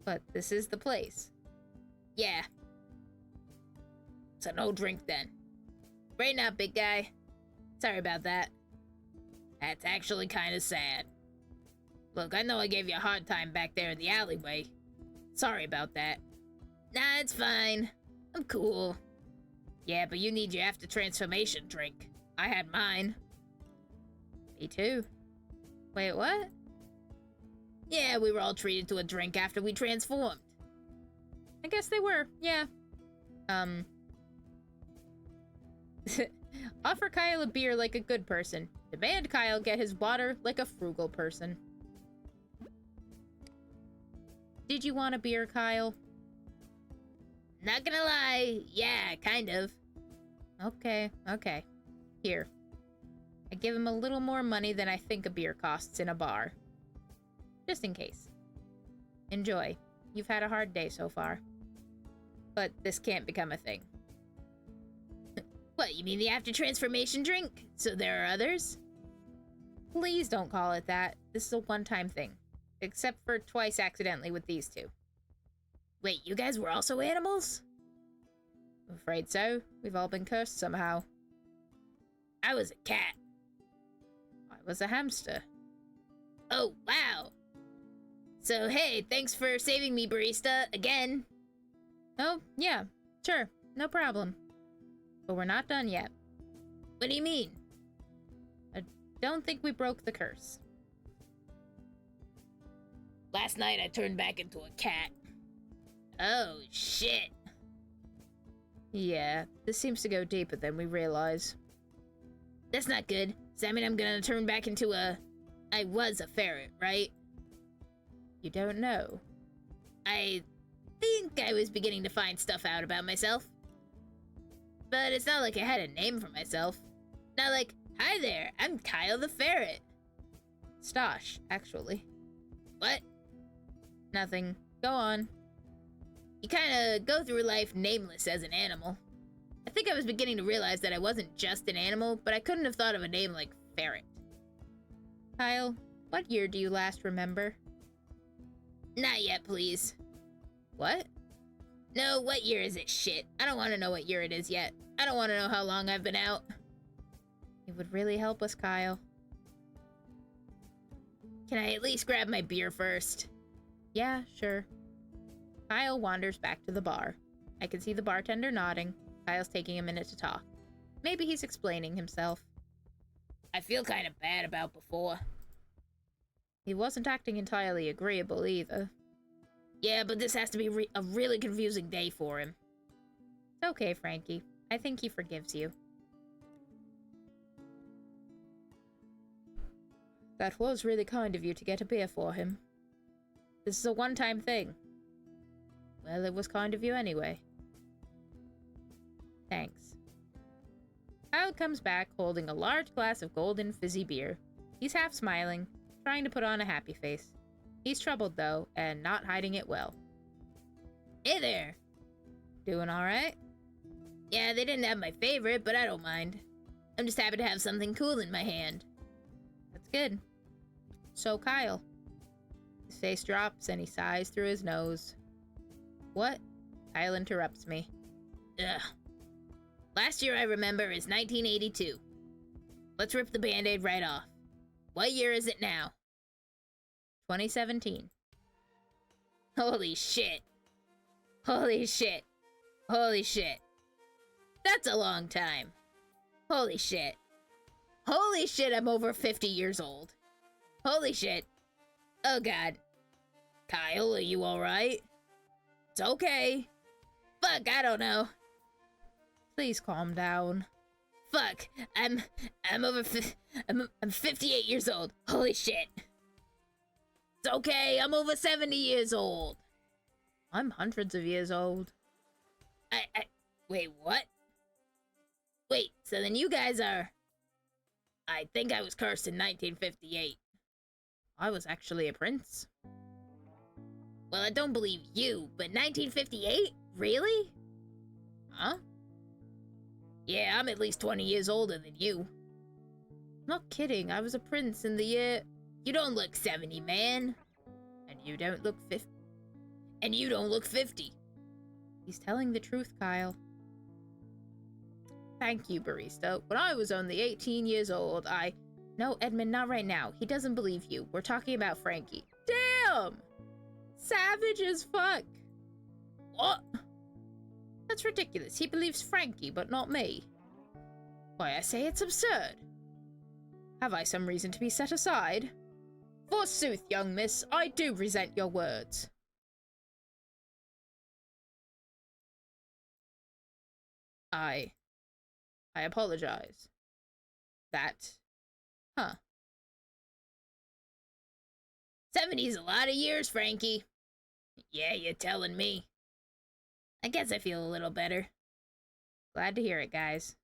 [SPEAKER 3] But this is the place. Yeah. So no drink then. Straighten up, big guy. Sorry about that. That's actually kind of sad. Look, I know I gave you a hard time back there in the alleyway. Sorry about that. Nah, it's fine. I'm cool. Yeah, but you need your after transformation drink. I had mine. Me too. Wait, what? Yeah, we were all treated to a drink after we transformed. I guess they were, yeah. Offer Kyle a beer like a good person. Demand Kyle get his water like a frugal person. Did you want a beer, Kyle? Not gonna lie, yeah, kind of. Okay. Here. I give him a little more money than I think a beer costs in a bar. Just in case. Enjoy. You've had a hard day so far. But this can't become a thing. What, you mean the after-transformation drink? So there are others? Please don't call it that. This is a one-time thing. Except for twice accidentally with these two. Wait, you guys were also animals? I'm afraid so. We've all been cursed somehow. I was a cat. I was a hamster. Oh, wow. So, hey, thanks for saving me, barista, again. Oh, yeah, sure, no problem. But we're not done yet. What do you mean? I don't think we broke the curse. Last night I turned back into a cat. Oh, shit. Yeah, this seems to go deeper than we realize. That's not good. Does that mean I'm gonna turn back into I was a ferret, right? You don't know. I think I was beginning to find stuff out about myself. But it's not like I had a name for myself. Not like, hi there, I'm Kyle the Ferret. Stosh, actually. What? Nothing. Go on. You kinda go through life nameless as an animal. I think I was beginning to realize that I wasn't just an animal, but I couldn't have thought of a name like Ferret. Kyle, what year do you last remember? Not yet, please. What? No, what year is it? Shit. I don't want to know what year it is yet. I don't want to know how long I've been out. It would really help us, Kyle. Can I at least grab my beer first? Yeah, sure. Kyle wanders back to the bar. I can see the bartender nodding. Kyle's taking a minute to talk. Maybe he's explaining himself. I feel kind of bad about before. He wasn't acting entirely agreeable either. Yeah, but this has to be a really confusing day for him. It's okay, Frankie. I think he forgives you. That was really kind of you to get a beer for him. This is a one-time thing. Well, it was kind of you anyway. Thanks. Kyle comes back holding a large glass of golden fizzy beer. He's half smiling, trying to put on a happy face. He's troubled, though, and not hiding it well. Hey there! Doing alright? Yeah, they didn't have my favorite, but I don't mind. I'm just happy to have something cool in my hand. That's good. So, Kyle. His face drops and he sighs through his nose. What? Kyle interrupts me. Ugh. Last year I remember is 1982. Let's rip the band-aid right off. What year is it now? 2017. Holy shit. Holy shit. Holy shit. That's a long time. Holy shit. Holy shit, I'm over 50 years old. Holy shit. Oh god. Kyle, are you alright? It's okay. Fuck, I don't know. Please calm down. Fuck, I'm 58 years old. Holy shit. It's okay, I'm over 70 years old. I'm hundreds of years old. Wait, what? Wait, so then you guys are... I think I was cursed in 1958. I was actually a prince. Well, I don't believe you, but 1958? Really? Huh? Yeah, I'm at least 20 years older than you. Not kidding, I was a prince in the year... You don't look 70, man. And you don't look 50. And you don't look 50. He's telling the truth, Kyle. Thank you, barista. When I was only 18 years old, No, Edmund, not right now. He doesn't believe you. We're talking about Frankie. Damn! Savage as fuck. What? That's ridiculous. He believes Frankie, but not me. Why, I say it's absurd. Have I some reason to be set aside? Forsooth, young miss, I do resent your words. I apologize. That... Huh. 70's a lot of years, Frankie. Yeah, you're telling me. I guess I feel a little better. Glad to hear it, guys.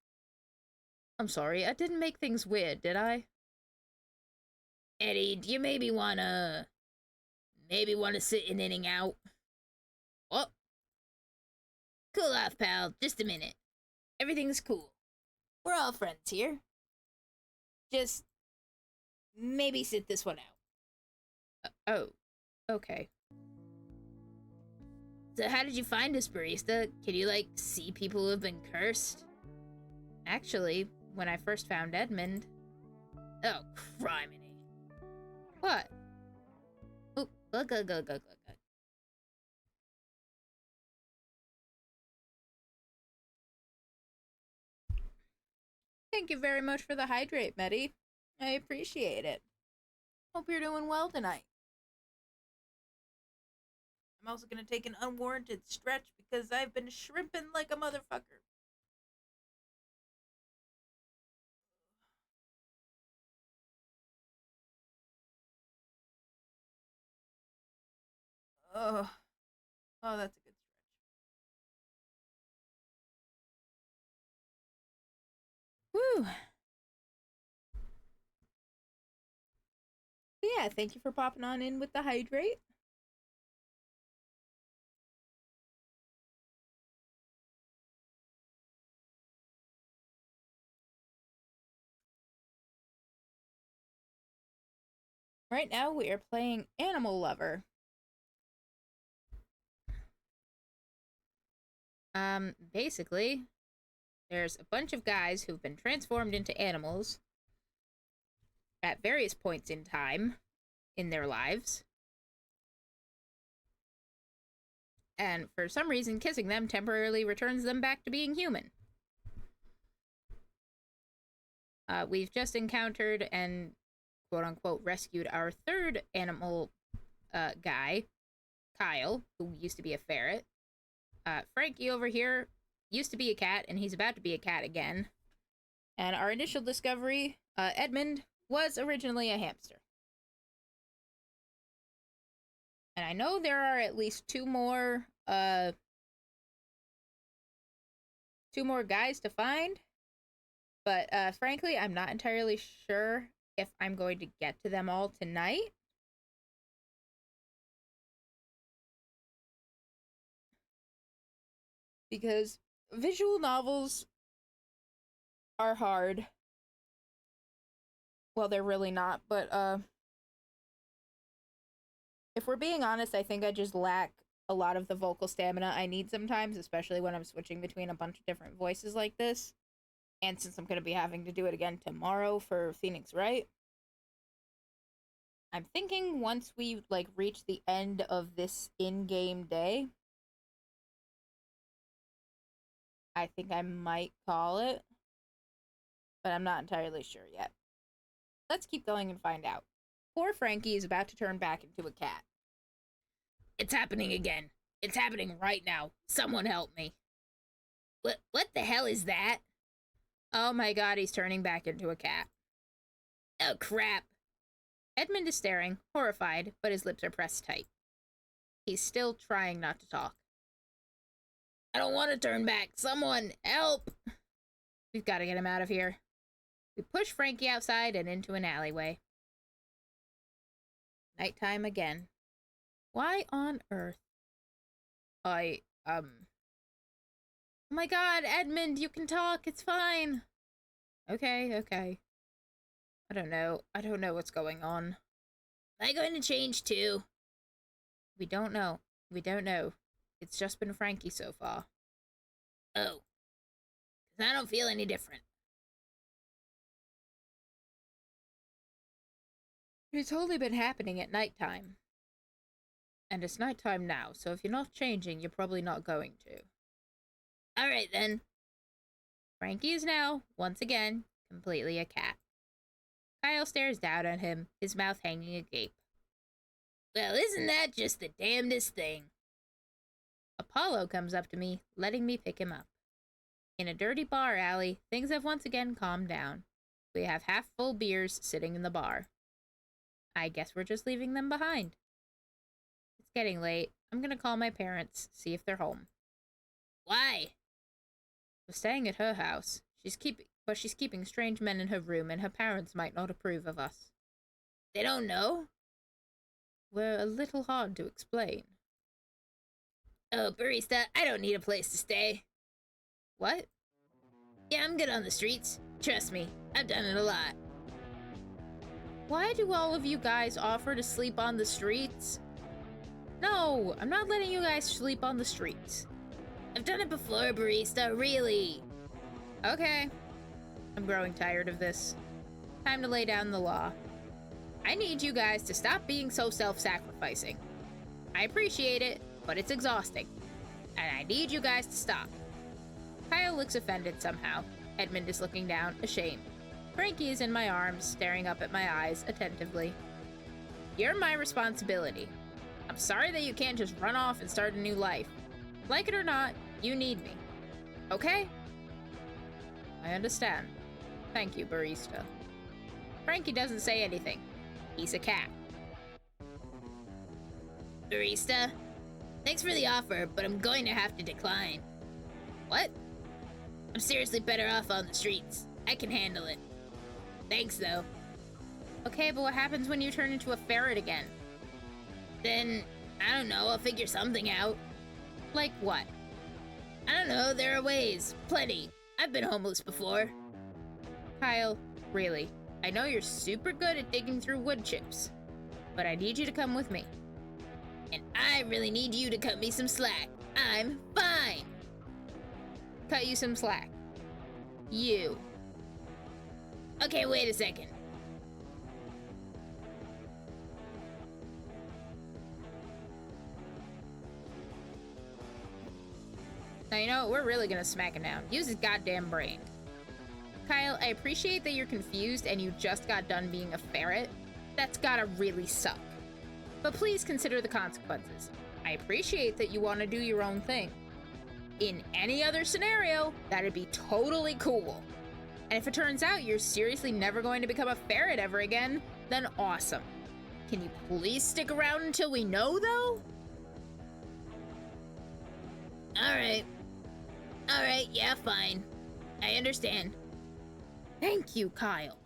[SPEAKER 3] I'm sorry, I didn't make things weird, did I? Eddie, do you maybe wanna sit in inning out? What? Cool off, pal. Just a minute. Everything's cool. We're all friends here. Just maybe sit this one out. Oh, okay. So how did you find us, barista? Can you, like, see people who have been cursed? Actually, when I first found Edmund... Oh, criminy. What? Oh, go. Thank you very much for the hydrate, Meddy. I appreciate it. Hope you're doing well tonight. I'm also gonna take an unwarranted stretch because I've been shrimping like a motherfucker. Oh, that's a good stretch. Woo. Yeah, thank you for popping on in with the hydrate. Right now we are playing Animal Lover. Basically, there's a bunch of guys who've been transformed into animals at various points in time in their lives. And for some reason, kissing them temporarily returns them back to being human. We've just encountered and quote-unquote rescued our third animal guy, Kyle, who used to be a ferret. Frankie over here used to be a cat, and he's about to be a cat again. And our initial discovery, Edmund, was originally a hamster. And I know there are at least two more guys to find. But frankly, I'm not entirely sure if I'm going to get to them all tonight. Because visual novels are hard. Well, they're really not, but if we're being honest, I think I just lack a lot of the vocal stamina I need sometimes, especially when I'm switching between a bunch of different voices like this. And since I'm going to be having to do it again tomorrow for Phoenix Wright, I'm thinking once we, like, reach the end of this in-game day, I think I might call it. But I'm not entirely sure yet. Let's keep going and find out. Poor Frankie is about to turn back into a cat. It's happening again. It's happening right now. Someone help me. What the hell is that? Oh my god, he's turning back into a cat. Oh crap. Edmund is staring, horrified, but his lips are pressed tight. He's still trying not to talk. I don't want to turn back. Someone, help! We've got to get him out of here. We push Frankie outside and into an alleyway. Nighttime again. Why on earth? Oh my god, Edmund, you can talk. It's fine. Okay. I don't know what's going on. Am I going to change too? We don't know. It's just been Frankie so far. Oh. 'Cause I don't feel any different. It's only been happening at nighttime. And it's nighttime now, so if you're not changing, you're probably not going to. Alright then. Frankie is now, once again, completely a cat. Kyle stares down at him, his mouth hanging agape. Well, isn't that just the damnedest thing? Apollo comes up to me, letting me pick him up. In a dirty bar alley, things have once again calmed down. We have half-full beers sitting in the bar. I guess we're just leaving them behind. It's getting late. I'm gonna call my parents, see if they're home. Why? We're staying at her house. She's keeping strange men in her room, and her parents might not approve of us. They don't know? We're a little hard to explain. Oh, barista, I don't need a place to stay. What? Yeah, I'm good on the streets. Trust me, I've done it a lot. Why do all of you guys offer to sleep on the streets? No, I'm not letting you guys sleep on the streets. I've done it before, barista, really. Okay. I'm growing tired of this. Time to lay down the law. I need you guys to stop being so self-sacrificing. I appreciate it, but it's exhausting. And I need you guys to stop. Kyle looks offended somehow. Edmund is looking down, ashamed. Frankie is in my arms, staring up at my eyes attentively. You're my responsibility. I'm sorry that you can't just run off and start a new life. Like it or not, you need me. Okay? I understand. Thank you, barista. Frankie doesn't say anything. He's a cat. Barista, thanks for the offer, but I'm going to have to decline. What? I'm seriously better off on the streets. I can handle it. Thanks, though. Okay, but what happens when you turn into a ferret again? Then, I don't know, I'll figure something out. Like what? I don't know, there are ways. Plenty. I've been homeless before. Kyle, really, I know you're super good at digging through wood chips, but I need you to come with me. And I really need you to cut me some slack. I'm fine. Cut you some slack. You. Okay, wait a second. Now, you know what? We're really gonna smack him down. Use his goddamn brain. Kyle, I appreciate that you're confused and you just got done being a ferret. That's gotta really suck. But please consider the consequences. I appreciate that you want to do your own thing. In any other scenario, that'd be totally cool. And if it turns out you're seriously never going to become a ferret ever again, then awesome. Can you please stick around until we know, though? Alright, yeah, fine. I understand. Thank you, Kyle.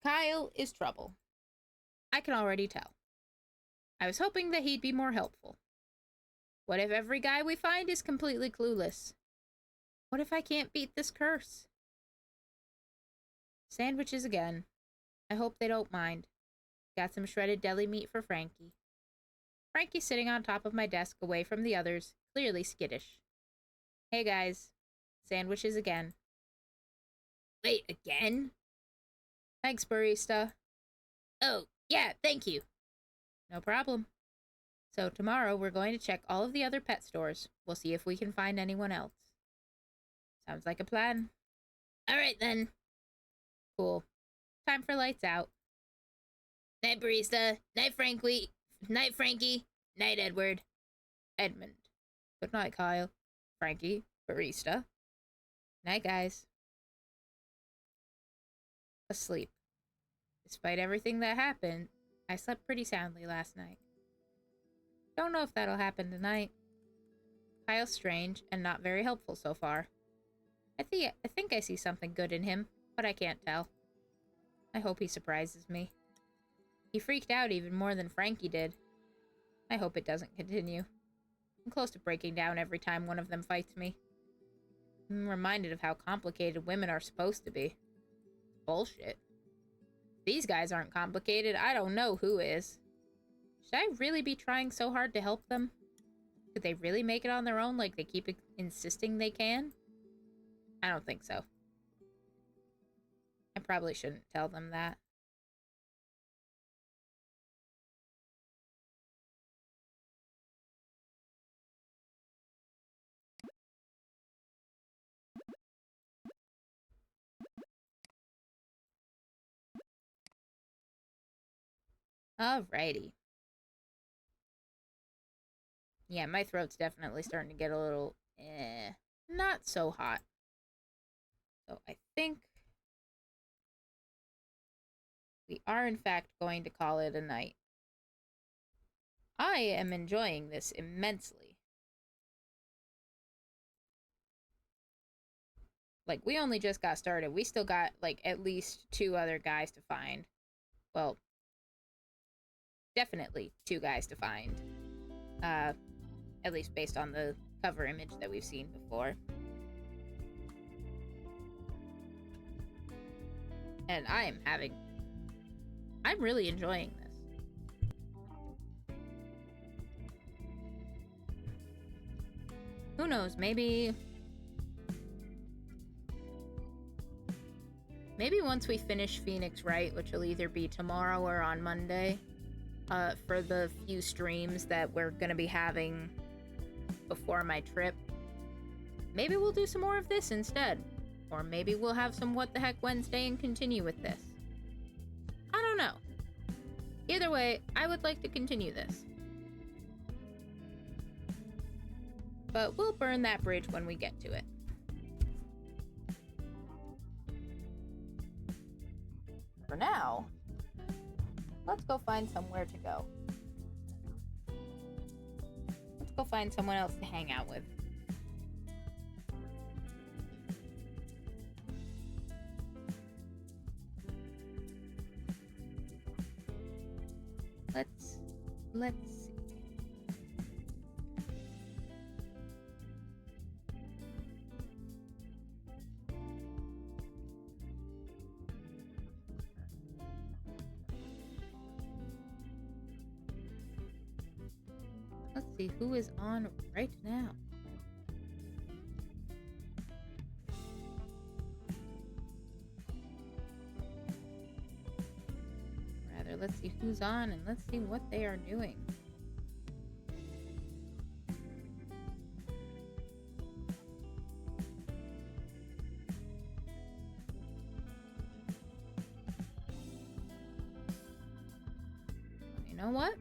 [SPEAKER 3] Kyle is trouble. I can already tell. I was hoping that he'd be more helpful. What if every guy we find is completely clueless? What if I can't beat this curse? Sandwiches again. I hope they don't mind. Got some shredded deli meat for Frankie. Frankie's sitting on top of my desk away from the others, clearly skittish. Hey guys. Sandwiches again. Wait, again? Thanks, barista. Oh, yeah, thank you. No problem. So tomorrow we're going to check all of the other pet stores. We'll see if we can find anyone else. Sounds like a plan. Alright then. Cool. Time for lights out. Night, barista. Night, Frankie. Night, Frankie. Night, Edward. Edmund. Good night, Kyle. Frankie. Barista. Night, guys. Asleep. Despite everything that happened, I slept pretty soundly last night. Don't know if that'll happen tonight. Kyle's strange and not very helpful so far. I think I see something good in him, but I can't tell. I hope he surprises me. He freaked out even more than Frankie did. I hope it doesn't continue. I'm close to breaking down every time one of them fights me. I'm reminded of how complicated women are supposed to be. Bullshit. If these guys aren't complicated, I don't know who is. Should I really be trying so hard to help them? Could they really make it on their own like they keep insisting they can? I don't think so. I probably shouldn't tell them that. Alrighty. Yeah, my throat's definitely starting to get a little, not so hot. So I think we are in fact going to call it a night. I am enjoying this immensely. Like, we only just got started. We still got, like, at least 2 other guys to find. Well, definitely 2 guys to find. At least based on the cover image that we've seen before. And I'm really enjoying this. Who knows, maybe once we finish Phoenix Wright, which will either be tomorrow or on Monday, for the few streams that we're gonna be having before my trip, maybe we'll do some more of this instead. Or maybe we'll have some What the Heck Wednesday and continue with this. I don't know. Either way, I would like to continue this. But we'll burn that bridge when we get to it. For now, let's go find somewhere to go. Let's go find someone else to hang out with. Let's see. Let's see who is on right now. Let's see who's on and let's see what they are doing. You know what?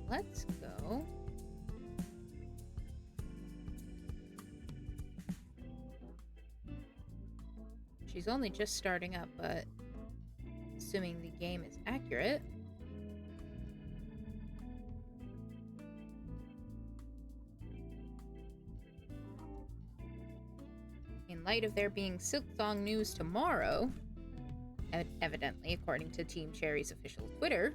[SPEAKER 3] Let's go. She's only just starting up, but assuming the game is accurate. In light of there being Silksong news tomorrow, evidently according to Team Cherry's official Twitter,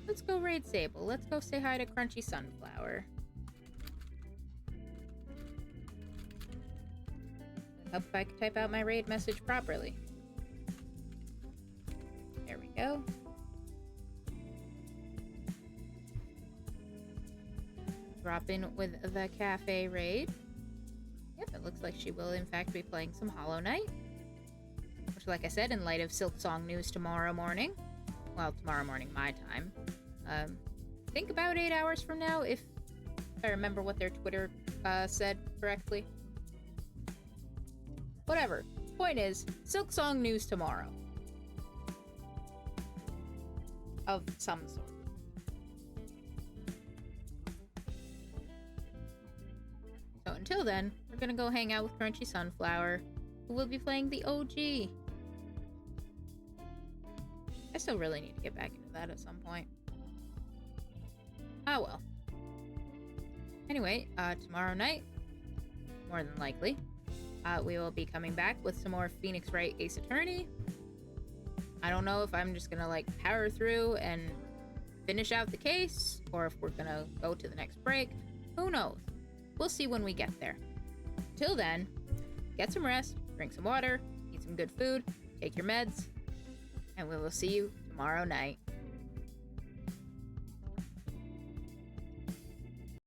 [SPEAKER 3] let's go raid Sable. Let's go say hi to Crunchy Sunflower. I hope if I could type out my raid message properly. There we go. Drop in with the Café raid. Yep, it looks like she will in fact be playing some Hollow Knight. Which, like I said, in light of Silksong news tomorrow morning. Well, tomorrow morning my time. I think about 8 hours from now, if I remember what their Twitter said correctly. Whatever. Point is, Silksong news tomorrow. Of some sort. So until then, we're gonna go hang out with Crunchy Sunflower, who will be playing the OG. I still really need to get back into that at some point. Ah, well. Anyway, tomorrow night, more than likely, we will be coming back with some more Phoenix Wright Ace Attorney. I don't know if I'm just gonna, like, power through and finish out the case, or if we're gonna go to the next break. Who knows? We'll see when we get there. Till then, get some rest, drink some water, eat some good food, take your meds, and we will see you tomorrow night.